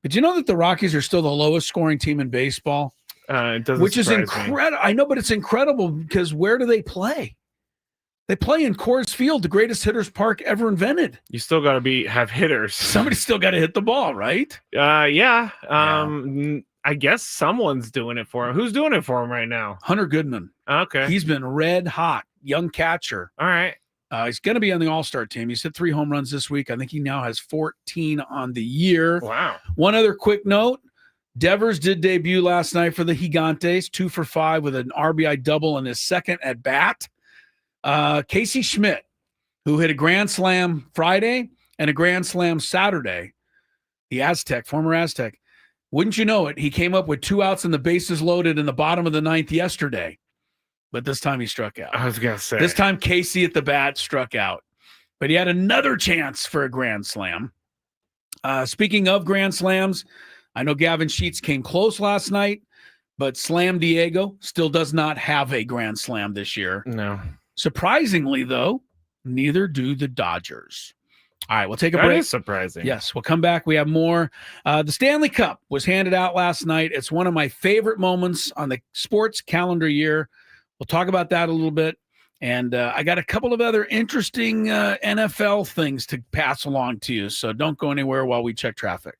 But you know that the Rockies are still the lowest scoring team in baseball? It doesn't which is surprise me. incredible. I know, but it's incredible because where do they play? They play in Coors Field, the greatest hitters park ever invented. You still got to have hitters. Somebody's still got to hit the ball, right? Yeah. I guess someone's doing it for him. Who's doing it for him right now? Hunter Goodman. Okay. He's been red hot, young catcher. All right. He's going to be on the All-Star team. He's hit 3 home runs this week. I think he now has 14 on the year. Wow. One other quick note. Devers did debut last night for the Gigantes, 2 for 5 with an RBI double in his second at bat. Casey Schmidt, who hit a grand slam Friday and a grand slam Saturday, the Aztec, former Aztec. Wouldn't you know it, he came up with 2 outs and the bases loaded in the bottom of the 9th yesterday. But this time he struck out. I was going to say. This time Casey at the bat struck out. But he had another chance for a grand slam. Speaking of grand slams, I know Gavin Sheets came close last night, but Slam Diego still does not have a grand slam this year. No. Surprisingly, though, neither do the Dodgers. All right, we'll take a break. That is surprising. Yes, we'll come back. We have more. The Stanley Cup was handed out last night. It's one of my favorite moments on the sports calendar year. We'll talk about that a little bit. And I got a couple of other interesting NFL things to pass along to you. So don't go anywhere while we check traffic.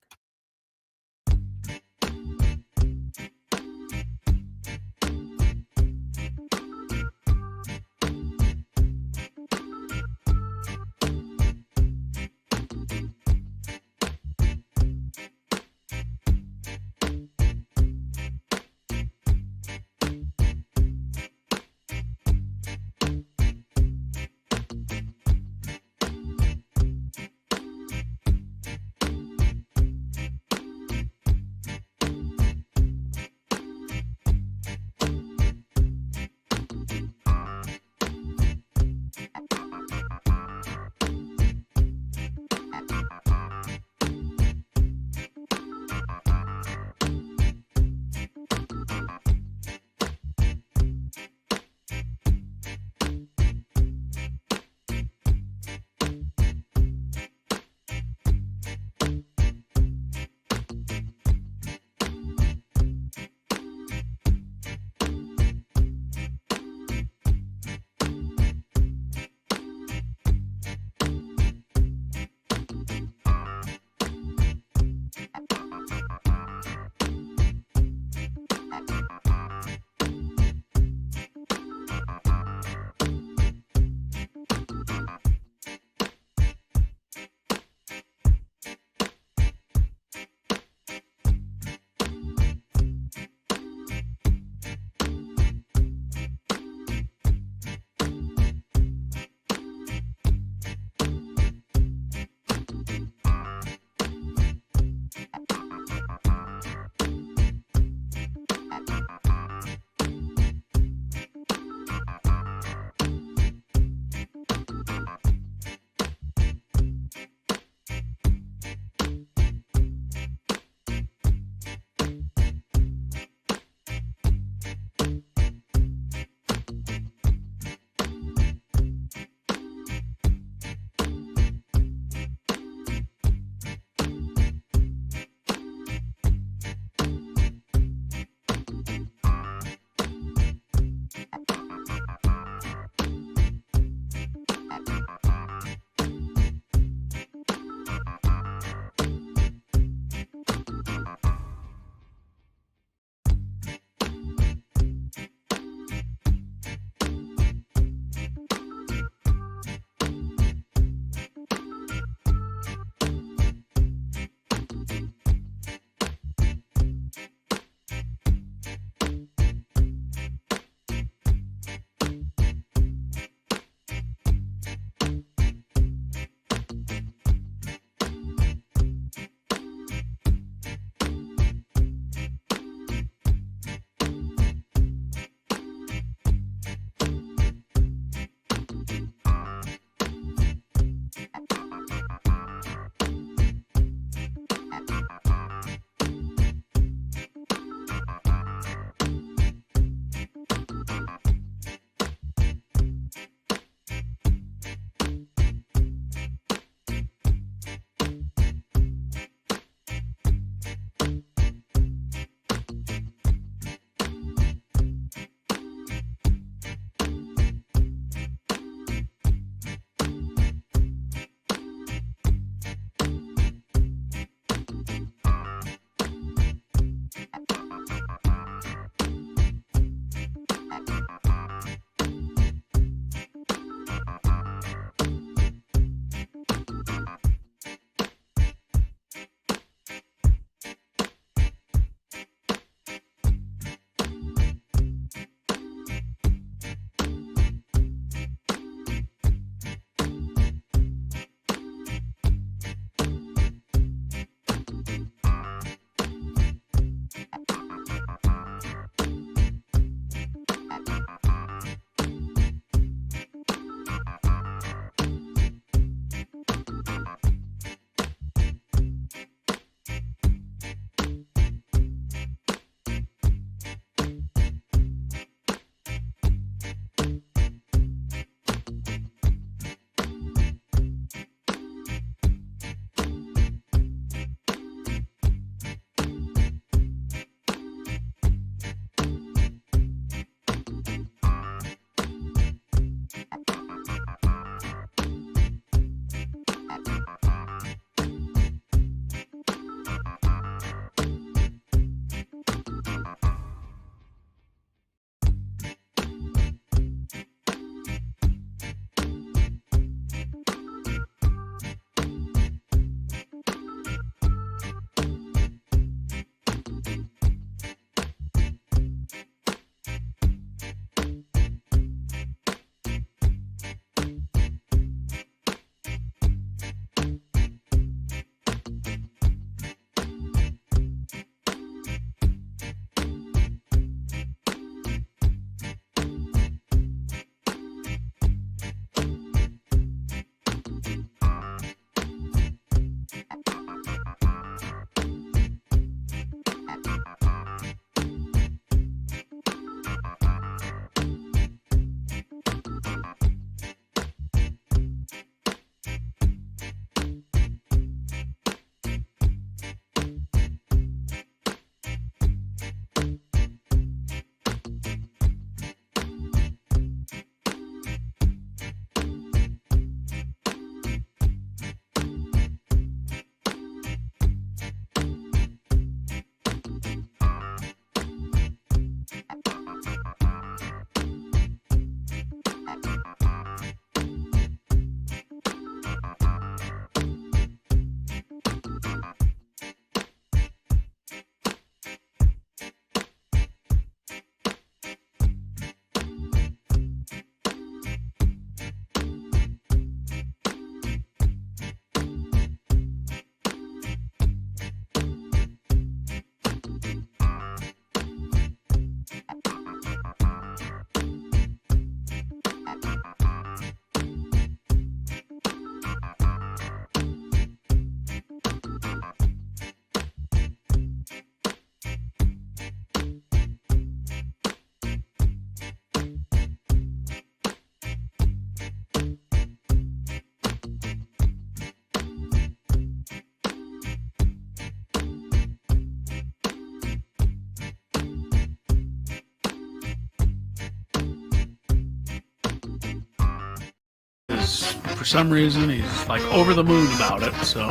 Nuggets. For some reason, he's like over the moon about it. So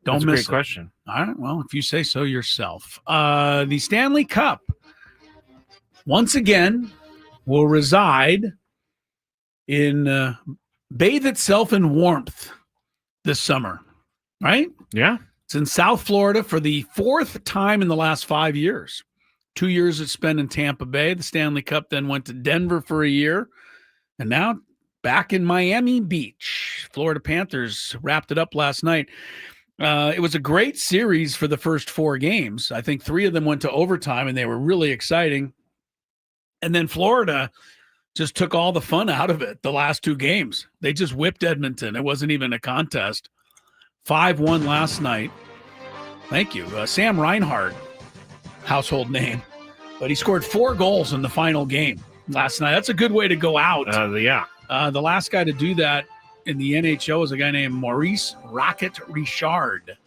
don't That's a miss great it. question. All right. Well, if you say so yourself. The Stanley Cup, once again, will reside in bathe itself in warmth this summer, right? Yeah. It's in South Florida for the fourth time in the last 5 years. 2 years it's spent in Tampa Bay. The Stanley Cup then went to Denver for a year. And now back in Miami Beach. Florida Panthers wrapped it up last night. It was a great series for the first 4 games. I think 3 of them went to overtime, and they were really exciting. And then Florida just took all the fun out of it the last 2 games. They just whipped Edmonton. It wasn't even a contest. 5-1 last night. Thank you. Sam Reinhart, household name. But he scored 4 goals in the final game last night. That's a good way to go out. Yeah. The last guy to do that in the NHL is a guy named Maurice Rocket Richard.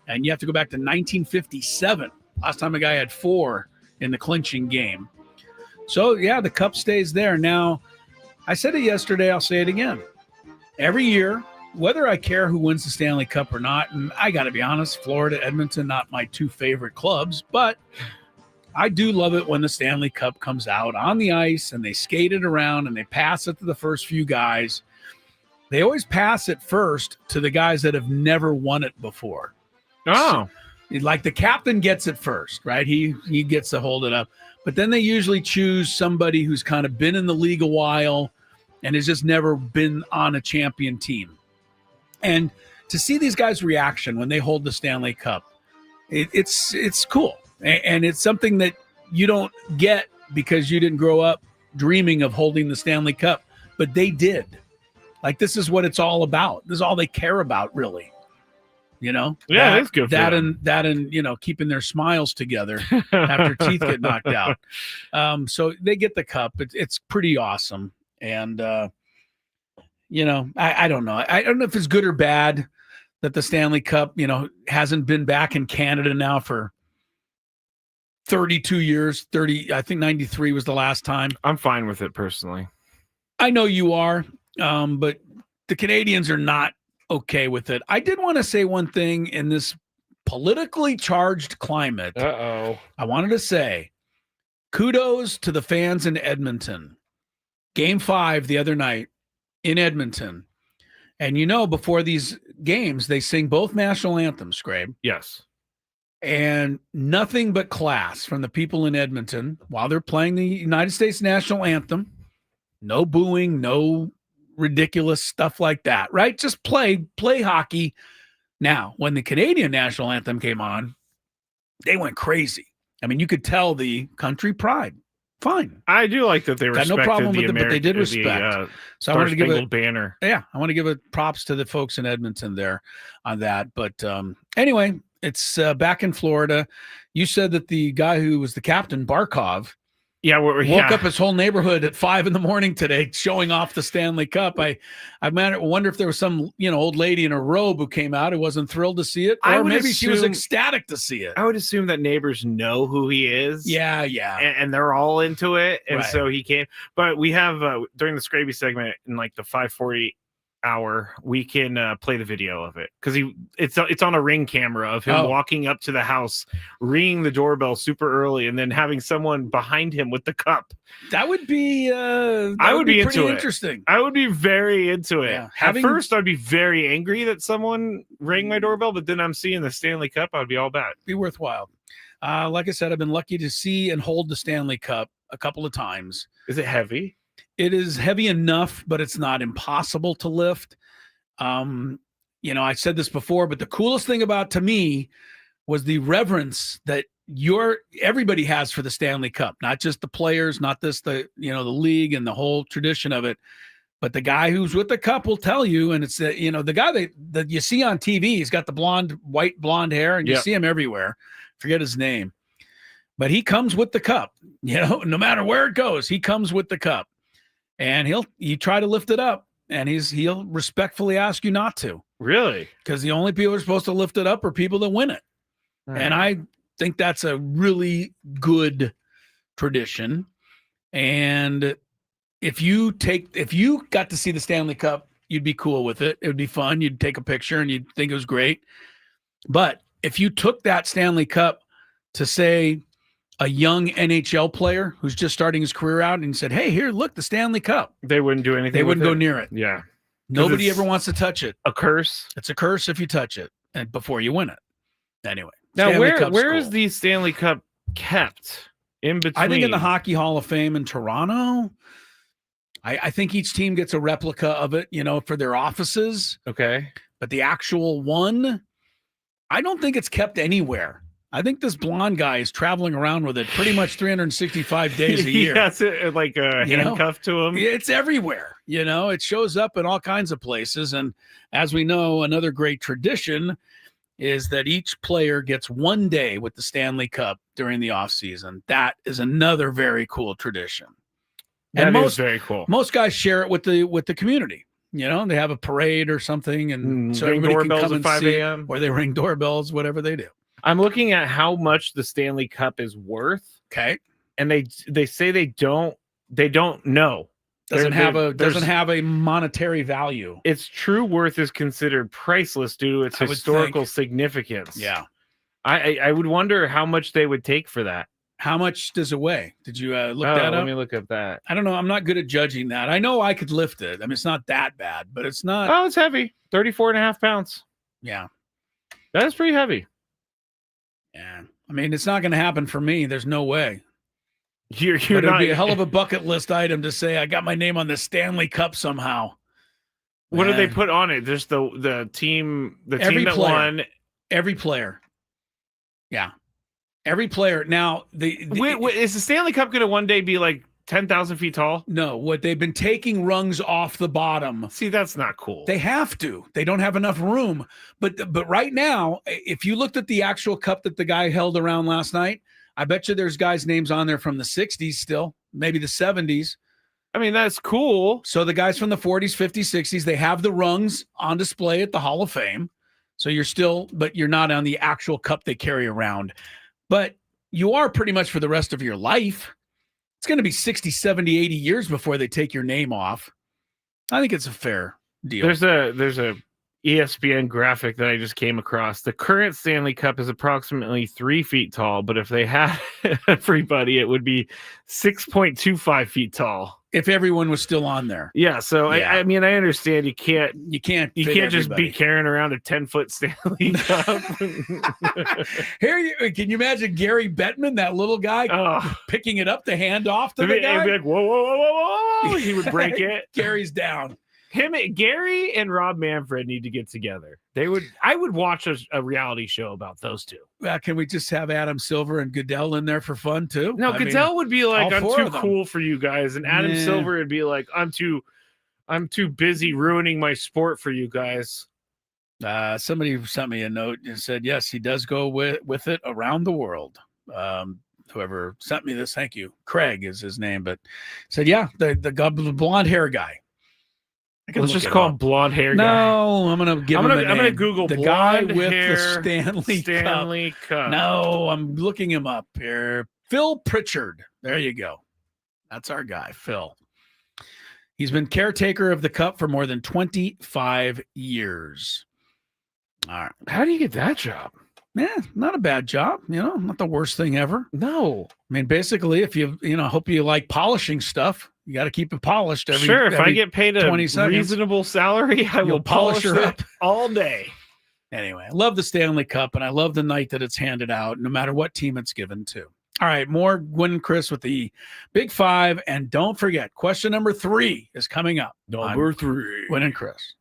And you have to go back to 1957. Last time a guy had 4 in the clinching game. So, yeah, the cup stays there. Now, I said it yesterday. I'll say it again. Every year, whether I care who wins the Stanley Cup or not, and I got to be honest, Florida, Edmonton, not my 2 favorite clubs, but I do love it when the Stanley Cup comes out on the ice and they skate it around and they pass it to the first few guys. They always pass it first to the guys that have never won it before. Oh. So, like the captain gets it first, right? He gets to hold it up. But then they usually choose somebody who's kind of been in the league a while and has just never been on a champion team. And to see these guys' reaction when they hold the Stanley Cup, it's cool. And it's something that you don't get because you didn't grow up dreaming of holding the Stanley Cup, but they did. Like, this is what it's all about. This is all they care about, really. You know? Yeah, it's good for them. And you know, keeping their smiles together after teeth get knocked out. So they get the cup. It's pretty awesome. And, you know, I don't know. I don't know if it's good or bad that the Stanley Cup, you know, hasn't been back in Canada now for 32 years. I think 93 was the last time. I'm fine with it personally. I know you are, but the Canadians are not okay with it. I did want to say one thing in this politically charged climate. Uh-oh. I wanted to say kudos to the fans in Edmonton. Game 5 the other night in Edmonton. And you know, before these games, they sing both national anthems, Scrape. Yes. And nothing but class from the people in Edmonton while they're playing the United States national anthem. No booing, no ridiculous stuff like that, right? Just play hockey. Now, when the Canadian national anthem came on, they went crazy. I mean, you could tell the country pride. Fine. I do like that they got respected no problem with it, but they American, did respect. So I wanted to give a banner. Yeah, I want to give a props to the folks in Edmonton there on that. But anyway, it's back in Florida. You said that the guy who was the captain, Barkov, woke up his whole neighborhood at 5 a.m. today, showing off the Stanley Cup. I wonder if there was some old lady in a robe who came out who wasn't thrilled to see it, or maybe she was ecstatic to see it. I would assume that neighbors know who he is. Yeah, and they're all into it, and Right. so he came. But we have during the Scraby segment in like the 5:40 hour, we can play the video of it because it's on a Ring camera of him walking up to the house, ringing the doorbell super early, and then having someone behind him with the cup. That would be I would be pretty into it. Interesting. I would be very into it. Yeah. At first, I'd be very angry that someone rang my doorbell, but then I'm seeing the Stanley Cup. I'd be all bad. Be worthwhile. Like I said, I've been lucky to see and hold the Stanley Cup a couple of times. Is it heavy? It is heavy enough, but it's not impossible to lift. I said this before, but the coolest thing to me was the reverence that everybody has for the Stanley Cup, not just the players, not just the league and the whole tradition of it, but the guy who's with the cup will tell you. And it's the guy that you see on TV. He's got the white blonde hair, and you see him everywhere. Forget his name, but he comes with the cup. No matter where it goes, he comes with the cup. And you try to lift it up, and he'll respectfully ask you not to. Really? Because the only people who are supposed to lift it up are people that win it. Right. And I think that's a really good tradition. And if you got to see the Stanley Cup you'd be cool with it. It would be fun. You'd take a picture and you'd think it was great. But if you took that Stanley Cup to, say, a young NHL player who's just starting his career out and said, hey, here, look, the Stanley Cup. They wouldn't do anything. They wouldn't with go it. near it. Yeah. Nobody ever wants to touch it. A curse. It's a curse if you touch it and before you win it. Anyway. Now, Stanley where Cup's is cool. the Stanley Cup kept? In between? I think in the Hockey Hall of Fame in Toronto. I think each team gets a replica of it, for their offices. Okay. But the actual one, I don't think it's kept anywhere. I think this blonde guy is traveling around with it pretty much 365 days a year. That's it, like a handcuff to him. It's everywhere. It shows up in all kinds of places. And as we know, another great tradition is that each player gets 1 day with the Stanley Cup during the offseason. That is another very cool tradition. That And is very cool. Most guys share it with the community. They have a parade or something, and so ring everybody can doorbells come at and 5 see a.m. it, or they ring doorbells, whatever they do. I'm looking at how much the Stanley Cup is worth. Okay. And they say they don't know. Doesn't have a monetary value. Its true worth is considered priceless due to its I would historical significance. Yeah. I would wonder how much they would take for that. How much does it weigh? Did you look that up? Let me look up that. I don't know. I'm not good at judging that. I know I could lift it. I mean, it's not that bad, but it's not. Oh, it's heavy. 34.5 pounds. Yeah. That is pretty heavy. Yeah. I mean, it's not going to happen for me. There's no way. You're But it'd not be a hell of a bucket list item to say I got my name on the Stanley Cup somehow. What did they put on it? Just the team, Every team that player. won. Every player. Yeah. Every player. Now, is the Stanley Cup going to one day be like 10,000 feet tall? No, what they've been taking rungs off the bottom. See, that's not cool. They have to. They don't have enough room. But right now, if you looked at the actual cup that the guy held around last night, I bet you there's guys' names on there from the 60s still, maybe the 70s. I mean, that's cool. So the guys from the 40s, 50s, 60s, they have the rungs on display at the Hall of Fame. So but you're not on the actual cup they carry around. But you are pretty much for the rest of your life. It's going to be 60, 70, 80 years before they take your name off. I think it's a fair deal. There's a ESPN graphic that I just came across. The current Stanley Cup is approximately 3 feet tall, but if they had everybody, it would be 6.25 feet tall. If everyone was still on there. Yeah, so Yeah. I mean, I understand you can't fit just be everybody. carrying around a 10-foot Stanley Cup. Can you imagine Gary Bettman, that little guy, picking it up to hand off to the guy? Be like, whoa, whoa, whoa, whoa, whoa! He would break it. Gary's down. Gary and Rob Manfred need to get together. I would watch a reality show about those two. Can we just have Adam Silver and Goodell in there for fun too? No, Goodell would be like, all I'm four too of them. cool for you guys, and Adam Nah. Silver would be like, I'm too busy ruining my sport for you guys. Somebody sent me a note and said, yes, he does go with it around the world. Whoever sent me this, thank you. Craig is his name, but said, yeah, the blonde hair guy. Let's just call him blonde hair guy. No, I'm gonna give him a name. I'm gonna Google the guy blonde with hair the Stanley Cup. No, I'm looking him up here. Phil Pritchard. There you go. That's our guy, Phil. He's been caretaker of the cup for more than 25 years. All right. How do you get that job? Yeah, not a bad job. Not the worst thing ever. No. I mean, basically, if hope you like polishing stuff, you got to keep it polished every Sure, if I every get paid a 20 seconds. reasonable salary, I will polish her it up all day. Anyway, I love the Stanley Cup, and I love the night that it's handed out, no matter what team it's given to. All right, more Gwynn and Chris with the Big Five, and don't forget, question number 3 is coming up. Number 3. Gwynn and Chris.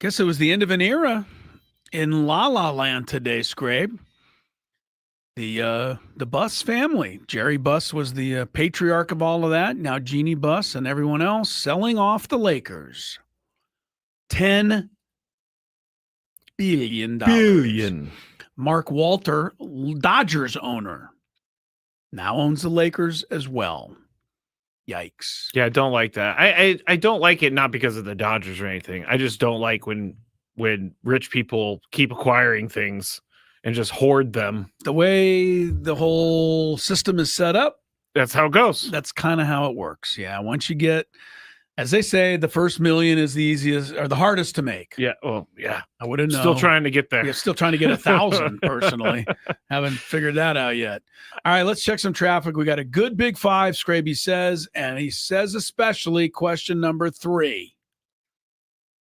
Guess it was the end of an era in La La Land today, Scrape. The Buss family. Jerry Buss was the patriarch of all of that. Now Jeannie Buss and everyone else selling off the Lakers. $10 billion. Mark Walter, Doddgers owner, now owns the Lakers as well. Yikes. Yeah, I don't like that. I don't like it, not because of the Dodgers or anything. I just don't like when rich people keep acquiring things and just hoard them. The way the whole system is set up, that's how it goes. That's kind of how it works. Yeah. Once you get, as they say, the first million is the easiest or the hardest to make. Yeah. Well, yeah. I wouldn't know. Still trying to get there. Yeah, still trying to get 1,000 personally. Haven't figured that out yet. All right, let's check some traffic. We got a good big five, Scraby says, and he says especially question number 3.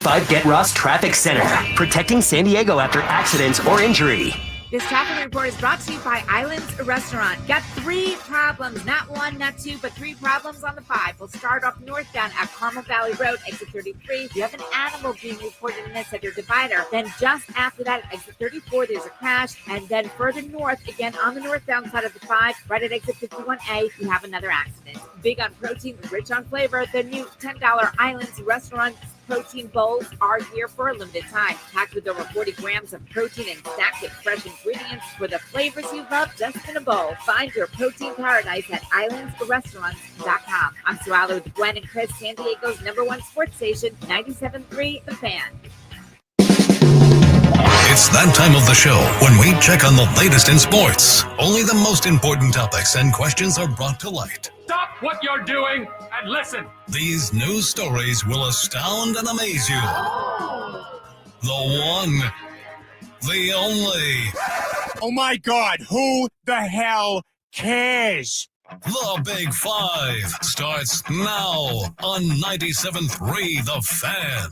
5 Get Ross Traffic Center, protecting San Diego after accidents or injury. This traffic report is brought to you by Islands Restaurant. Got 3 problems, not 1, not 2, but 3 problems on the 5. We'll start off northbound at Carmel Valley Road, exit 33. You have an animal being reported in the center divider. Then just after that, at exit 34, there's a crash. And then further north, again on the northbound side of the 5, right at exit 51A, you have another accident. Big on protein, rich on flavor, the new $10 Islands Restaurant protein bowls are here for a limited time. Packed with over 40 grams of protein and stacked with fresh ingredients for the flavors you love just in a bowl. Find your protein paradise at islandsrestaurants.com. I'm Sue Aller with Gwen and Chris, San Diego's #1 sports station, 97.3 The Fan. It's that time of the show when we check on the latest in sports. Only the most important topics and questions are brought to light. Stop what you're doing and listen. These news stories will astound and amaze you. The one, the only. Oh my God, who the hell cares? The Big Five starts now on 97.3 The Fan.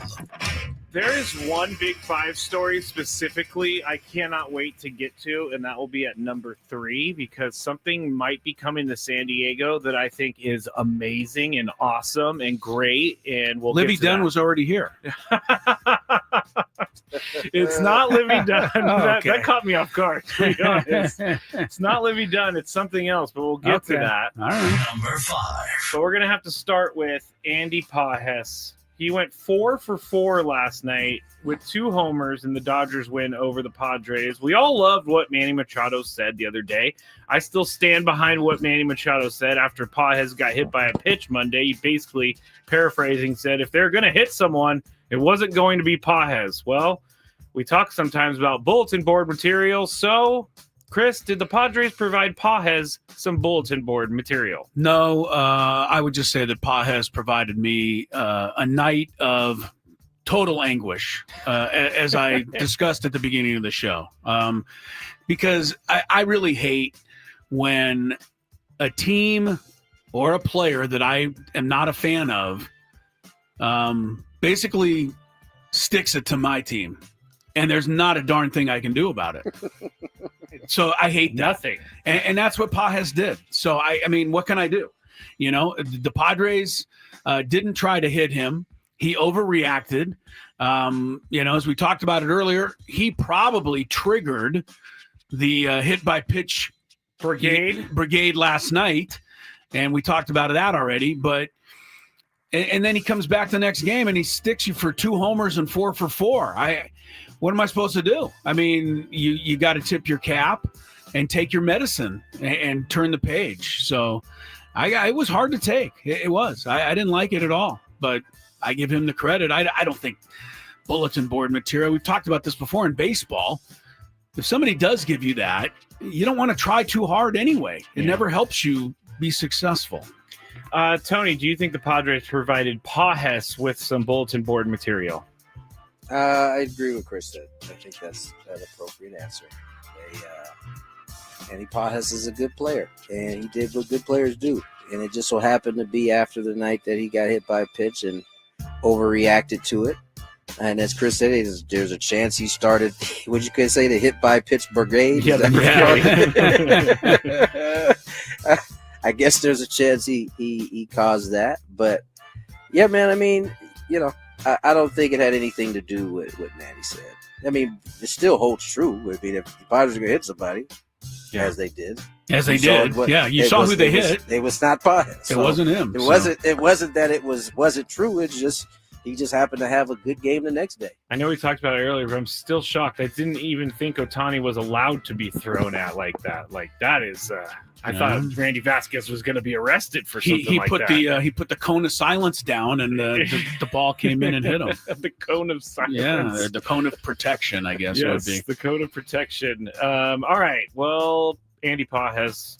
There is one Big Five story specifically I cannot wait to get to, and that will be at number 3, because something might be coming to San Diego that I think is amazing and awesome and great, and we'll Libby get to Dunn that. was already here. It's not Libby Dunn. Okay. That caught me off guard, to be honest. It's not Libby Dunn. It's something else, but we'll get to that. All right. Number 5. So we're going to have to start with Andy Pages. He went 4 for 4 last night with 2 homers in the Dodgers win over the Padres. We all loved what Manny Machado said the other day. I still stand behind what Manny Machado said after Pages got hit by a pitch Monday. He basically, paraphrasing, said if they're going to hit someone, it wasn't going to be Pages. Well, we talk sometimes about bulletin board material. So, Chris, did the Padres provide Pages some bulletin board material? No, I would just say that Pages provided me a night of total anguish, as I discussed at the beginning of the show, because I really hate when a team or a player that I am not a fan of basically sticks it to my team, and there's not a darn thing I can do about it. So I hate that. Nothing. And that's what Pages did. So, I mean, what can I do? You know, the Padres didn't try to hit him. He overreacted. You know, as we talked about it earlier, he probably triggered the hit by pitch brigade last night. And we talked about that already. But and then he comes back the next game and he sticks you for 2 homers and 4 for 4. What am I supposed to do? I mean, you got to tip your cap and take your medicine and turn the page. So it was hard to take. It was. I didn't like it at all, but I give him the credit. I don't think bulletin board material. We've talked about this before in baseball. If somebody does give you that, you don't want to try too hard anyway. It never helps you be successful. Tony, do you think the Padres provided Pages with some bulletin board material? I agree with Chris. I think that's an appropriate answer. Andy Pages is a good player, and he did what good players do. And it just so happened to be after the night that he got hit by a pitch and overreacted to it. And as Chris said, there's a chance he started, would you could say, the hit by pitch brigade? Yeah, I guess there's a chance he caused that. But, yeah, man, I mean, you know, I don't think it had anything to do with what Manny said. I mean, it still holds true. I mean, if the Padres are going to hit somebody, as they did. As they did. You saw who they hit. It was not Pages. It wasn't him. It wasn't that it wasn't true. It's just he just happened to have a good game the next day. I know we talked about it earlier, but I'm still shocked. I didn't even think Ohtani was allowed to be thrown at like that. Like, that is I thought Randy Vasquez was going to be arrested for something like that. He put the cone of silence down, and the ball came in and hit him. The cone of silence. Yeah, the cone of protection, I guess it would be. The cone of protection. All right. Well, Andy Pages,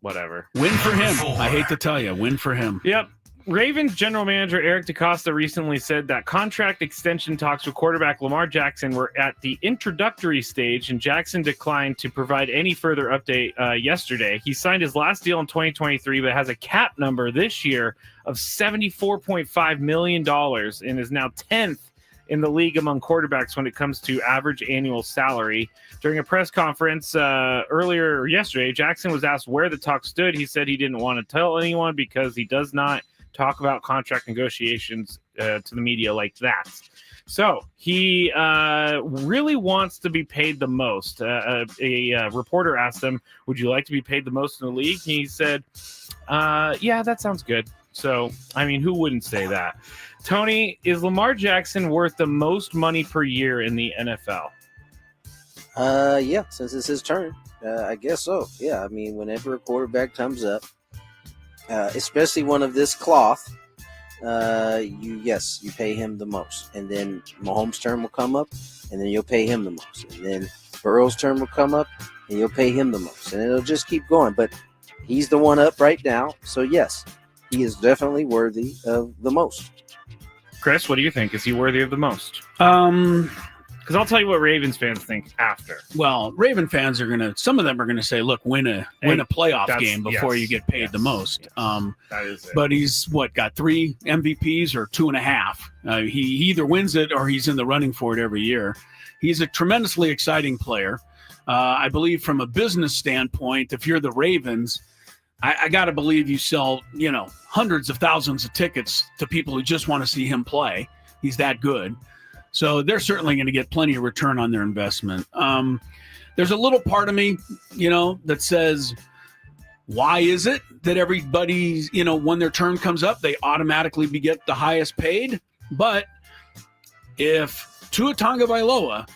whatever. Win for him. I hate to tell you, win for him. Yep. Ravens general manager Eric DeCosta recently said that contract extension talks with quarterback Lamar Jackson were at the introductory stage, and Jackson declined to provide any further update yesterday. He signed his last deal in 2023, but has a cap number this year of $74.5 million and is now 10th in the league among quarterbacks when it comes to average annual salary. During a press conference earlier yesterday, Jackson was asked where the talk stood. He said he didn't want to tell anyone because he does not talk about contract negotiations to the media like that. So he really wants to be paid the most. A reporter asked him, would you like to be paid the most in the league? He said, yeah, that sounds good. So, I mean, who wouldn't say that? Tony, is Lamar Jackson worth the most money per year in the NFL? Yeah, since it's his turn, I guess so. Yeah, I mean, whenever a quarterback comes up, especially one of this cloth, you pay him the most, and then Mahomes' turn will come up, and then you'll pay him the most, and then Burrow's turn will come up, and you'll pay him the most, and it'll just keep going. But he's the one up right now, so yes, he is definitely worthy of the most. Chris, what do you think? Is he worthy of the most? Because I'll tell you what Ravens fans think after. Well, Raven fans some of them are gonna say, look, win a playoff game before you get paid the most. That is it. But he's got 3 MVPs or 2.5. He either wins it or he's in the running for it every year. He's a tremendously exciting player. I believe from a business standpoint, if you're the Ravens, I got to believe you sell, hundreds of thousands of tickets to people who just want to see him play. He's that good. So they're certainly going to get plenty of return on their investment. There's a little part of me, that says, why is it that everybody, when their turn comes up, they automatically get the highest paid? But if Tua Tagovailoa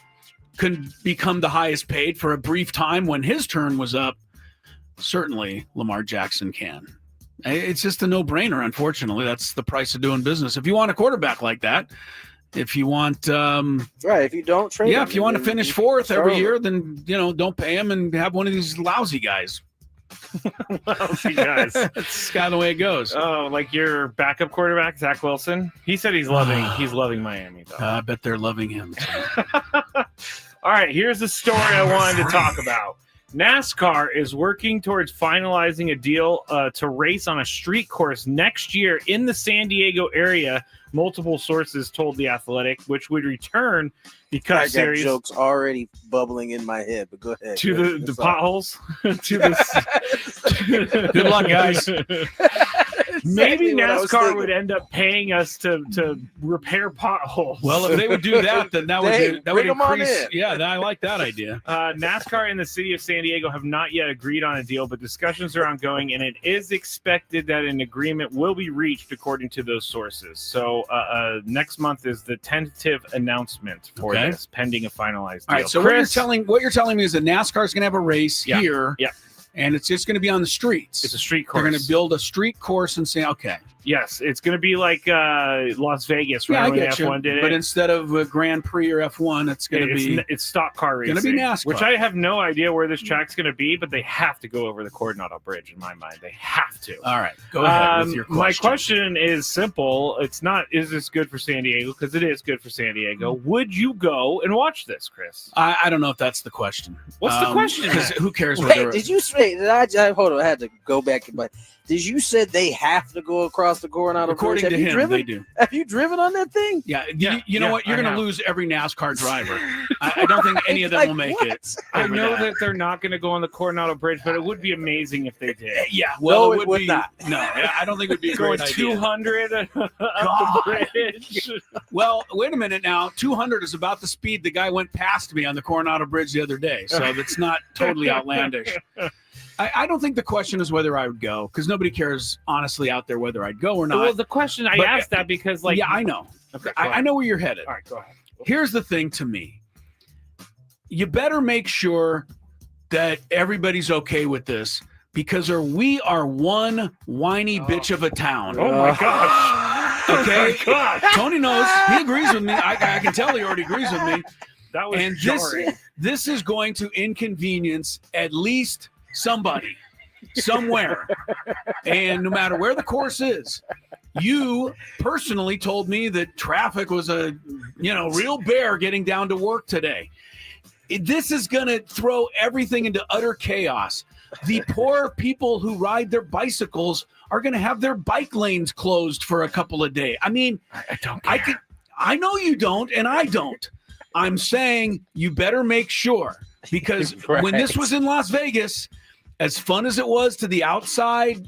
could become the highest paid for a brief time when his turn was up, certainly Lamar Jackson can. It's just a no-brainer, unfortunately. That's the price of doing business. If you want a quarterback like that, if you want right, if you don't trade him, if you want to finish 4th every year, then don't pay him and have one of these lousy guys. Lousy guys. That's kind of the way it goes. Oh, like your backup quarterback, Zach Wilson? He said he's loving Miami, though. I bet they're loving him. All right, here's the story I wanted to talk about. NASCAR is working towards finalizing a deal to race on a street course next year in the San Diego area. Multiple sources told The Athletic, which would return the Cup Series. Jokes already bubbling in my head, but go ahead. To the potholes. To the Good luck, guys. Maybe NASCAR would end up paying us to repair potholes. Well, if they would do that, then that would increase. Yeah, I like that idea. NASCAR and the city of San Diego have not yet agreed on a deal, but discussions are ongoing, and it is expected that an agreement will be reached, according to those sources. So next month is the tentative announcement for this, pending a finalized deal. All right. So Chris, what you're telling me is that NASCAR is going to have a race here. Yeah. And it's just going to be on the streets. It's a street course. They're going to build a street course and say, okay. Yes, it's going to be like Las Vegas, right? Yeah, I when get F1 you. did it. But instead of a Grand Prix or F1, it's going to be it's stock car racing. Going to be NASCAR, which I have no idea where this track's going to be, but they have to go over the Coronado Bridge in my mind. They have to. All right, go ahead with your question. My question is simple. It's not, is this good for San Diego? Because it is good for San Diego. Would you go and watch this, Chris? I don't know if that's the question. What's the question? Because who cares? Wait, did you say? Hold on, I had to go back. But did you said they have to go across the Coronado Bridge? According to him, they do. Have you driven on that thing? Yeah. You know what? You're going to lose every NASCAR driver. I don't think any of them will make it. I know that they're not going to go on the Coronado Bridge, but it would be amazing if they did. Yeah. Well, no, it would not. No, I don't think it would be a great idea. 200 up the bridge. Well, wait a minute now. 200 is about the speed the guy went past me on the Coronado Bridge the other day, so that's not totally outlandish. I don't think the question is whether I would go, because nobody cares, honestly, out there whether I'd go or not. Well, the question I asked that because, yeah, I know. Okay, I know where you're headed. All right, go ahead. Here's the thing to me. You better make sure that everybody's okay with this, because we are one whiny bitch of a town. Oh, my gosh. Okay? Oh, my gosh. Tony knows. He agrees with me. I can tell he already agrees with me. That was jarring. This is going to inconvenience at least somebody somewhere, and no matter where the course is. You personally told me that traffic was a real bear getting down to work today. This is going to throw everything into utter chaos. The poor people who ride their bicycles are going to have their bike lanes closed for a couple of days. I mean, I don't care. I know you don't, and I don't. I'm saying you better make sure, because when this was in Las Vegas, as fun as it was to the outside,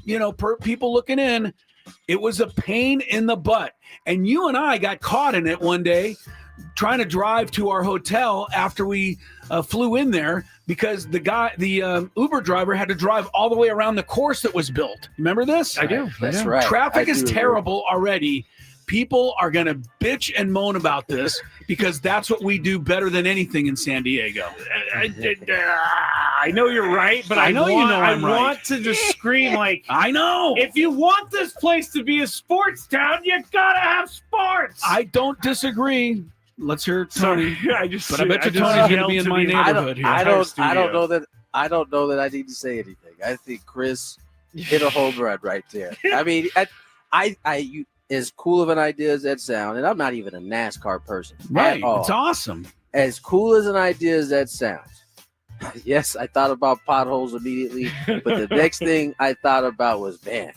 people looking in, it was a pain in the butt. And you and I got caught in it one day trying to drive to our hotel after we flew in there, because the Uber driver had to drive all the way around the course that was built. Remember this? I do. That's right. Traffic I is do terrible already. People are going to bitch and moan about this because that's what we do better than anything in San Diego. I know you're right, but I want to just scream like, I know. If you want this place to be a sports town, you gotta have sports. I don't disagree. Let's hear Tony. I bet you Tony's going to be in my neighborhood here. I don't know that I need to say anything. I think Chris hit a home run right there. I mean, you, as cool of an idea as that sounds, and I'm not even a NASCAR person. Right. At all. It's awesome. As cool as an idea as that sounds. Yes, I thought about potholes immediately, but the next thing I thought about was, man,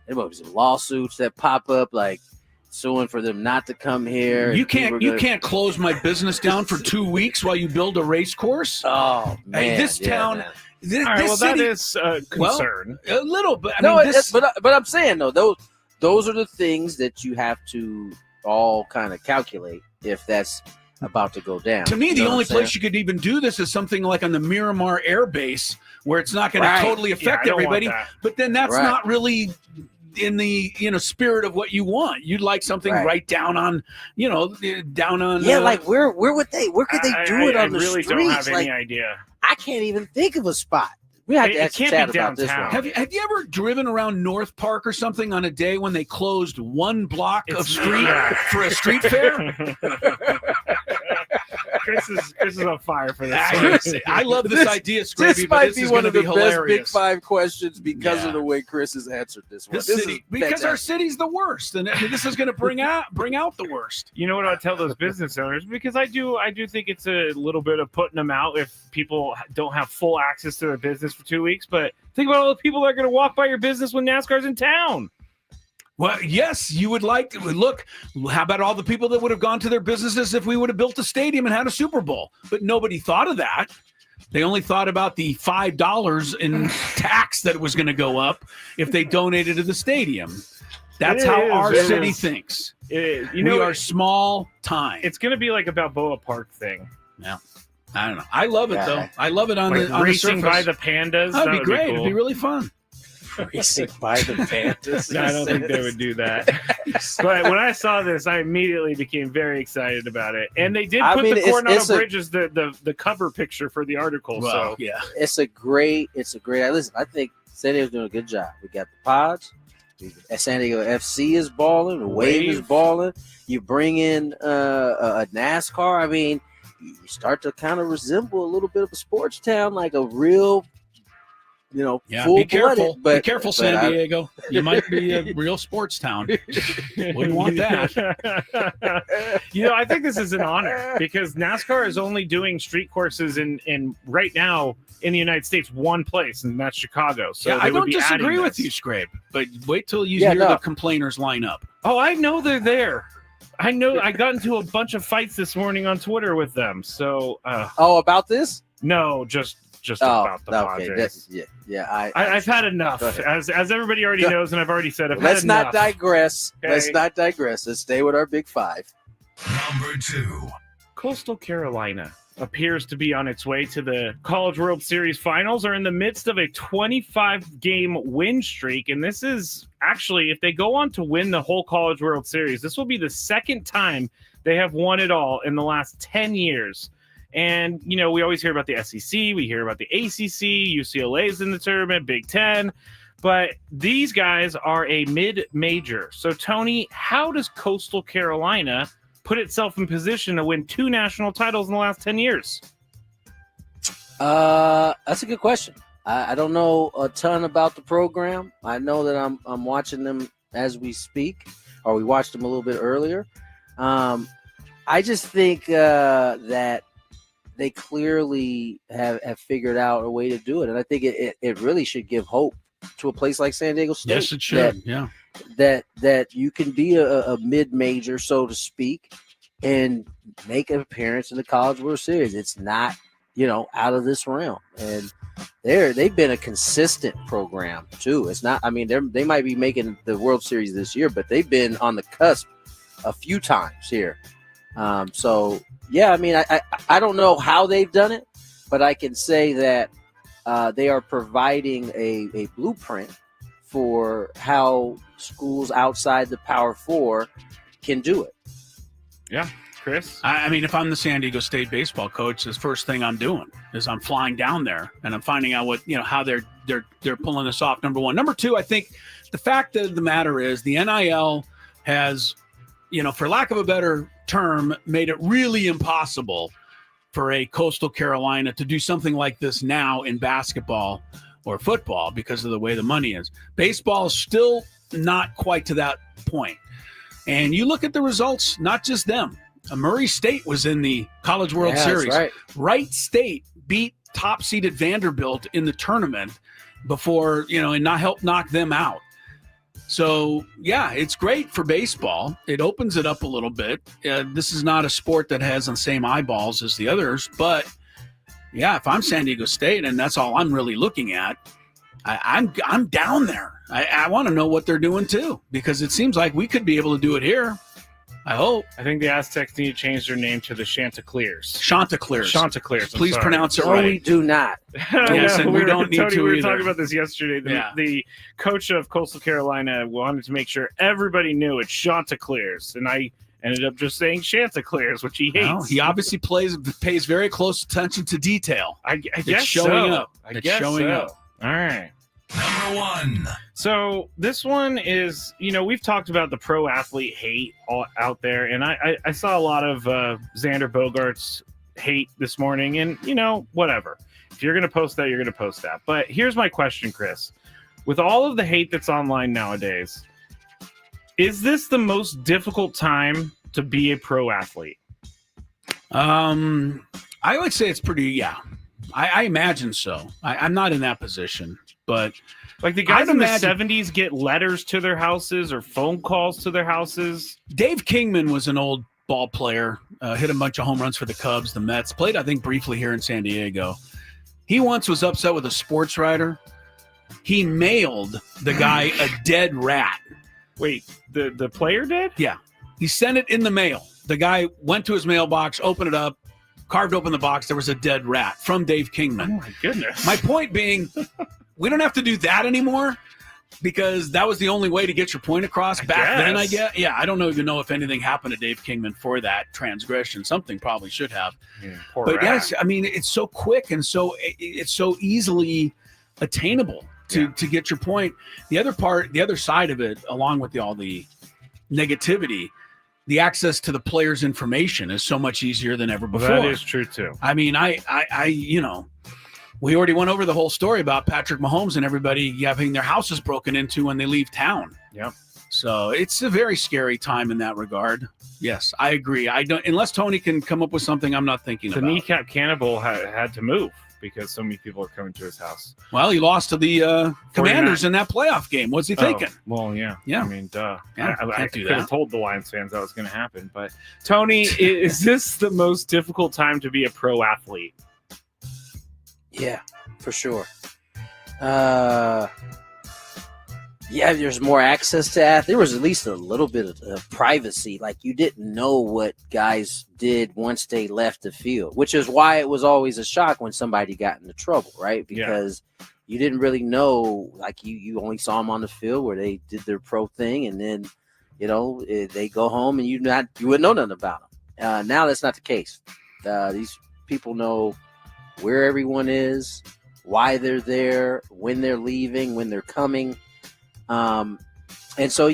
there might be some lawsuits that pop up, like suing for them not to come here. You can't close my business down for 2 weeks while you build a race course. Oh man, hey, this town. Man. This, all right, this well, city, that is a concern. Well, a little bit. But I'm saying though, those are the things that you have to all kind of calculate if that's about to go down. To me, the only place you could even do this is something like on the Miramar Air Base, where it's not going to totally affect everybody. But then that's not really in the spirit of what you want. You'd like something right down on like where could they do it on the really streets? Don't have any like, idea. I can't even think of a spot. We have to actually chat about this one. Have you ever driven around North Park or something on a day when they closed one block of street for a street fair? Chris is on fire for this. I love this idea, Scrappy. This might be one of the hilarious. best Big Five questions because of the way Chris has answered this one. Because our city's the worst, and this is going to bring out the worst. You know what I tell those business owners? Because I do think it's a little bit of putting them out if people don't have full access to their business for 2 weeks. But think about all the people that are going to walk by your business when NASCAR's in town. Well, yes, you would like to look. How about all the people that would have gone to their businesses if we would have built a stadium and had a Super Bowl? But nobody thought of that. They only thought about the $5 in tax that was going to go up if they donated to the stadium. That's how our city thinks. We are small time. It's going to be like a Balboa Park thing. Yeah. I don't know. I love it, though. I love it on the racing surface. by the pandas. That'd be great. Cool. It'd be really fun. Racing by the pandas. I don't think they would do that. But when I saw this, I immediately became very excited about it. And they did put the Coronado Bridge as the cover picture for the article. Well, so yeah, it's a great. Listen, I think San Diego's doing a good job. We got the Pods. San Diego FC is balling. The Wave is balling. You bring in a NASCAR. I mean, you start to kind of resemble a little bit of a sports town, like a real. Be careful. But, be careful, San Diego. You might be a real sports town. Wouldn't want that. I think this is an honor because NASCAR is only doing street courses in right now in the United States one place, and that's Chicago. So I don't disagree with you, Scrape, but wait till you hear the complainers line up. Oh, I know they're there. I know. I got into a bunch of fights this morning on Twitter with them. So, about this? No, just about the Padres. I've had enough, as everybody already knows, and I've already said. Let's not digress. Okay. Let's not digress. Let's stay with our Big Five. Number 2. Coastal Carolina appears to be on its way to the College World Series finals, are in the midst of a 25-game win streak, and this is actually, if they go on to win the whole College World Series, this will be the second time they have won it all in the last 10 years. And, we always hear about the SEC. We hear about the ACC. UCLA's in the tournament, Big Ten. But these guys are a mid-major. So, Tony, how does Coastal Carolina put itself in position to win 2 national titles in the last 10 years? That's a good question. I don't know a ton about the program. I know that I'm watching them as we speak, or we watched them a little bit earlier. I just think that they clearly have figured out a way to do it. And I think it really should give hope to a place like San Diego State. Yes, it should. That you can be a mid-major, so to speak, and make an appearance in the College World Series. It's not, out of this realm. And they've been a consistent program too. It's not, they might be making the World Series this year, but they've been on the cusp a few times here. I don't know how they've done it, but I can say that they are providing a blueprint for how schools outside the Power Four can do it. Yeah. Chris? I mean, if I'm the San Diego State baseball coach, the first thing I'm doing is I'm flying down there and I'm finding out what, how they're pulling this off. Number one. Number two, I think the fact of the matter is the NIL has, for lack of a better term, made it really impossible for a Coastal Carolina to do something like this now in basketball or football because of the way the money is. Baseball is still not quite to that point. And you look at the results, not just them. Murray State was in the College World Series. That's right. Wright State beat top-seeded Vanderbilt in the tournament before, and not help knock them out. So, yeah, it's great for baseball. It opens it up a little bit. This is not a sport that has the same eyeballs as the others. But, yeah, if I'm San Diego State and that's all I'm really looking at, I'm down there. I want to know what they're doing, too, because it seems like we could be able to do it here. I hope. I think the Aztecs need to change their name to the Chanticleers. Chanticleers. I'm Please sorry. pronounce it No, right. we do not. Yes, and we don't need Tony, to we were either. talking about this yesterday. The coach of Coastal Carolina wanted to make sure everybody knew it's Chanticleers, and I ended up just saying Chanticleers, which he hates. No, he obviously pays very close attention to detail. I guess it's showing so. up. I guess so. All right. Number one. So this one is, we've talked about the pro athlete hate out there, and I saw a lot of Xander Bogaerts hate this morning, and whatever. If you're going to post that, you're going to post that. But here's my question, Chris. With all of the hate that's online nowadays, is this the most difficult time to be a pro athlete? I would say it's pretty, yeah. I imagine so. I'm not in that position, but like the guys in the 70s get letters to their houses or phone calls to their houses. Dave Kingman was an old ball player, hit a bunch of home runs for the Cubs, the Mets, played, I think, briefly here in San Diego. He once was upset with a sports writer. He mailed the guy a dead rat. Wait, the player did? Yeah. He sent it in the mail. The guy went to his mailbox, opened it up, carved open the box. There was a dead rat from Dave Kingman. Oh, my goodness. My point being, we don't have to do that anymore because that was the only way to get your point across back then, I guess. Yeah, I don't even know if anything happened to Dave Kingman for that transgression. Something probably should have. Yeah, but yes, I mean, it's so quick and it's so easily attainable to get your point. The other side of it, along with all the negativity, the access to the player's information is so much easier than ever before. That is true too. I mean, we already went over the whole story about Patrick Mahomes and everybody having their houses broken into when they leave town. Yep. So it's a very scary time in that regard. Yes, I agree. I don't, unless Tony can come up with something I'm not thinking the about. kneecap cannibal had to move because so many people are coming to his house. Well, he lost to the Commanders in that playoff game. What's he thinking? Well, yeah. Yeah. I mean, duh. Yeah, I do could have that. told the Lions fans that was going to happen. But, Tony, is this the most difficult time to be a pro athlete? Yeah, for sure. Yeah, there's more access to athletes. There was at least a little bit of privacy. Like, you didn't know what guys did once they left the field, which is why it was always a shock when somebody got into trouble, right? Because you didn't really know, like, you only saw them on the field where they did their pro thing, and then, they go home and you wouldn't know nothing about them. Now that's not the case. These people know where everyone is, why they're there, when they're leaving, when they're coming. And so,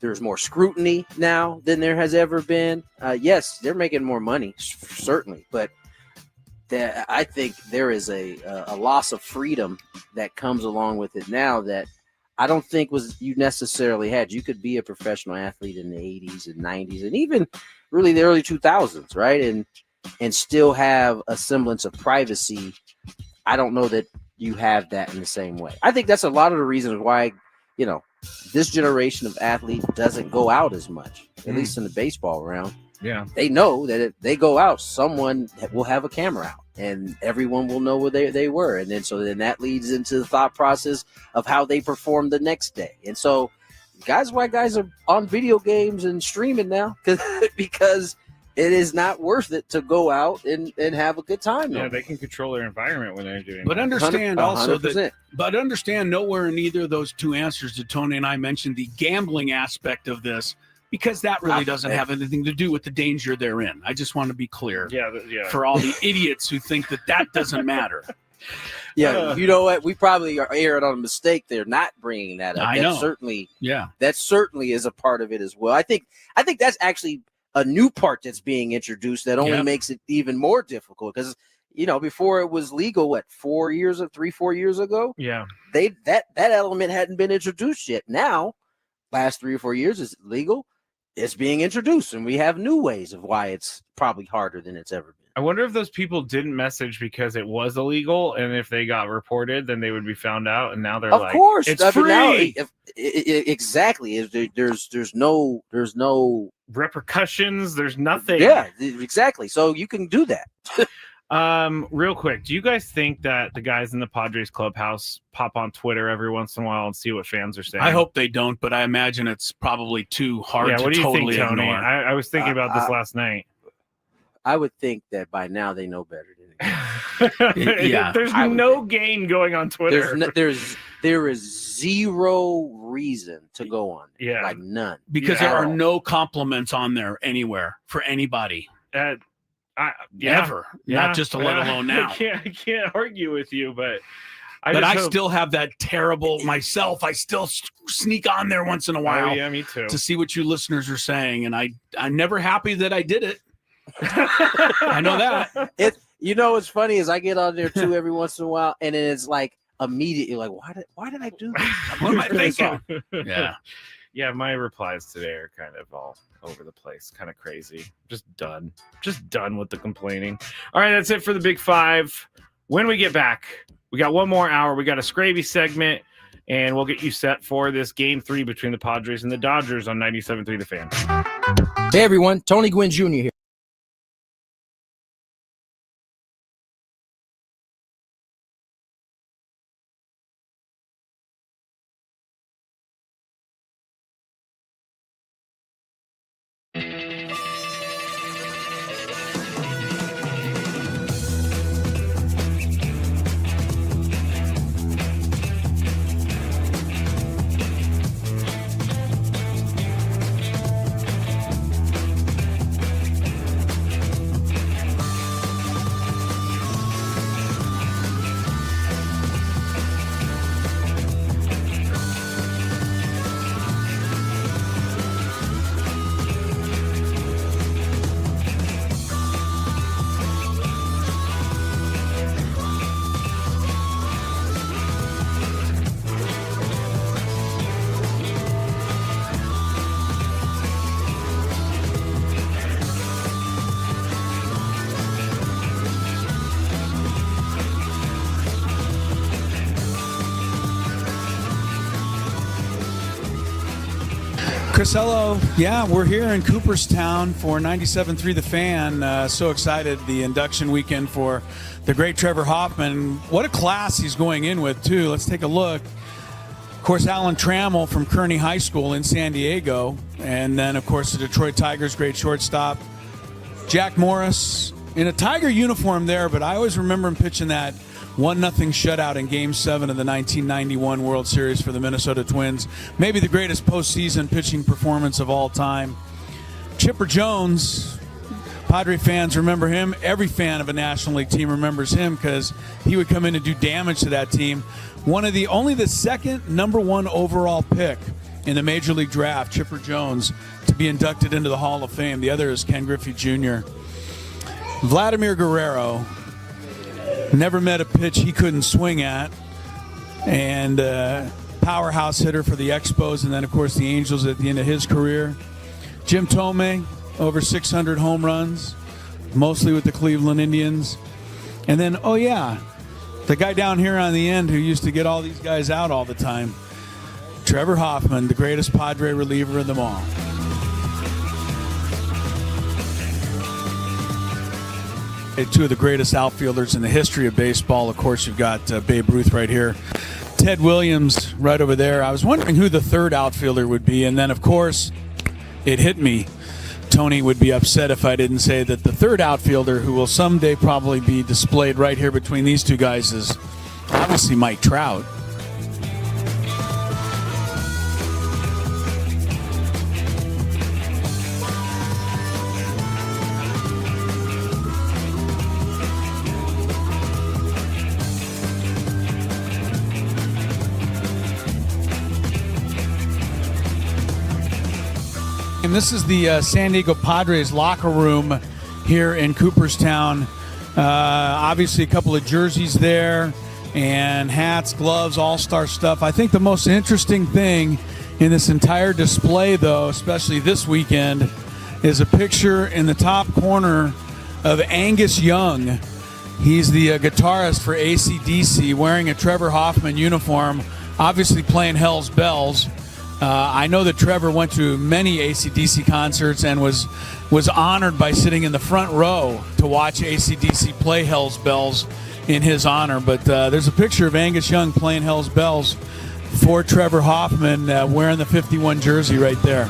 there's more scrutiny now than there has ever been. Yes, they're making more money, certainly, but I think there is a loss of freedom that comes along with it now that I don't think you necessarily had. You could be a professional athlete in the 80s and 90s and even really the early 2000s, right? And still have a semblance of privacy. I don't know that you have that in the same way. I think that's a lot of the reasons why, this generation of athlete doesn't go out as much, at least in the baseball realm. Yeah. They know that if they go out, someone will have a camera out and everyone will know where they were. And then that leads into the thought process of how they perform the next day. And so guys are on video games and streaming now because it is not worth it to go out and have a good time. Yeah, they can control their environment when they're doing But that. understand also 100%. that, but understand nowhere in either of those two answers did Tony and I mention the gambling aspect of this, because that really doesn't have anything to do with the danger they're in. I just want to be clear for all the idiots who think that doesn't matter. Yeah, you know what? We probably are erring on a mistake there, not bringing that up. I know. That certainly is a part of it as well. I think that's actually a new part that's being introduced that only makes it even more difficult because before it was legal, 4 years ago? Yeah. That element hadn't been introduced yet. Now, last 3 or 4 years is legal. It's being introduced, and we have new ways of why it's probably harder than it's ever been. I wonder if those people didn't message because it was illegal, and if they got reported, then they would be found out. And now they're Of course, it's I mean, free. now, exactly. There's no repercussions. There's nothing. Yeah, exactly. So you can do that. Real quick, do you guys think that the guys in the Padres clubhouse pop on Twitter every once in a while and see what fans are saying? I hope they don't, but I imagine it's probably too hard to what do you totally think, Tony? ignore. I was thinking about this last night. I would think that by now they know better Yeah, there's no gain going on Twitter. There is zero reason to go on. Yeah, like none, because there are no compliments on there anywhere for anybody. Ever, not just let alone now. I can't argue with you, but I still have that terrible myself. I still sneak on there once in a while. Oh, yeah, me too. To see what you listeners are saying, and I'm never happy that I did it. I know that. What's funny is I get on there too every once in a while, and it's like immediately like, why did I do this? What am I thinking? Yeah, my replies today are kind of all over the place, kind of crazy. Just done with the complaining. All right, that's it for the Big Five. When we get back, we got one more hour. We got a Scravy segment, and we'll get you set for this Game 3 between the Padres and the Doddgers on 97.3 The Fan. Hey, everyone. Tony Gwynn Jr. here. Chris, hello. Yeah, we're here in Cooperstown for 97.3 The Fan. So excited, the induction weekend for the great Trevor Hoffman. What a class he's going in with, too. Let's take a look. Of course, Alan Trammell from Kearney High School in San Diego. And then, of course, the Detroit Tigers, great shortstop. Jack Morris in a Tiger uniform there, but I always remember him pitching that 1-0 shutout in Game 7 of the 1991 World Series for the Minnesota Twins. Maybe the greatest postseason pitching performance of all time. Chipper Jones, Padre fans remember him. Every fan of a National League team remembers him because he would come in and do damage to that team. Only the second #1 overall pick in the Major League Draft, Chipper Jones, to be inducted into the Hall of Fame. The other is Ken Griffey Jr. Vladimir Guerrero. Never met a pitch he couldn't swing at. And powerhouse hitter for the Expos and then, of course, the Angels at the end of his career. Jim Thome, over 600 home runs, mostly with the Cleveland Indians. And then, the guy down here on the end who used to get all these guys out all the time, Trevor Hoffman, the greatest Padre reliever of them all. Two of the greatest outfielders in the history of baseball. Of course, you've got Babe Ruth right here. Ted Williams right over there. I was wondering who the third outfielder would be. And then, of course, it hit me. Tony would be upset if I didn't say that the third outfielder, who will someday probably be displayed right here between these two guys, is obviously Mike Trout. And this is the San Diego Padres locker room here in Cooperstown. Obviously, a couple of jerseys there and hats, gloves, all-star stuff. I think the most interesting thing in this entire display, though, especially this weekend, is a picture in the top corner of Angus Young. He's the guitarist for AC/DC, wearing a Trevor Hoffman uniform, obviously playing Hell's Bells. I know that Trevor went to many AC/DC concerts and was honored by sitting in the front row to watch AC/DC play Hell's Bells in his honor. But there's a picture of Angus Young playing Hell's Bells for Trevor Hoffman, wearing the 51 jersey right there.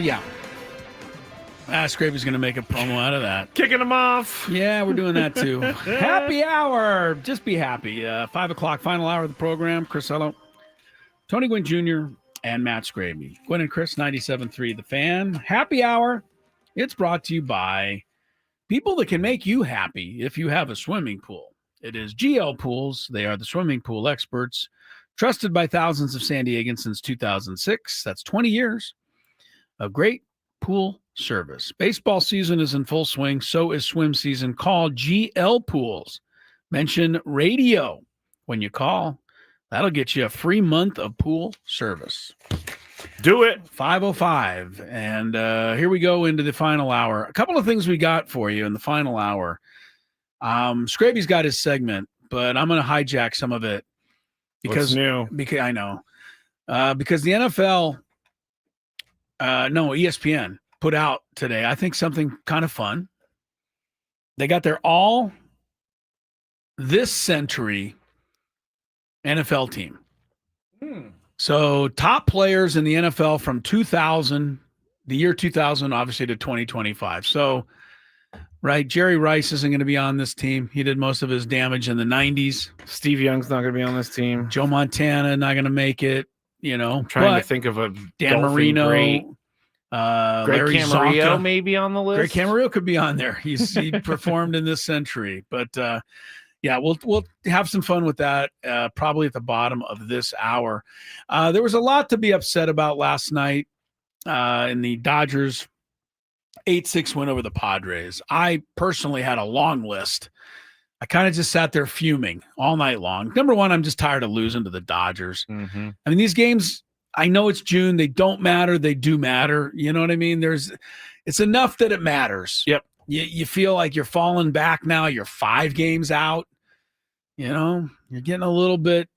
Yeah. Scravy's going to make a promo out of that. Kicking them off. Yeah, we're doing that too. Happy hour. Just be happy. 5 o'clock, final hour of the program. Chris Hello, Tony Gwynn Jr., and Matt Scravy. Gwynn and Chris, 97.3 The Fan. Happy hour. It's brought to you by people that can make you happy if you have a swimming pool. It is GL Pools. They are the swimming pool experts, trusted by thousands of San Diegans since 2006. That's 20 years. A great pool service. Baseball season is in full swing. So is swim season. Call GL Pools. Mention radio when you call. That'll get you a free month of pool service. Do it. 5:05. And here we go into the final hour. A couple of things we got for you in the final hour. Scraby's got his segment, but I'm going to hijack some of it. What's new? Because I know. Because the NFL... ESPN put out today, I think, something kind of fun. They got their all this century NFL team. So top players in the NFL from 2000, the year 2000, obviously, to 2025. So, right, Jerry Rice isn't going to be on this team. He did most of his damage in the 90s. Steve Young's not going to be on this team. Joe Montana not going to make it. I'm trying to think of a Dan Marino, great. Greg Larry Camarillo Zonka. maybe on the list. Greg Camarillo could be on there. He performed in this century, but we'll have some fun with that. Probably at the bottom of this hour. There was a lot to be upset about last night in the Doddgers 8-6 win over the Padres. I personally had a long list. I kind of just sat there fuming all night long. Number one, I'm just tired of losing to the Dodgers. Mm-hmm. I mean, these games, I know it's June. They don't matter. They do matter. You know what I mean? It's enough that it matters. Yep. You feel like you're falling back now. You're 5 games out. You're getting a little bit,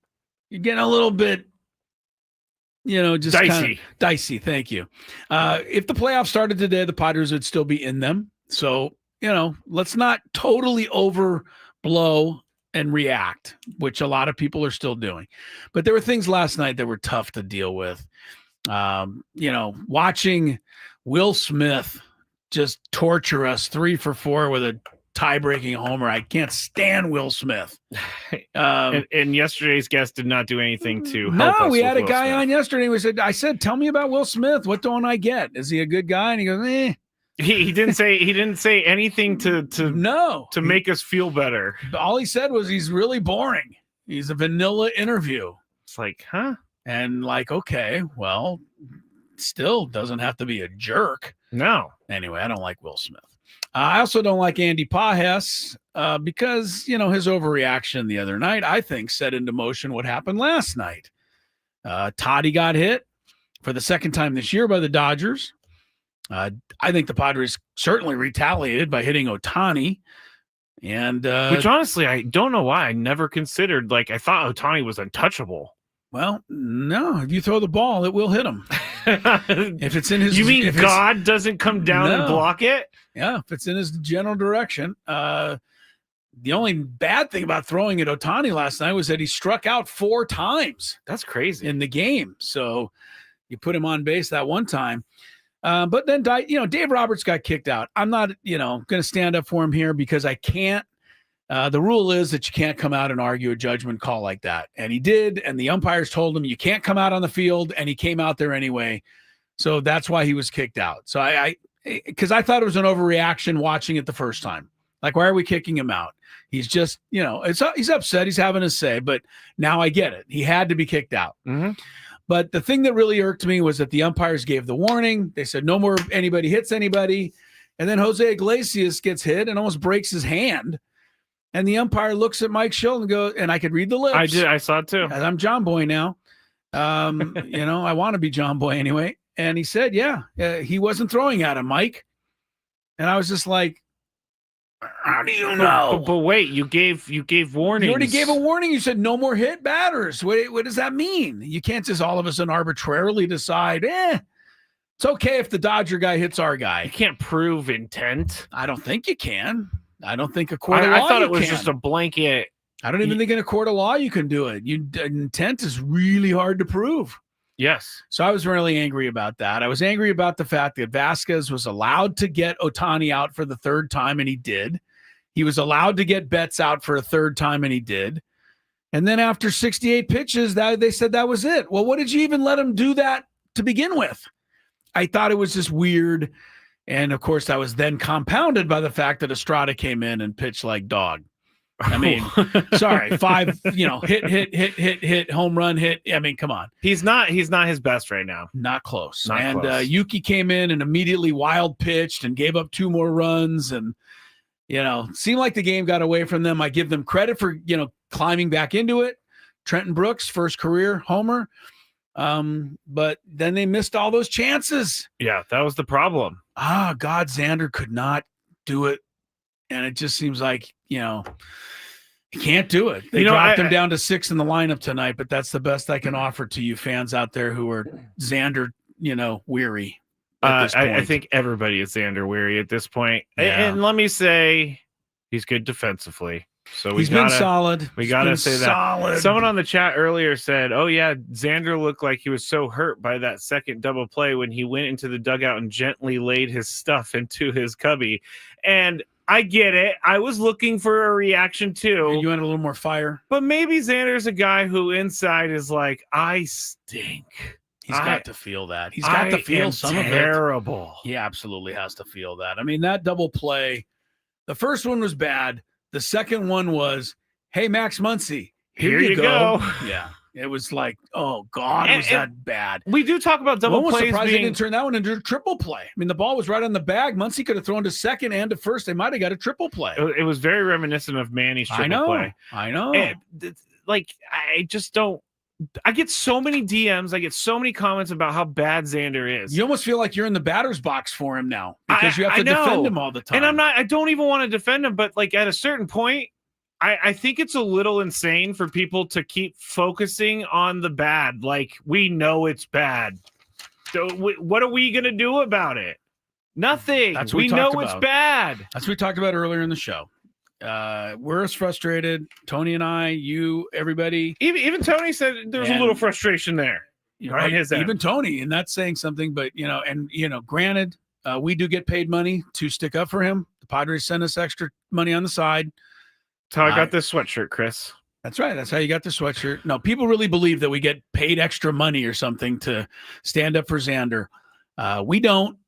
just dicey. Kinda dicey. Thank you. If the playoffs started today, the Padres would still be in them. So, let's not totally overblow and react, which a lot of people are still doing. But there were things last night that were tough to deal with. Watching Will Smith just torture us 3 for 4 with a tie-breaking homer. I can't stand Will Smith. And yesterday's guest did not do anything to help No, us we with had a Will guy Smith. on yesterday. I said, tell me about Will Smith. What don't I get? Is he a good guy? And he goes, eh. He didn't say anything to make us feel better. All he said was he's really boring. He's a vanilla interview. It's like, huh? And like, okay, well, still doesn't have to be a jerk. No. Anyway, I don't like Will Smith. I also don't like Andy Pajes because, his overreaction the other night, I think, set into motion what happened last night. Toddy got hit for the second time this year by the Dodgers. I think the Padres certainly retaliated by hitting Ohtani. And which honestly, I don't know why I never considered. I thought Ohtani was untouchable. Well, no. If you throw the ball, it will hit him. If it's in his, you mean God doesn't come down and block it? Yeah, if it's in his general direction. The only bad thing about throwing at Ohtani last night was that he struck out 4 times. That's crazy in the game. So you put him on base that one time. But then, Dave Roberts got kicked out. I'm not, going to stand up for him here because I can't. The rule is that you can't come out and argue a judgment call like that. And he did. And the umpires told him you can't come out on the field. And he came out there anyway. So that's why he was kicked out. So because I thought it was an overreaction watching it the first time. Like, why are we kicking him out? He's just, he's upset. He's having his say. But now I get it. He had to be kicked out. Mm-hmm. But the thing that really irked me was that the umpires gave the warning. They said no more anybody hits anybody. And then Jose Iglesias gets hit and almost breaks his hand. And the umpire looks at Mike Schill and goes, and I could read the lips. I did. I saw it too. I'm John Boy now. I want to be John Boy anyway. And he said, he wasn't throwing at him, Mike. And I was just like, how do you know? But wait, you gave warnings. You already gave a warning. You said no more hit batters. What does that mean? You can't just all of a sudden arbitrarily decide, it's okay if the Dodger guy hits our guy. You can't prove intent. I don't think you can. I don't think a court of law I thought it was can. just a blanket. I don't even think in a court of law you can do it. Intent is really hard to prove. Yes. So I was really angry about that. I was angry about the fact that Vasquez was allowed to get Ohtani out for the 3rd time, and he did. He was allowed to get Betts out for a 3rd time, and he did. And then after 68 pitches, they said that was it. Well, what did you even let him do that to begin with? I thought it was just weird. And, of course, that was then compounded by the fact that Estrada came in and pitched like dog. I mean, sorry, 5, hit, home run, hit. I mean, come on. He's not his best right now. Not close. Not close. Yuki came in and immediately wild pitched and gave up 2 more runs. And, seemed like the game got away from them. I give them credit for, climbing back into it. Trenton Brooks, first career homer. But then they missed all those chances. Yeah, that was the problem. God, Xander could not do it. And it just seems like, he can't do it. They dropped him down to 6 in the lineup tonight, but that's the best I can offer to you fans out there who are Xander, weary. I think everybody is Xander weary at this point. Yeah. And let me say, he's good defensively. So he's been solid. We got to say that. Solid. Someone on the chat earlier said, oh, yeah, Xander looked like he was so hurt by that second double play when he went into the dugout and gently laid his stuff into his cubby. And I get it. I was looking for a reaction too. You want a little more fire? But maybe Xander's a guy who inside is like, I stink. He's got to feel that. He's got to feel some of it. Terrible. He absolutely has to feel that. I mean, that double play, the first one was bad. The second one was, hey, Max Muncy, here you go. Yeah. It was like, oh, God, was that bad. We do talk about double plays. Surprised they didn't turn that one into a triple play. I mean, the ball was right on the bag. Muncy could have thrown to second and to first. They might have got a triple play. It was very reminiscent of Manny's triple play. I know. And, I just don't. I get so many DMs. I get so many comments about how bad Xander is. You almost feel like you're in the batter's box for him now because you have to defend him all the time. And I don't even want to defend him, but at a certain point, I think it's a little insane for people to keep focusing on the bad. Like, we know it's bad. So what are we going to do about it? Nothing. That's what we know it's bad. That's what we talked about earlier in the show. We're as frustrated. Tony and I, you, everybody. Even Tony said there's a little frustration there. Right? Even Tony, and that's saying something. But, granted, we do get paid money to stick up for him. The Padres send us extra money on the side. That's how I got this sweatshirt, Chris. That's right. That's how you got the sweatshirt. No, people really believe that we get paid extra money or something to stand up for Xander. We don't.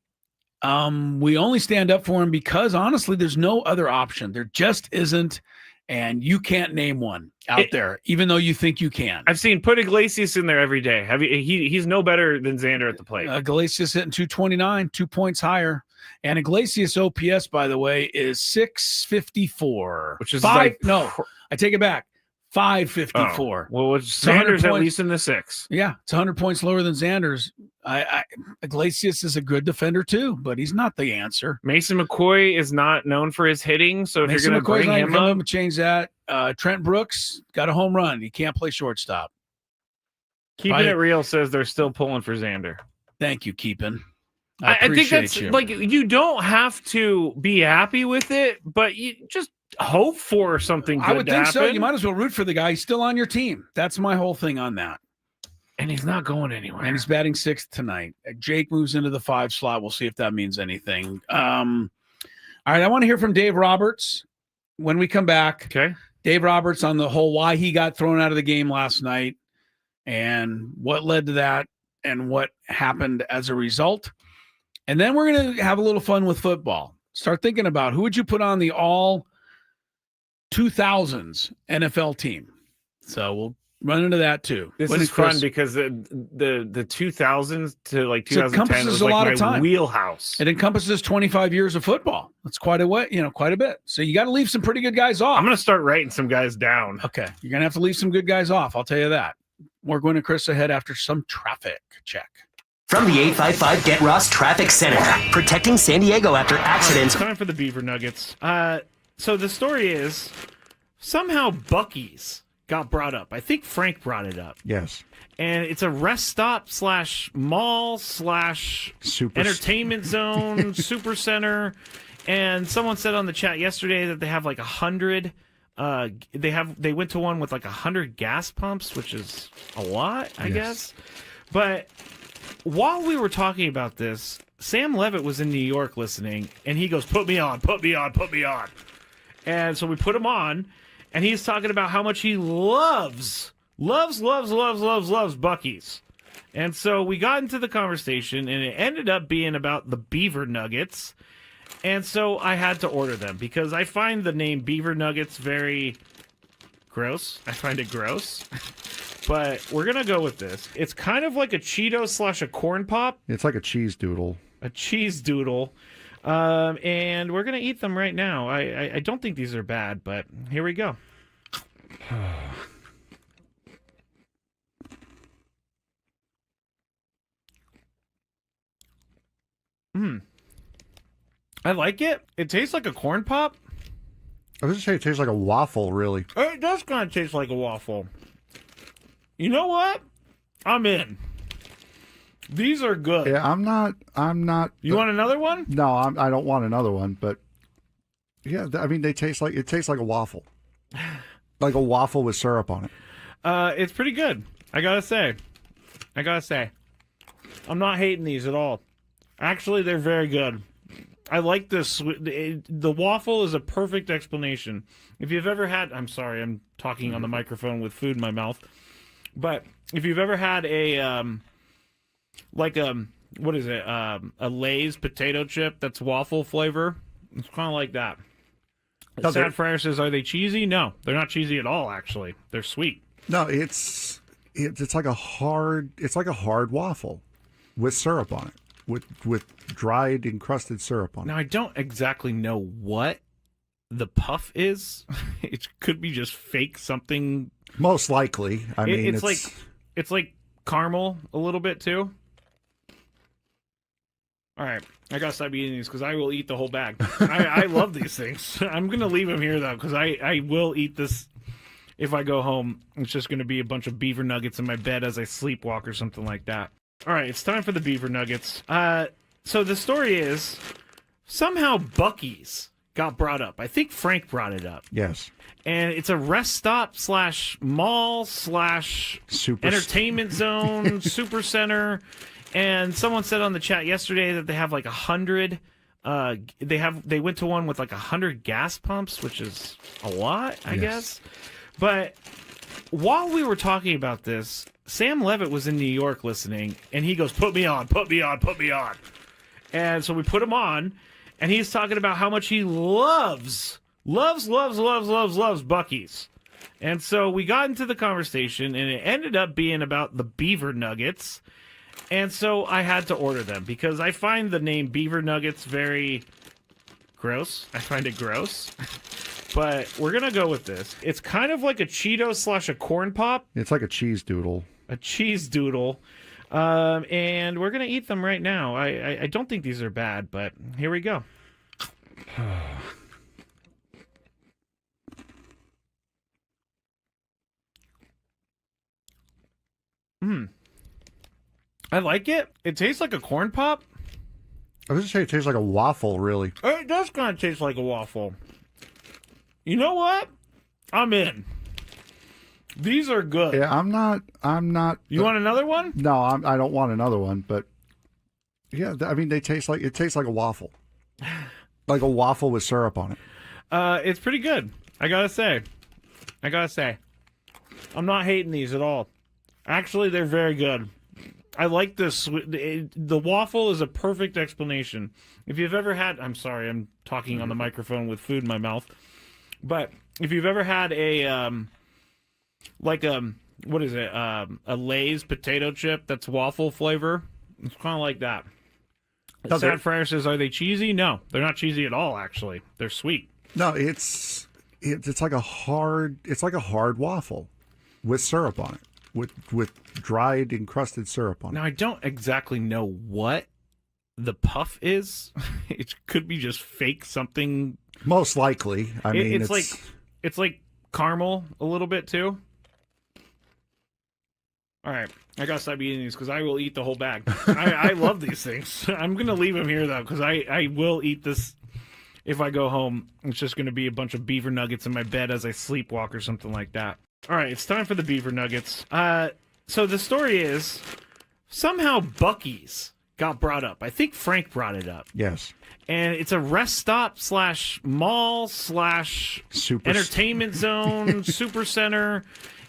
We only stand up for him because, honestly, there's no other option. There just isn't, and you can't name one out there, even though you think you can. I've seen put Iglesias in there every day. He's no better than Xander at the plate. Iglesias hitting 229, 2 points higher. And Iglesias OPS, by the way, is 654. Which is I take it back. 554. Well, Xander's at least in the 6. Yeah, it's 100 points lower than Xander's. Iglesias is a good defender too, but he's not the answer. Mason McCoy is not known for his hitting, so if Mason you're going to bring him up, change that. Trent Brooks got a home run. He can't play shortstop. Keeping It Real says they're still pulling for Xander. Thank you, Keepin'. I think that's like, you don't have to be happy with it, but you just hope for something good. I would think to so. happen. You might as well root for the guy. He's still on your team. That's my whole thing on that. And he's not going anywhere. And he's batting 6th tonight. Jake moves into the 5 slot. We'll see if that means anything. All right, I want to hear from Dave Roberts when we come back. Okay. Dave Roberts on the whole why he got thrown out of the game last night and what led to that and what happened as a result. And then we're going to have a little fun with football. Start thinking about who would you put on the all 2000s NFL team. So we'll run into that too. This is fun because the 2000s to like 2010 was a lot like of my time. wheelhouse. It encompasses 25 years of football. That's quite a way, quite a bit. So you got to leave some pretty good guys off. I'm going to start writing some guys down. Okay. You're going to have to leave some good guys off. I'll tell you that. We're going to Chris ahead after some traffic check. From the 855 Get Ross Traffic Center, protecting San Diego after accidents. Time for the Beaver Nuggets. So the story is somehow Buc-ee's got brought up. I think Frank brought it up. Yes. And it's a rest stop / mall / entertainment zone, super center. And someone said on the chat yesterday that they have like 100. They went to one with like 100 gas pumps, which is a lot, I guess. But while we were talking about this, Sam Levitt was in New York listening, and he goes, put me on. And so we put him on, and he's talking about how much he loves Buc-ee's. And so we got into the conversation, and it ended up being about the Beaver Nuggets. And so I had to order them because I find the name Beaver Nuggets very gross. I find it gross. But we're going to go with this. It's kind of like a Cheeto / a corn pop. It's like a cheese doodle. A cheese doodle. And we're going to eat them right now. I don't think these are bad, but here we go. I like it. It tastes like a corn pop. I was just saying it tastes like a waffle, really. It does kind of taste like a waffle. You know what? I'm in. These are good. Yeah, I'm not. You want another one? No, I don't want another one. But yeah, I mean, it tastes like a waffle, like a waffle with syrup on it. It's pretty good. I gotta say, I'm not hating these at all. Actually, they're very good. I like this. The waffle is a perfect explanation. If you've ever had, I'm sorry, I'm talking on the microphone with food in my mouth. But if you've ever had a what is it? A Lay's potato chip that's waffle flavor, it's kind of like that. Sad Fryer says, "Are they cheesy?" No, they're not cheesy at all. Actually, they're sweet. No, it's like a hard waffle with syrup on it, with dried encrusted syrup on it. Now I don't exactly know what the puff is. It could be just fake something. Most likely. I mean, it's like caramel a little bit too. All right, I gotta stop eating these because I will eat the whole bag. I love these things. I'm gonna leave them here though because I will eat this if I go home. It's just gonna be a bunch of Beaver Nuggets in my bed as I sleepwalk or something like that. All right, it's time for the Beaver Nuggets. So the story is somehow Buc-ee's got brought up. I think Frank brought it up. Yes. And it's a rest stop / mall / entertainment zone, super center. And someone said on the chat yesterday that they have like 100. They went to one with like 100 gas pumps, which is a lot, I guess. But while we were talking about this, Sam Levitt was in New York listening, and he goes, "Put me on, put me on, put me on." And so we put him on, and he's talking about how much he loves Buc-ee's. And so we got into the conversation, and it ended up being about the Beaver Nuggets. And so I had to order them because I find the name Beaver Nuggets very gross. I find it gross. But we're going to go with this. It's kind of like a Cheeto / a corn pop. It's like a cheese doodle. A cheese doodle. And we're going to eat them right now. I don't think these are bad, but here we go. I like it. It tastes like a corn pop. I was going to say it tastes like a waffle, really. It does kind of taste like a waffle. You know what? I'm in. These are good. Yeah, I'm not. You want another one? No, I don't want another one. But yeah, I mean, it tastes like a waffle, like a waffle with syrup on it. It's pretty good. I gotta say, I'm not hating these at all. Actually, they're very good. I like this. The waffle is a perfect explanation. If you've ever had, I'm sorry, I'm talking on the microphone with food in my mouth. But if you've ever had a what is it? A Lay's potato chip that's waffle flavor. It's kind of like that. No, Sad Fryer says, "Are they cheesy?" No, they're not cheesy at all. Actually, they're sweet. No, it's like a hard waffle with syrup on it, with dried encrusted syrup on it. Now I don't exactly know what the puff is. It could be just fake something. Most likely. I mean, it's like caramel a little bit too. All right, I gotta stop eating these because I will eat the whole bag. I love these things. I'm gonna leave them here though because I will eat this if I go home. It's just gonna be a bunch of Beaver Nuggets in my bed as I sleepwalk or something like that. All right, it's time for the Beaver Nuggets. So the story is somehow Buc-ee's got brought up. I think Frank brought it up. Yes. And it's a rest stop / mall / entertainment zone, super center.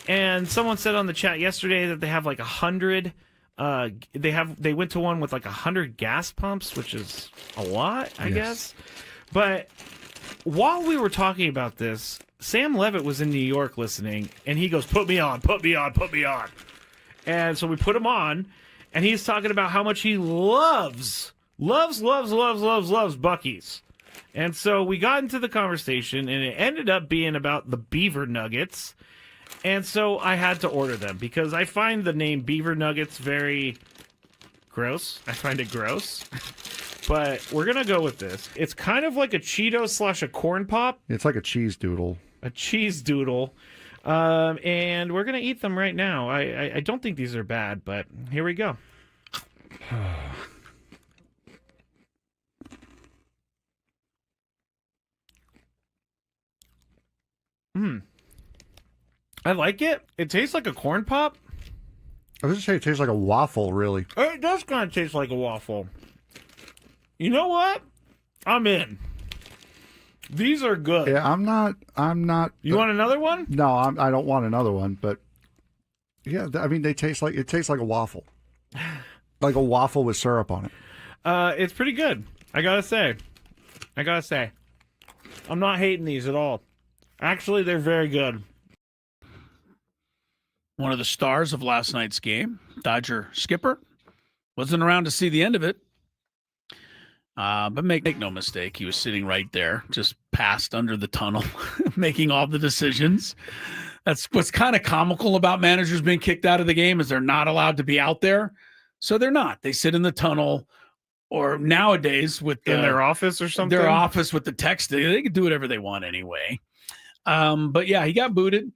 And someone said on the chat yesterday that they have like 100. They went to one with like 100 gas pumps, which is a lot, I guess. But while we were talking about this, Sam Levitt was in New York listening, and he goes, "Put me on, put me on, put me on." And so we put him on, and he's talking about how much he loves Buc-ee's. And so we got into the conversation, and it ended up being about the Beaver Nuggets. And so I had to order them because I find the name Beaver Nuggets very gross. I find it gross. But we're going to go with this. It's kind of like a Cheeto / a corn pop. It's like a cheese doodle. A cheese doodle. And we're going to eat them right now. I don't think these are bad, but here we go. I like it. It tastes like a corn pop. I was going to say it tastes like a waffle, really. It does kind of taste like a waffle. You know what? I'm in. These are good. Yeah, I'm not. You want another one? No, I don't want another one. But yeah, I mean, it tastes like a waffle, like a waffle with syrup on it. It's pretty good. I gotta say, I'm not hating these at all. Actually, they're very good. One of the stars of last night's game, Dodger skipper, wasn't around to see the end of it. But make no mistake, he was sitting right there, just passed under the tunnel, making all the decisions. That's what's kind of comical about managers being kicked out of the game is they're not allowed to be out there. So they're not. They sit in the tunnel, or nowadays with in their office or something. Their office with the text. They can do whatever they want anyway. But yeah, he got booted.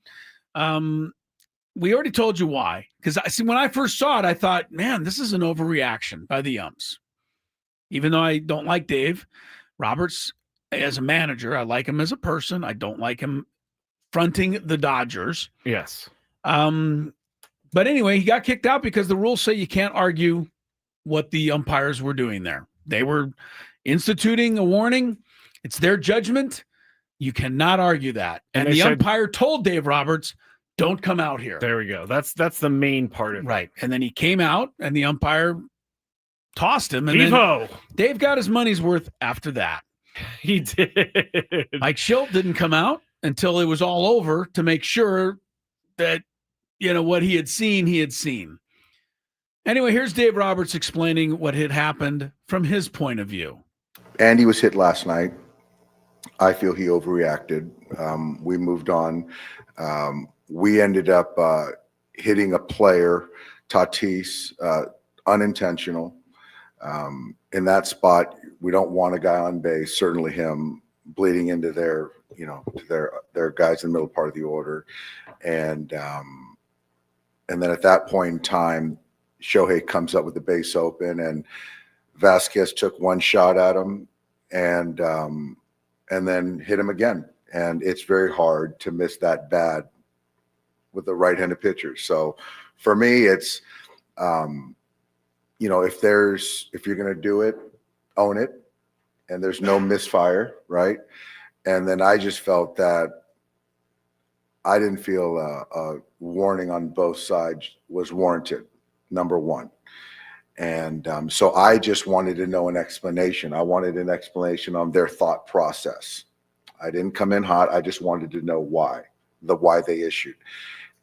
We already told you why. Because I see when I first saw it, I thought, man, this is an overreaction by the umps. Even though I don't like Dave Roberts as a manager, I like him as a person. I don't like him fronting the Dodgers. Yes. But anyway, he got kicked out because the rules say you can't argue what the umpires were doing there. They were instituting a warning. It's their judgment. You cannot argue that. And the umpire told Dave Roberts, don't come out here. There we go. That's the main part of it. Right. And then he came out and the umpire tossed him. And Evo. then Dave got his money's worth after that. He did. Mike Schilt didn't come out until it was all over to make sure that, what he had seen. Anyway, here's Dave Roberts explaining what had happened from his point of view. Andy was hit last night. I feel he overreacted. We moved on. We ended up hitting a player, Tatis, unintentional. In that spot, we don't want a guy on base, certainly him, bleeding into their guys in the middle part of the order. And then at that point in time, Shohei comes up with the base open, and Vasquez took one shot at him and then hit him again. And it's very hard to miss that bad with the right-handed pitcher. So for me, it's, if you're going to do it, own it. And there's no misfire, right? And then I just felt that I didn't feel a warning on both sides was warranted, number one. And so I just wanted to know an explanation. I wanted an explanation on their thought process. I didn't come in hot. I just wanted to know why they issued.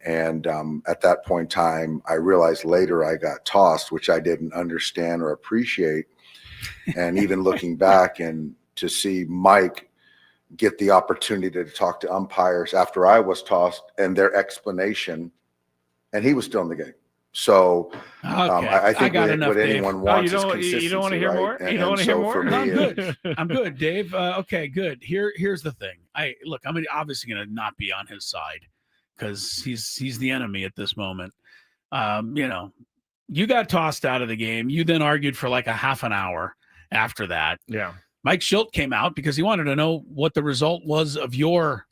And at that point in time, I realized later I got tossed, which I didn't understand or appreciate. And even looking back and to see Mike get the opportunity to talk to umpires after I was tossed and their explanation, and he was still in the game. So I think what anyone wants is consistency. You don't want to hear more? You don't want to hear more? No, I'm good. I'm good, Dave. Okay, good. Here's the thing. I'm obviously going to not be on his side because he's the enemy at this moment. You got tossed out of the game. You then argued for like a half an hour after that. Yeah. Mike Schilt came out because he wanted to know what the result was of your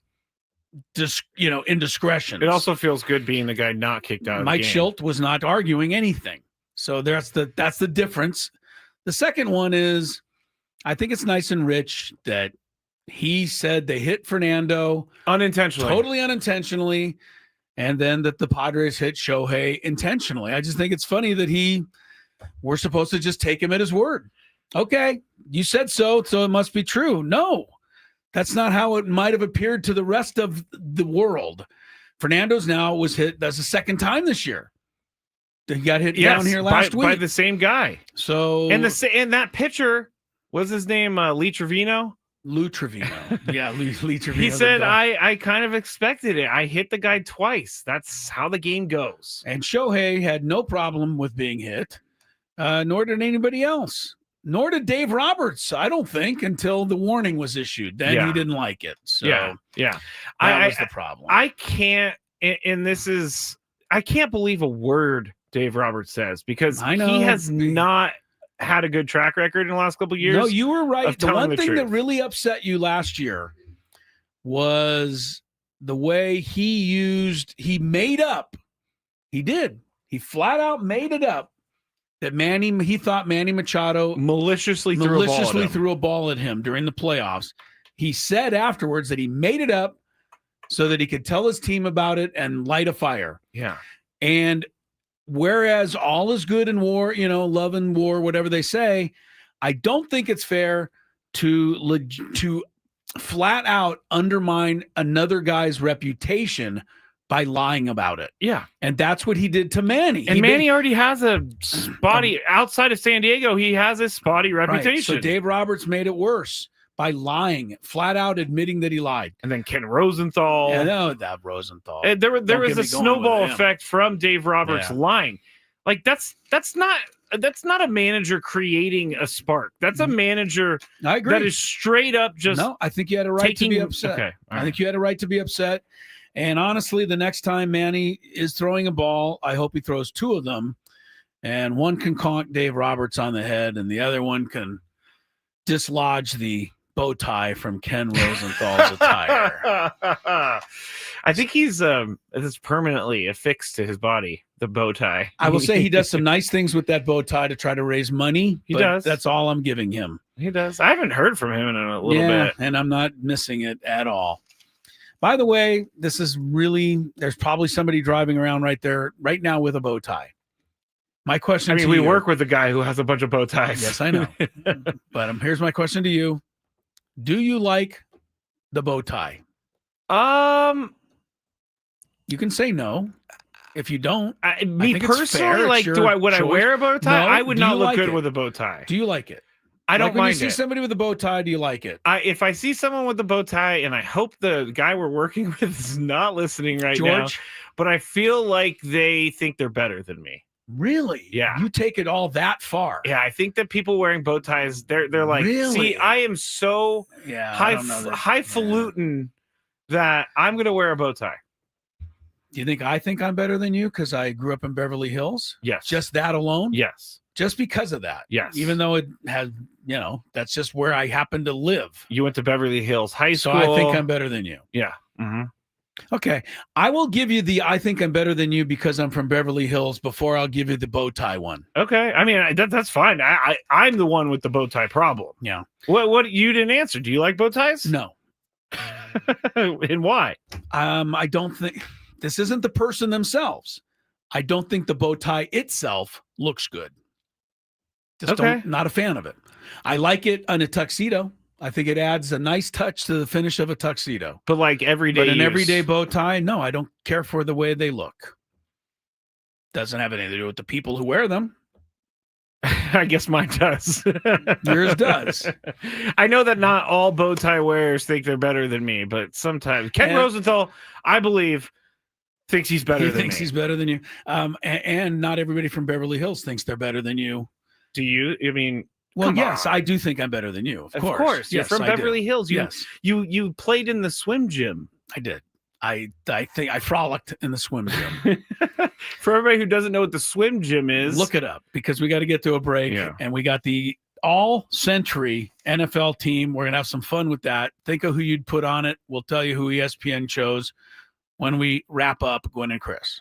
indiscretions. It also feels good being the guy not kicked out of Mike the game. Schilt was not arguing anything. So that's the difference. The second one is, I think it's nice and rich that he said they hit Fernando totally unintentionally, and then that the Padres hit Shohei intentionally. I just think it's funny that we're supposed to just take him at his word. Okay, you said so it must be true. No, that's not how it might have appeared to the rest of the world. Fernando's now was hit. That's the second time this year. He got hit down here last week by the same guy. So and that pitcher, what's his name? Lee Trevino. Lou Trevino. Yeah, Lee Trevino. He said, I kind of expected it. I hit the guy twice. That's how the game goes. And Shohei had no problem with being hit, nor did anybody else. Nor did Dave Roberts, I don't think, until the warning was issued. Then he didn't like it. So yeah. That was the problem. I can't, and this is, I can't believe a word Dave Roberts says because he has not had a good track record in the last couple of years. No, you were right. The one thing that really upset you last year was the way he made up. He flat out made it up that he thought Manny Machado maliciously threw a ball at him during the playoffs. He said afterwards that he made it up so that he could tell his team about it and light a fire. Yeah. And whereas all is good in war, love and war, whatever they say, I don't think it's fair to flat out undermine another guy's reputation by lying about it. Yeah. And that's what he did to Manny. And Manny already has a spotty, outside of San Diego, he has a spotty reputation. Right. So Dave Roberts made it worse by lying, flat out admitting that he lied. And then Ken Rosenthal. Yeah, no, that Rosenthal. And there was a snowball effect from Dave Roberts lying. Like that's not a manager creating a spark. That's a manager I agree. that is straight up just No, I think you had a right to be upset. Okay, I think you had a right to be upset. And honestly, the next time Manny is throwing a ball, I hope he throws two of them. And one can conk Dave Roberts on the head, and the other one can dislodge the bow tie from Ken Rosenthal's attire. I think he's it's permanently affixed to his body, the bow tie. I will say he does some nice things with that bow tie to try to raise money. He but does. That's all I'm giving him. He does. I haven't heard from him in a little bit. And I'm not missing it at all. By the way, this is really, there's probably somebody driving around right there right now with a bow tie. My question I mean, to we you, work with a guy who has a bunch of bow ties. Yes, I know. But here's my question to you. Do you like the bow tie? You can say no. If you don't, me think it's personally, fair. like, It's would your I choice. wear a bow tie? No. I would Do not you look like good it? with a bow tie. Do you like it? I don't Like when mind you see it. somebody with a bow tie, do you like it? If I see someone with a bow tie, and I hope the guy we're working with is not listening right now, George? but I feel like they think they're better than me. Really? Yeah. You take it all that far? Yeah, I think that people wearing bow ties, they're like, Really? see, I am so Yeah. I don't know that. highfalutin that I'm going to wear a bow tie. Do you think I think I'm better than you because I grew up in Beverly Hills? Yes. Just that alone? Yes. Just because of that? Yes. Even though it has, that's just where I happen to live. You went to Beverly Hills High So School. I think I'm better than you. Yeah. Mm-hmm. Okay. I will give you the I think I'm better than you because I'm from Beverly Hills before I'll give you the bow tie one. Okay. I mean, that's fine. I'm the one with the bow tie problem. Yeah. What you didn't answer. Do you like bow ties? No. And why? I don't think this isn't the person themselves. I don't think the bow tie itself looks good. Just not a fan of it. I like it on a tuxedo. I think it adds a nice touch to the finish of a tuxedo. But like everyday But an use. everyday bow tie, no, I don't care for the way they look. Doesn't have anything to do with the people who wear them. I guess mine does. Yours does. I know that not all bow tie wearers think they're better than me, but sometimes Ken Rosenthal, I believe, thinks he's better than me. He thinks he's better than you. And not everybody from Beverly Hills thinks they're better than you. Do you? I mean, well, come yes, on. I do think I'm better than you. Of course. You're Yes, from I do. Beverly Hills. Yes. You played in the swim gym. I did. I think I frolicked in the swim gym. For everybody who doesn't know what the swim gym is, Look it up because we got to get to a break. Yeah. And we got the all-century NFL team. We're going to have some fun with that. Think of who you'd put on it. We'll tell you who ESPN chose when we wrap up Gwynn and Chris.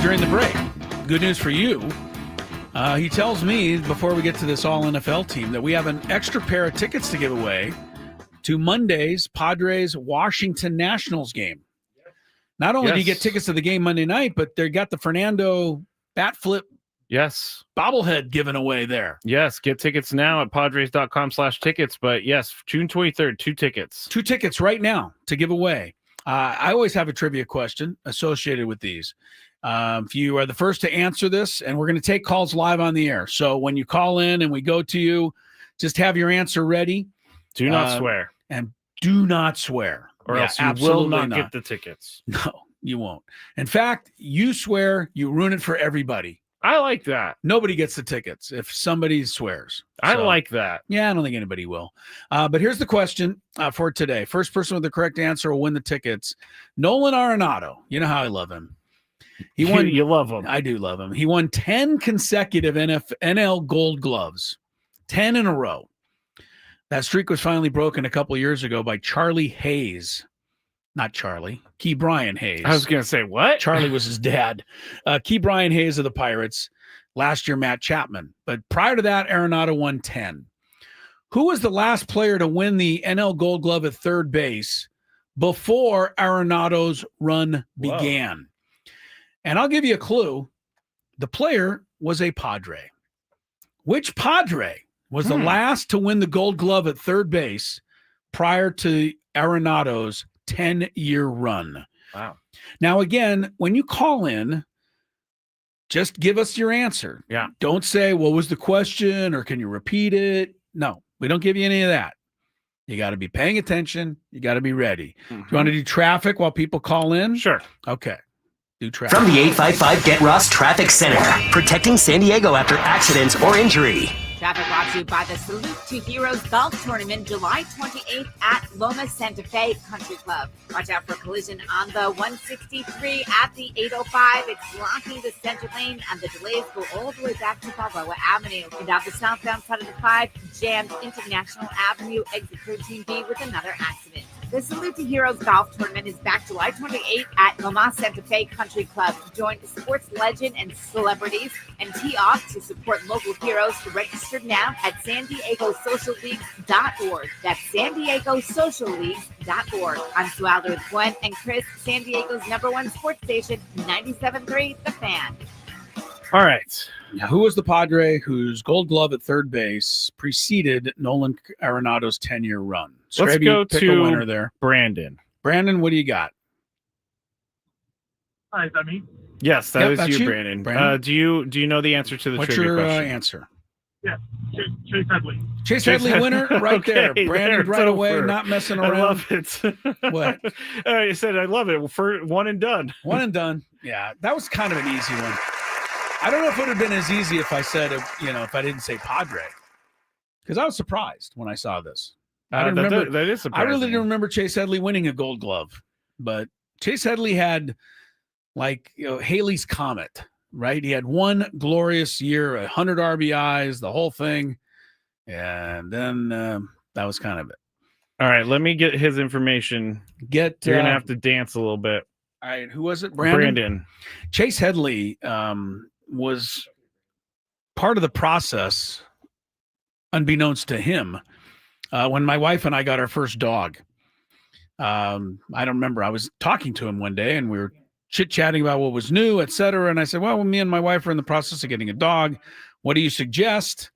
during the break. Good news for you. He tells me before we get to this all NFL team that we have an extra pair of tickets to give away to Monday's Padres Washington Nationals game. Not only do you get tickets to the game Monday night, but they got the Fernando bat flip bobblehead given away there. Yes, get tickets now at padres.com/tickets. But yes, June 23rd, 2 tickets. 2 tickets right now to give away. I always have a trivia question associated with these. If you are the first to answer this, and we're going to take calls live on the air. So when you call in and we go to you, just have your answer ready. Do not swear. And do not swear. Or else you will not get the tickets. No, you won't. In fact, you swear, you ruin it for everybody. I like that. Nobody gets the tickets if somebody swears. I like that. Yeah, I don't think anybody will. But here's the question for today. First person with the correct answer will win the tickets. Nolan Arenado. You know how I love him. He won. You love him. I do love him. He won 10 consecutive NL Gold Gloves, 10 in a row. That streak was finally broken a couple years ago by Charlie Hayes. Not Charlie, Key Brian Hayes. I was going to say, what? Charlie was his dad. Key Brian Hayes of the Pirates. Last year, Matt Chapman. But prior to that, Arenado won 10. Who was the last player to win the NL Gold Glove at third base before Arenado's run began? And I'll give you a clue. The player was a Padre. Which Padre was the last to win the Gold Glove at third base prior to Arenado's 10-year run? Wow. Now, again, when you call in, just give us your answer. Yeah. Don't say, what was the question, or can you repeat it? No, we don't give you any of that. You got to be paying attention. You got to be ready. Do you want to do traffic while people call in? Sure. Okay. Do traffic. From the 855 Get Ross Traffic Center, protecting San Diego after accidents or injury. Traffic brought to you by the Salute to Heroes Golf Tournament, July 28th at Loma Santa Fe Country Club. Watch out for a collision on the 163 at the 805. It's blocking the center lane, and the delays go all the way back to Balboa Avenue. And out the southbound side of the 5, jammed International Avenue, exit 13B with another accident. The Salute to Heroes Golf Tournament is back July 28th at Loma Santa Fe Country Club. Join sports legend and celebrities and tee off to support local heroes. Registered now at SanDiegoSocialLeagues.org. That's SanDiegoSocialLeagues.org. I'm Sue Alder with Gwynn and Chris, San Diego's #1 sports station, 97.3 The Fan. All right. Now, who was the Padre whose Gold Glove at third base preceded Nolan Arenado's 10-year run? Let's go pick to a winner there. Brandon. Brandon, what do you got? Hi, is that me? Yes, that is that's you, Brandon. Do you know the answer to the What's trivia your question? answer? Yeah, Chase Headley. Chase Headley winner right there. Brandon it's right away, over. not messing I around. love it. What? You said I love it. For one and done. One and done. Yeah, that was kind of an easy one. I don't know if it would have been as easy if I said, if I didn't say Padre, because I was surprised when I saw this. I didn't remember. That is surprising. I really didn't remember Chase Headley winning a Gold Glove, but Chase Headley had Haley's Comet, right? He had one glorious year, 100 RBIs, the whole thing, and then that was kind of it. All right, let me get his information. You're gonna have to dance a little bit. All right, who was it? Brandon. Chase Headley was part of the process, unbeknownst to him, when my wife and I got our first dog. I don't remember. I was talking to him one day, and we were chit-chatting about what was new, et cetera. And I said, well, me and my wife are in the process of getting a dog. What do you suggest?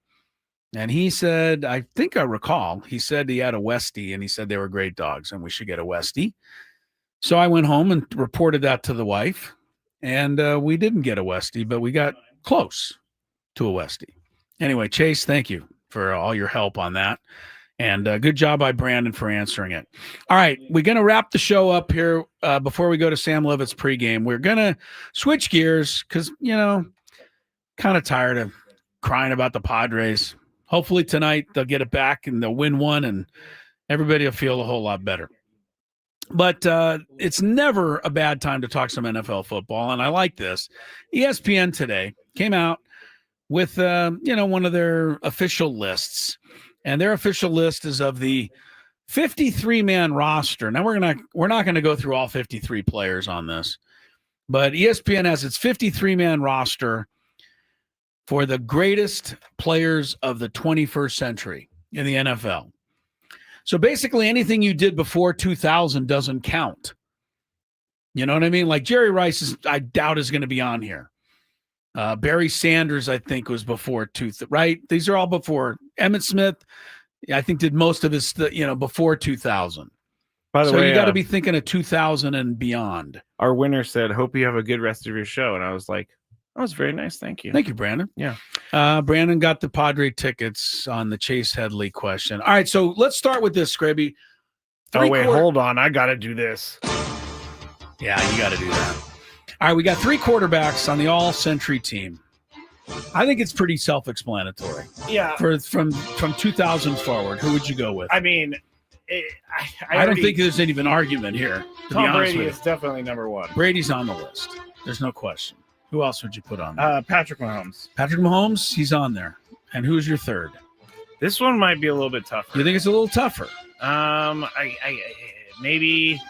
And he said, I think I recall, he said he had a Westie, and he said they were great dogs, and we should get a Westie. So I went home and reported that to the wife, and we didn't get a Westie, but we got close to a Westie. Anyway, Chase, thank you for all your help on that. And good job by Brandon for answering it. All right, we're going to wrap the show up here before we go to Sam Levitt's pregame. We're going to switch gears because, kind of tired of crying about the Padres. Hopefully tonight they'll get it back and they'll win one, and everybody will feel a whole lot better. But it's never a bad time to talk some NFL football, and I like this. ESPN today came out with, one of their official lists, and their official list is of the 53-man roster. Now we're not going to go through all 53 players on this, But ESPN has its 53-man roster for the greatest players of the 21st century in the NFL. So basically anything you did before 2000 doesn't count. You know what I mean? Like Jerry Rice, I doubt is going to be on here. Barry Sanders, I think, was before right? These are all before. Emmitt Smith, I think, did most of his, before 2000. By the way, you got to be thinking of 2000 and beyond. Our winner said, "Hope you have a good rest of your show," and I was like, "That was very nice, thank you." Thank you, Brandon. Yeah. Brandon got the Padre tickets on the Chase Headley question. All right, so let's start with this, Scraby. Hold on, I got to do this. Yeah, you got to do that. All right, we got 3 quarterbacks on the all-century team. I think it's pretty self-explanatory. Yeah. From 2000 forward, who would you go with? I mean, I don't think there's even an argument here. Tom Brady is definitely number one. Brady's on the list. There's no question. Who else would you put on there? Patrick Mahomes. Patrick Mahomes, he's on there. And who's your third? This one might be a little bit tougher. You think it's a little tougher? Maybe.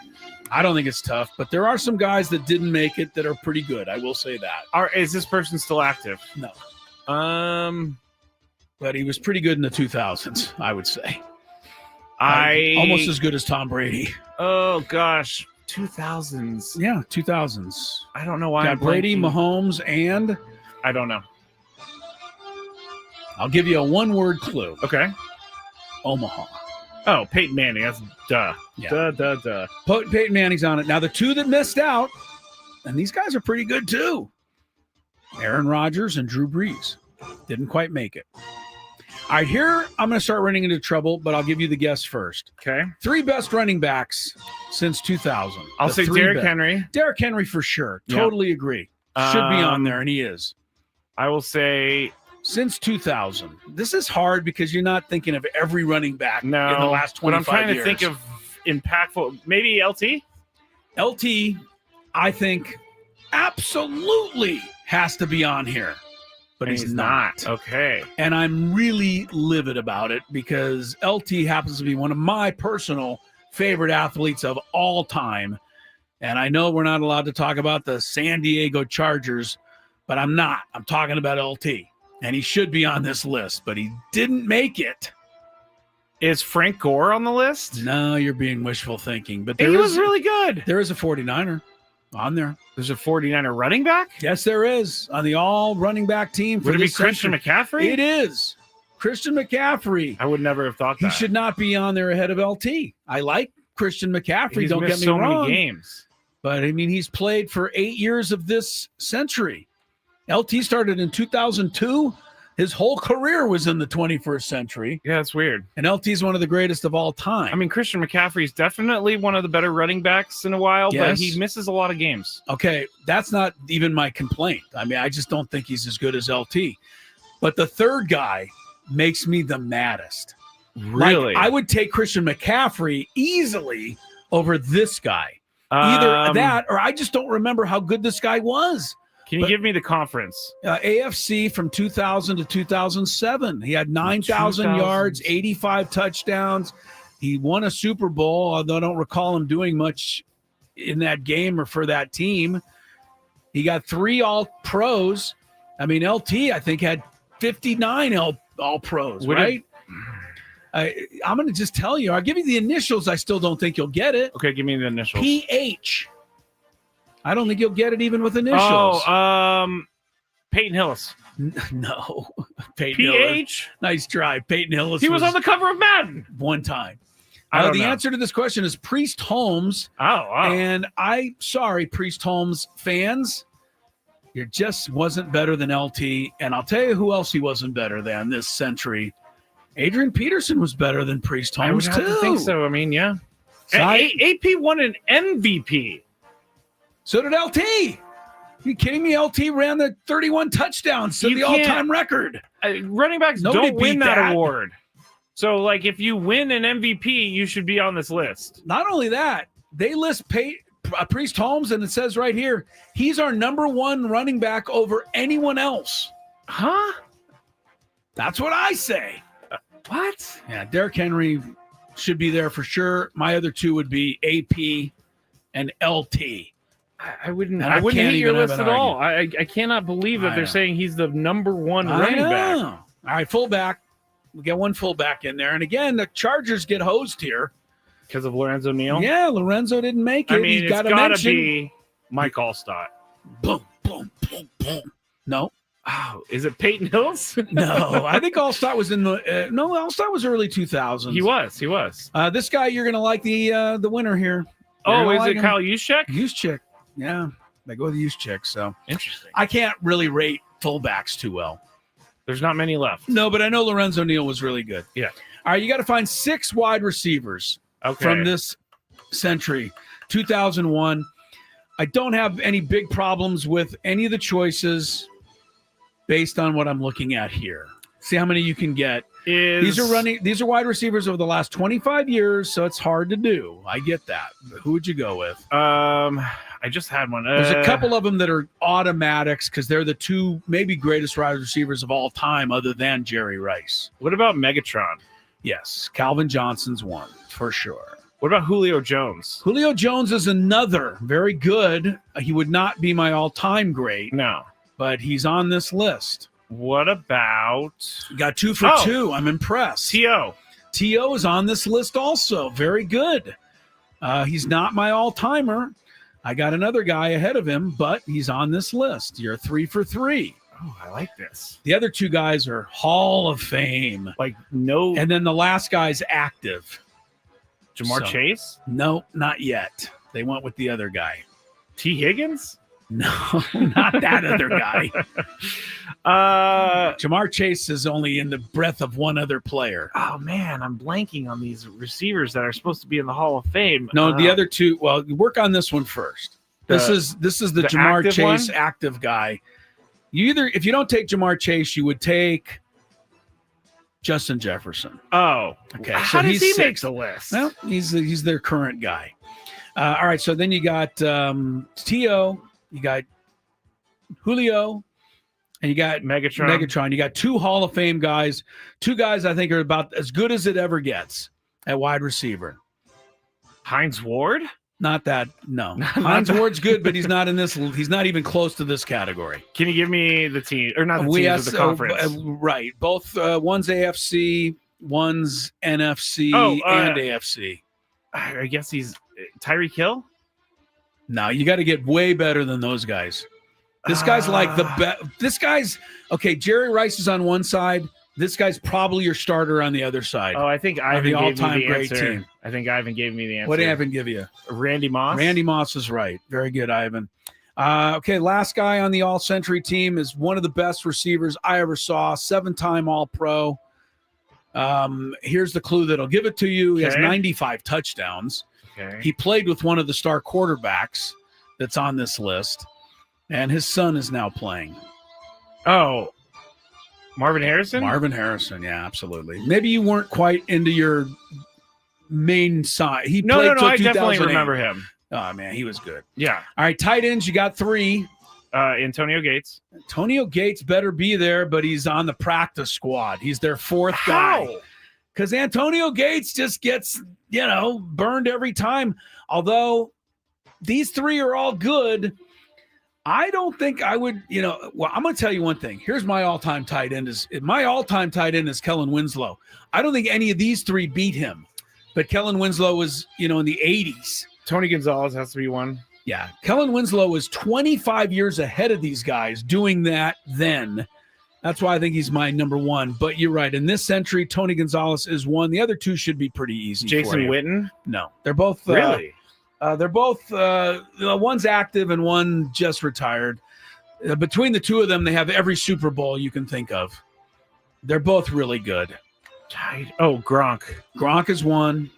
I don't think it's tough, but there are some guys that didn't make it that are pretty good. I will say that. Is this person still active? No. But he was pretty good in the 2000s, I would say. Almost as good as Tom Brady. Oh gosh, 2000s. Yeah, 2000s. I don't know why. Got Brady, Mahomes, and I don't know. I'll give you a one-word clue. Okay. Omaha. Oh, Peyton Manning. That's duh. Yeah. Duh. Peyton Manning's on it. Now, the 2 that missed out, and these guys are pretty good too. Aaron Rodgers and Drew Brees. Didn't quite make it. All right, here I'm going to start running into trouble, but I'll give you the guess first. Okay. 3 best running backs since 2000. I'll say Derrick Henry. Derrick Henry for sure. Yeah. Totally agree. Should be on there, and he is. I will say since 2000. This is hard because you're not thinking of every running back in the last 25 years. But I'm trying to think of impactful. Maybe LT? LT, I think, absolutely has to be on here. But he's not. Okay. And I'm really livid about it because LT happens to be one of my personal favorite athletes of all time. And I know we're not allowed to talk about the San Diego Chargers, but I'm not. I'm talking about LT. And he should be on this list, but he didn't make it. Is Frank Gore on the list? No, you're being wishful thinking. But he was really good. There is a 49er on there. There's a 49er running back? Yes, there is. On the all running back team. Would it be Christian McCaffrey? It is. Christian McCaffrey. I would never have thought that. He should not be on there ahead of LT. I like Christian McCaffrey. Don't get me wrong. So many games. But, I mean, he's played for 8 years of this century. LT started in 2002. His whole career was in the 21st century. Yeah, it's weird. And LT is one of the greatest of all time. I mean, Christian McCaffrey is definitely one of the better running backs in a while, Yes. but he misses a lot of games. Okay, that's not even my complaint. I mean, I just don't think he's as good as LT. But the third guy makes me the maddest. Really? Like, I would take Christian McCaffrey easily over this guy. Either that or I just don't remember how good this guy was. Can you give me the conference? AFC from 2000 to 2007. He had 9,000 yards, 85 touchdowns. He won a Super Bowl, although I don't recall him doing much in that game or for that team. He got 3 All-Pros. I mean, LT, I think, had 59 All-Pros, right? I'm going to just tell you. I'll give you the initials. I still don't think you'll get it. Okay, give me the initials. PH. I don't think you'll get it even with initials. Peyton Hillis. No. Peyton PH? Hillis. Nice try. Peyton Hillis. He was on the cover of Madden. One time. I don't the know. answer to this question is Priest Holmes. Oh, wow. And sorry, Priest Holmes fans. You just wasn't better than LT. And I'll tell you who else he wasn't better than this century. Adrian Peterson was better than Priest Holmes, I would have to think so. I mean, yeah. AP won an MVP. So did LT. Are you kidding me? LT ran the 31 touchdowns to the all-time record. Running backs Nobody don't win beat that award. So, like, if you win an MVP, you should be on this list. Not only that, they list Priest Holmes, and it says right here, he's our number 1 running back over anyone else. Huh? That's what I say. What? Yeah, Derrick Henry should be there for sure. My other 2 would be AP and LT. I wouldn't. And I wouldn't can't hate your even have list an at all. I cannot believe that I they're know. saying he's the number one I running back. know. All right, fullback. We get one fullback in there, and again, the Chargers get hosed here because of Lorenzo Neal. Yeah, Lorenzo didn't make it. I mean, He's it's got to gotta mention. be Mike Allstott. Boom, boom, boom, boom. No. Oh, is it Peyton Hills? No, I think Allstott was in the no. Allstott was early 2000s. He was. This guy, you're gonna like the winner here. You're Oh, gonna is like it him. Kyle Juszczyk? Juszczyk. Yeah, they go with Juszczyk. So Interesting. I can't really rate fullbacks too well. There's not many left. No, but I know Lorenzo Neal was really good. Yeah. All right, you got to find 6 wide receivers from this century, 2001. I don't have any big problems with any of the choices based on what I'm looking at here. See how many you can get. These are wide receivers over the last 25 years, so it's hard to do. I get that. But who would you go with? I just had one. There's a couple of them that are automatics because they're the 2 maybe greatest wide receivers of all time other than Jerry Rice. What about Megatron? Yes, Calvin Johnson's one for sure. What about Julio Jones? Julio Jones is another very good. He would not be my all-time great. No. But he's on this list. What about... Got 2 for 2. I'm impressed. T.O. T.O. is on this list also. Very good. He's not my all-timer. I got another guy ahead of him, but he's on this list. You're 3 for 3. Oh, I like this. The other 2 guys are Hall of Fame. And then the last guy's active. Jamar Chase? No, not yet. They went with the other guy. T. Higgins? No, not that other guy. Jamar Chase is only in the breath of one other player. Oh, man, I'm blanking on these receivers that are supposed to be in the Hall of Fame. No, the other 2. Well, work on this one first. This is the Jamar active Chase one? active guy. If you don't take Jamar Chase, you would take Justin Jefferson. Oh, okay. How so does he he's make 6th. the list? Well, he's their current guy. All right, so then you got T.O., you got Julio, and you got Megatron. You got 2 Hall of Fame guys. 2 guys I think are about as good as it ever gets at wide receiver. Hines Ward? Not that. No. Hines Ward's good, but he's not in this. He's not even close to this category. Can you give me the team, or not the teams of the conference? Right. Both one's AFC, one's NFC, and AFC. I guess he's Tyreek Hill. No, you got to get way better than those guys. This guy's like the best. This guy's okay. Jerry Rice is on one side. This guy's probably your starter on the other side. Oh, I think Ivan the gave all-time me the great answer. team. I think Ivan gave me the answer. What did Ivan give you? Randy Moss. Randy Moss is right. Very good, Ivan. Okay, last guy on the All-Century team is one of the best receivers I ever saw. 7-time All-Pro. Here's the clue that'll give it to you. He has 95 touchdowns. Okay. He played with one of the star quarterbacks that's on this list, and his son is now playing. Oh, Marvin Harrison? Marvin Harrison, yeah, absolutely. Maybe you weren't quite into your main side. He No, played till I definitely 2008. remember him. Oh, man, he was good. Yeah. All right, tight ends, you got 3. Antonio Gates. Antonio Gates better be there, but he's on the practice squad. He's their 4th guy. Because Antonio Gates just gets, burned every time. Although these 3 are all good, I don't think I would, well, I'm going to tell you one thing. Here's my all-time tight end. My all-time tight end is Kellen Winslow. I don't think any of these 3 beat him. But Kellen Winslow was, in the 80s. Tony Gonzalez has to be one. Yeah. Kellen Winslow was 25 years ahead of these guys doing that then. That's why I think he's my number 1. But you're right. In this century, Tony Gonzalez is 1. The other 2 should be pretty easy. Jason Witten? No. They're both really? They're both one's active and one just retired. Between the 2 of them, they have every Super Bowl you can think of. They're both really good. Oh, Gronk. Gronk is 1.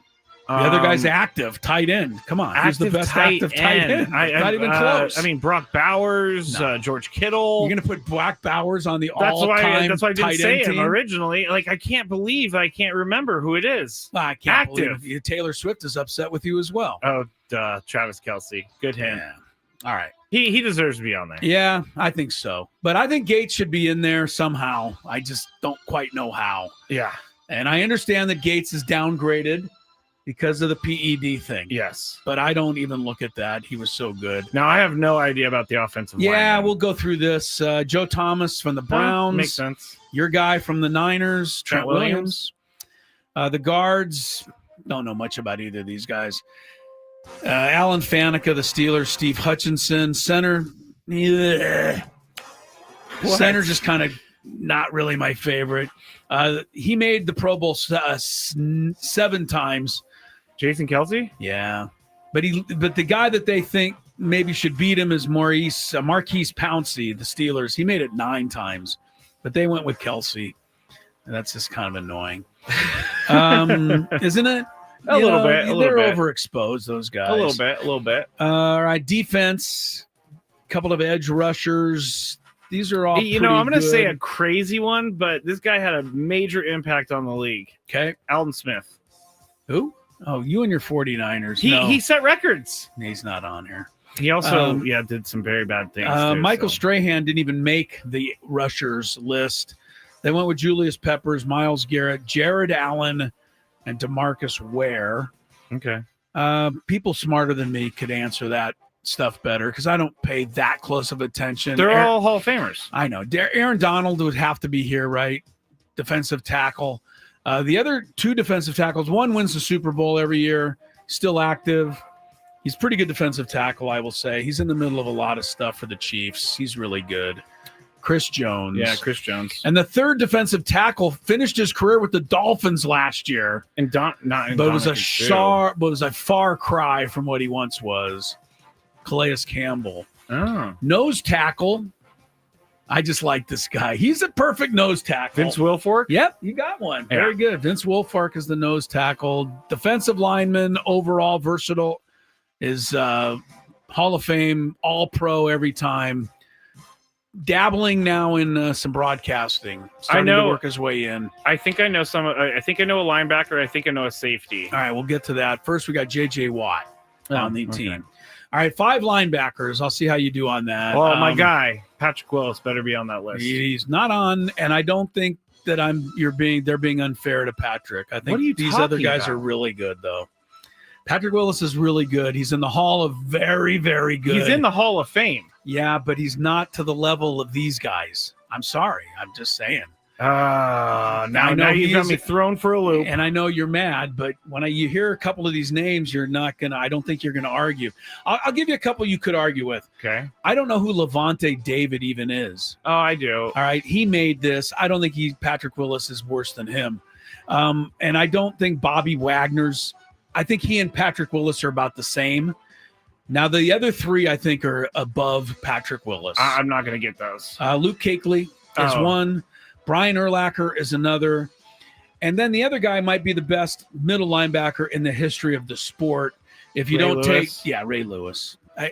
The other guy's active, tight end. Come on. He's the best active tight end. Not even close. Brock Bowers, George Kittle. You're going to put Brock Bowers on the That's all-time why I didn't tight say end him team? Originally. I can't believe I can't remember who it is. I can't active. believe it. Taylor Swift is upset with you as well. Oh, Travis Kelce. Good hint. Yeah. All right. He deserves to be on there. Yeah, I think so. But I think Gates should be in there somehow. I just don't quite know how. Yeah. And I understand that Gates is downgraded. because of the PED thing. Yes. But I don't even look at that. He was so good. Now, I have no idea about the offensive line. Yeah, we'll go through this. Joe Thomas from the Browns. Makes sense. Your guy from the Niners, Trent Williams. The guards, don't know much about either of these guys. Alan Faneca, the Steelers, Steve Hutchinson. Center, center just kind of not really my favorite. He made the Pro Bowl 7 times. Jason Kelce? Yeah. But the guy that they think maybe should beat him is Marquise Pouncey, the Steelers. He made it 9 times, but they went with Kelce. And that's just kind of annoying. Isn't it? A little bit. They're overexposed, those guys. A little bit. All right, defense, couple of edge rushers. These are all I'm going to say a good. crazy one, but this guy had a major impact on the league. Okay. Alden Smith. Who? Oh, you and your 49ers. He set records. He's not on here. He also, did some very bad things. Too, Michael Strahan didn't even make the rushers list. They went with Julius Peppers, Myles Garrett, Jared Allen, and DeMarcus Ware. Okay. People smarter than me could answer that stuff better because I don't pay that close of attention. They're all Hall of Famers. I know. Aaron Donald would have to be here, right? Defensive tackle. The other 2 defensive tackles, one wins the Super Bowl every year, still active. He's pretty good defensive tackle, I will say. He's in the middle of a lot of stuff for the Chiefs. He's really good. Chris Jones. Yeah, Chris Jones. And the 3rd defensive tackle finished his career with the Dolphins last year. But it was a far cry from what he once was. Calais Campbell. Oh. Nose tackle. I just like this guy. He's a perfect nose tackle. Vince Wilfork? Yep, you got one. Very good. Vince Wilfork is the nose tackle. Defensive lineman, overall versatile, is Hall of Fame, all-pro every time. Dabbling now in some broadcasting. Starting to work his way in. I think I know a linebacker. I think I know a safety. All right, we'll get to that. First, we got J.J. Watt on the team. All right, 5 linebackers. I'll see how you do on that. Well, my guy, Patrick Willis, better be on that list. He's not on, and I don't think that they're being unfair to Patrick. I think these other guys are really good, though. Patrick Willis is really good. He's in the Hall of very, very good. He's in the Hall of Fame. Yeah, but he's not to the level of these guys. I'm sorry. I'm just saying. Now you've got me thrown for a loop. And I know you're mad, but when you hear a couple of these names, I don't think you're going to argue. I'll give you a couple you could argue with. Okay. I don't know who Levante David even is. Oh, I do. All right. He made this. I don't think Patrick Willis is worse than him. And I don't think Bobby Wagner's. I think he and Patrick Willis are about the same. Now, the other 3, I think, are above Patrick Willis. I'm not going to get those. Luke Kuechly is one. Brian Urlacher is another. And then the other guy might be the best middle linebacker in the history of the sport. If you Ray Lewis. I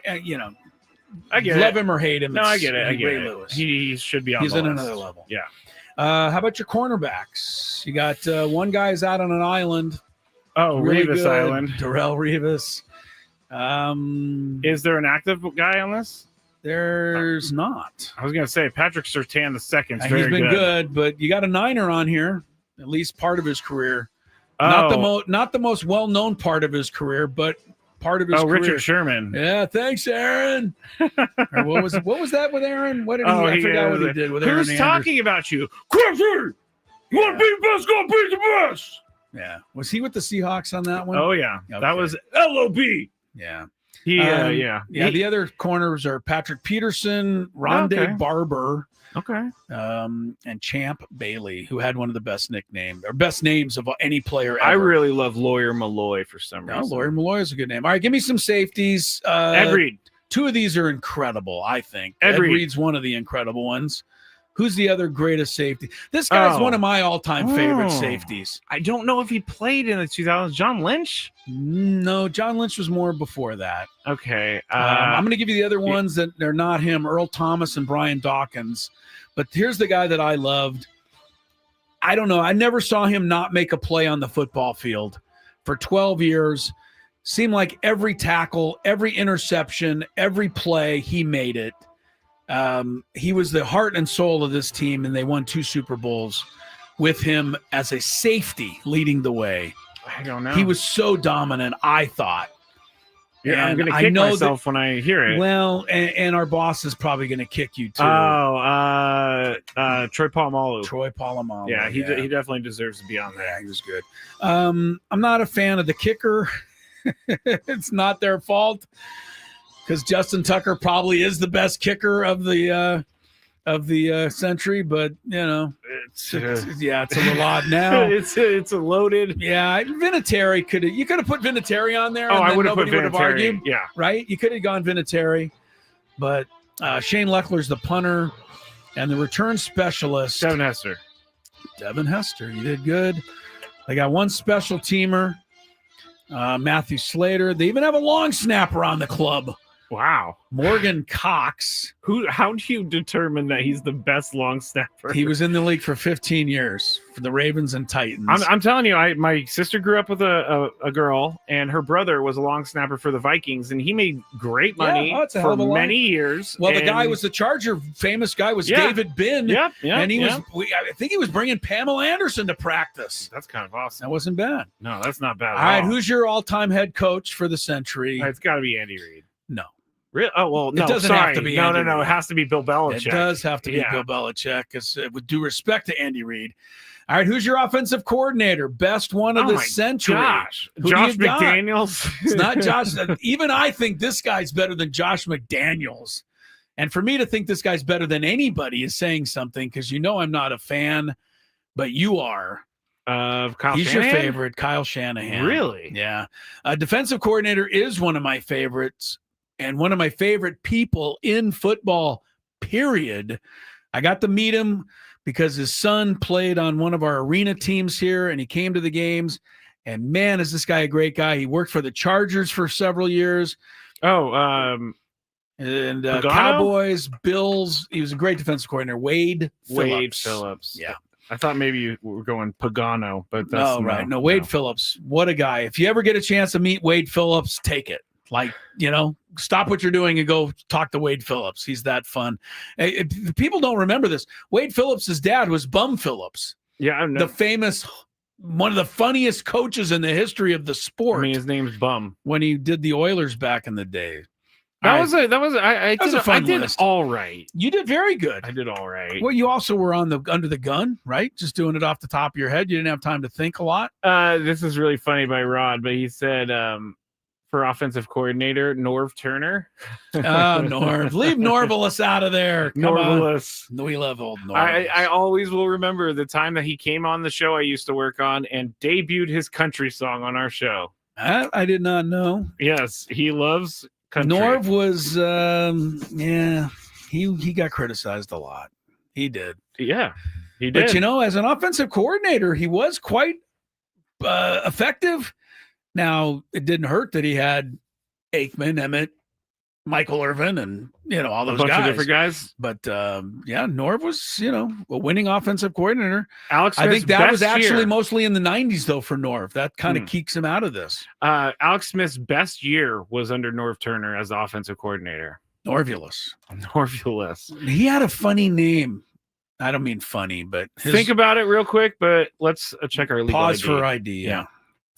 get love it. him or hate him. No, I get it. Ray Lewis. He should be on He's the in list. another level. Yeah. How about your cornerbacks? You got one guy's out on an island. Oh, really Revis good. Island. Darrell Revis. Is there an active guy on this? There's not. I was going to say Patrick Surtain II. He's been good, but you got a Niner on here, at least part of his career. Oh. Not the most well-known part of his career, but part of his career. Richard Sherman. Yeah, thanks, Aaron. Or what was that with Aaron? What did he? I forgot what he did with Aaron. Who's talking about you? Chrissy! You want to be the best? Go be the best. Yeah. Was he with the Seahawks on that one? Oh yeah, okay. That was LOB. Yeah. The other corners are Patrick Peterson, Rondé Barber, and Champ Bailey, who had one of the best names of any player ever. I really love Lawyer Malloy for some reason. Lawyer Malloy is a good name. All right, give me some safeties. Ed Reed. 2 of these are incredible, I think. Ed Reed's one of the incredible ones. Who's the other greatest safety? This guy's one of my all-time favorite safeties. I don't know if he played in the 2000s. John Lynch? No, John Lynch was more before that. Okay. I'm going to give you the other ones that they're not him, Earl Thomas and Brian Dawkins. But here's the guy that I loved. I don't know. I never saw him not make a play on the football field for 12 years. Seemed like every tackle, every interception, every play, he made it. He was the heart and soul of this team, and they won 2 Super Bowls with him as a safety leading the way. I don't know. He was so dominant, I thought. Yeah, I'm And gonna I kick know myself when I hear it. Well, and our boss is probably going to kick you too. Troy Polamalu. Troy Polamalu. Yeah, he definitely deserves to be on there. Yeah, he was good. I'm not a fan of the kicker. It's not their fault because Justin Tucker probably is the best kicker of the century, but it's a little odd now. it's a loaded. Yeah, Vinatieri you could have put Vinatieri on there. Oh, and I then would have put nobody would have Vinatieri. argued. Yeah, right. You could have gone Vinatieri, but Shane Leckler's the punter and the return specialist. Devin Hester, you did good. They got one special teamer, Matthew Slater. They even have a long snapper on the club. Wow. Morgan Cox. How do you determine that he's the best long snapper? He was in the league for 15 years for the Ravens and Titans. I'm telling you, my sister grew up with a girl, and her brother was a long snapper for the Vikings, and he made great money for many years. Well, the guy was the Charger. Famous guy was David Binn. Yep. And he was. I think he was bringing Pamela Anderson to practice. That's kind of awesome. That wasn't bad. No, that's not bad. All right, who's your all-time head coach for the century? It's got to be Andy Reid. No. Really? Oh, well, no, it doesn't sorry. have to be No, Andy no. Reid. It has to be Bill Belichick. It does have to be Bill Belichick, because with due respect to Andy Reid. All right, who's your offensive coordinator? Best one of the century. Gosh. Who Josh do you got? McDaniels. It's not Josh. Even I think this guy's better than Josh McDaniels. And for me to think this guy's better than anybody is saying something, because I'm not a fan, but you are. Of Kyle He's Shanahan? your favorite, Kyle Shanahan. Really? Yeah. Defensive coordinator is one of my favorites and one of my favorite people in football, period. I got to meet him because his son played on one of our arena teams here, and he came to the games. And, man, is this guy a great guy. He worked for the Chargers for several years. Pagano? Cowboys, Bills. He was a great defensive coordinator. Wade Phillips. Yeah. I thought maybe you were going Pagano, but that's No, Wade Phillips. What a guy. If you ever get a chance to meet Wade Phillips, take it. Stop what you're doing and go talk to Wade Phillips. He's that fun. People don't remember this. Wade Phillips' dad was Bum Phillips. Yeah, I know. The famous, one of the funniest coaches in the history of the sport. I mean, his name's Bum. When he did the Oilers back in the day. I did list. all right. You did very good. I did all right. Well, you also were under the gun, right? Just doing it off the top of your head. You didn't have time to think a lot. This is really funny by Rod, but he said for offensive coordinator, Norv Turner. Oh, Norv. Leave Norvalis out of there. Come Norvalis. On. We love old Norvalis. I always will remember the time that he came on the show I used to work on and debuted his country song on our show. I did not know. Yes, he loves country. Norv was, he got criticized a lot. He did. Yeah, he did. But, as an offensive coordinator, he was quite effective. Now, it didn't hurt that he had Aikman, Emmett, Michael Irvin, and, all those a bunch guys. of different guys. But, Norv was, a winning offensive coordinator. Alex I think Smith's that was best actually year. Mostly in the 90s, though, for Norv. That kind of keeks him out of this. Alex Smith's best year was under Norv Turner as the offensive coordinator. Norvulus. He had a funny name. I don't mean funny, but think about it real quick, but let's check our legal pause ID. for ID. Yeah.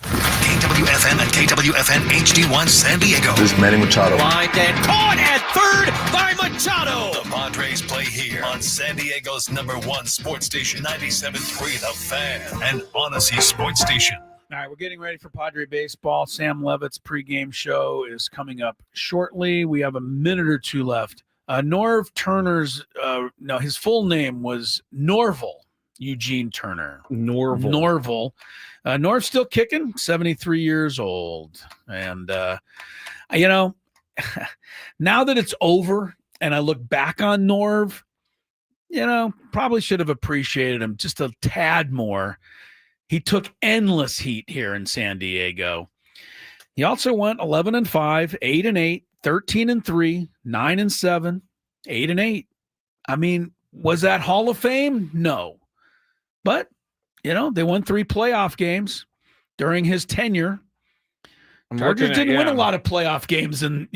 KWFN and KWFN HD1 San Diego. This is Manny Machado. Line and caught at third by Machado. The Padres play here on San Diego's #1 sports station, 97.3 The Fan, and Odyssey Sports Station. All right, we're getting ready for Padre baseball. Sam Levitt's pregame show is coming up shortly. We have a minute or two left. Norv Turner's, his full name was Norval Eugene Turner. Norval. Norv's still kicking, 73 years old. And, now that it's over and I look back on Norv, probably should have appreciated him just a tad more. He took endless heat here in San Diego. He also went 11-5, 8-8, 13-3, 9-7, 8-8. I mean, was that Hall of Fame? No. But, they won 3 playoff games during his tenure. Chargers didn't win a lot of playoff games and,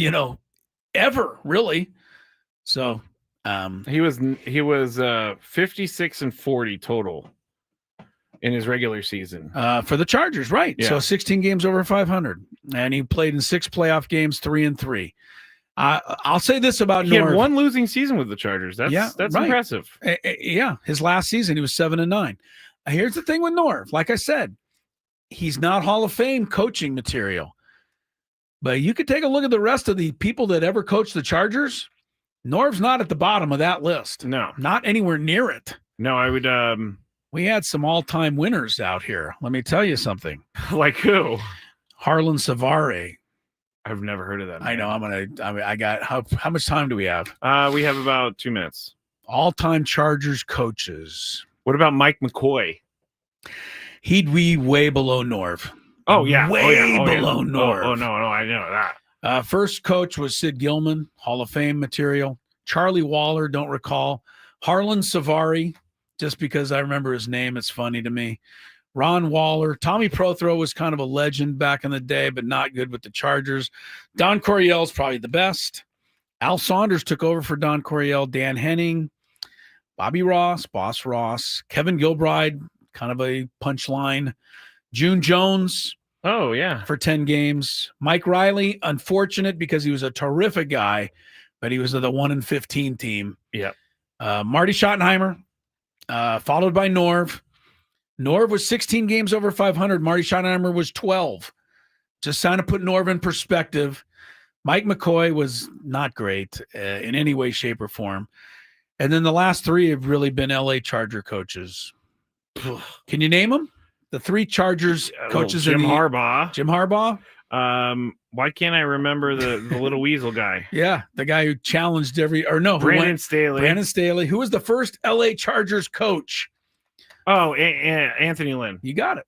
ever, really. So he was 56-40 total. in his regular season. For the Chargers, right? Yeah. So 16 games over 500, and he played in 6 playoff games, 3-3. I'll say this about He Norv. had one losing season with the Chargers. That's right. impressive. Yeah, his last season he was 7-9. Here's the thing with Norv. Like I said, he's not Hall of Fame coaching material, but you could take a look at the rest of the people that ever coached the Chargers. Norv's not at the bottom of that list. No, not anywhere near it. No, I would. We had some all-time winners out here. Let me tell you something. Like who? Harlan Savare. I've never heard of that. I know. I got how much time do we have? We have about 2 minutes. All-time Chargers coaches. What about Mike McCoy? He'd be way below Norv. Oh yeah, way below Norv. Oh no, I know that. First coach was Sid Gilman, Hall of Fame material. Charlie Waller, don't recall. Harlan Savare, just because I remember his name, it's funny to me. Ron Waller. Tommy Prothro was kind of a legend back in the day, but not good with the Chargers. Don Coryell's probably the best. Al Saunders took over for Don Coryell. Dan Henning, Bobby Ross, Boss Ross, Kevin Gilbride, kind of a punchline. June Jones. Oh, yeah. For 10 games. Mike Riley, unfortunate because he was a terrific guy, but he was of the 1-15 team. Yeah. Marty Schottenheimer, followed by Norv. Norv was 16 games over 500. Marty Schottenheimer was 12. Just trying to put Norv in perspective. Mike McCoy was not great in any way, shape, or form. And then the last 3 have really been LA Charger coaches. Can you name them? The 3 Chargers coaches. Jim Harbaugh. Jim Harbaugh. Why can't I remember the little weasel guy? Yeah, the guy who challenged Brandon Staley. Brandon Staley, who was the first LA Chargers coach. Oh, Anthony Lynn. You got it.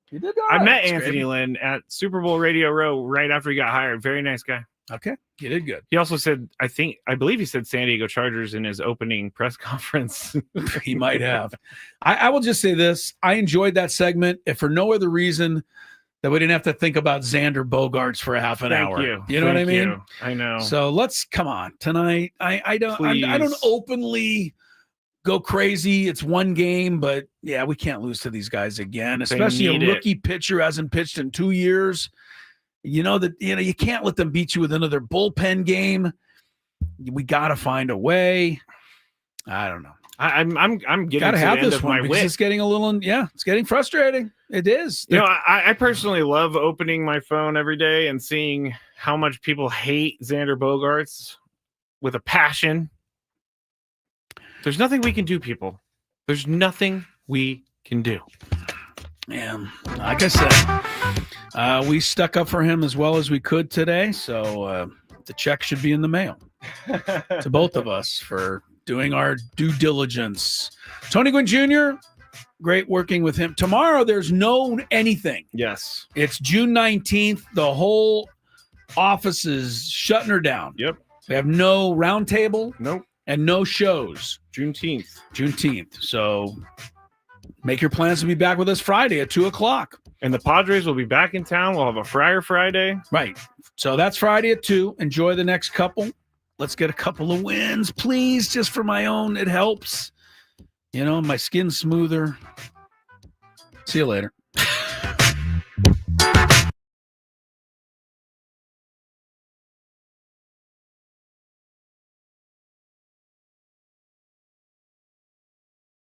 You did. I met Anthony Lynn at Super Bowl Radio Row right after he got hired. Very nice guy. Okay, you did good. He also said, I believe he said San Diego Chargers in his opening press conference. He might have. I will just say this. I enjoyed that segment, if for no other reason that we didn't have to think about Xander Bogaerts for a half an hour. You know what I mean? You. I know. So let's come on tonight. I don't openly go crazy. It's one game, but yeah, we can't lose to these guys again, especially a rookie pitcher hasn't pitched in 2 years. You can't let them beat you with another bullpen game. We got to find a way. I don't know. I'm getting gotta to have the end this of one my because wit. it's getting it's getting frustrating. It is. I personally love opening my phone every day and seeing how much people hate Xander Bogaerts with a passion. There's nothing we can do, people. There's nothing we can do. Man, like I said, we stuck up for him as well as we could today. So the check should be in the mail to both of us for doing our due diligence. Tony Gwynn Jr., great working with him. Tomorrow, there's no anything. Yes. It's June 19th. The whole office is shutting her down. Yep. We have no roundtable. Nope. And no shows. Juneteenth. So make your plans to be back with us Friday at 2:00. And the Padres will be back in town. We'll have a Friar Friday. Right. So that's Friday at 2:00. Enjoy the next couple. Let's get a couple of wins, please, just for my own. It helps. My skin's smoother. See you later.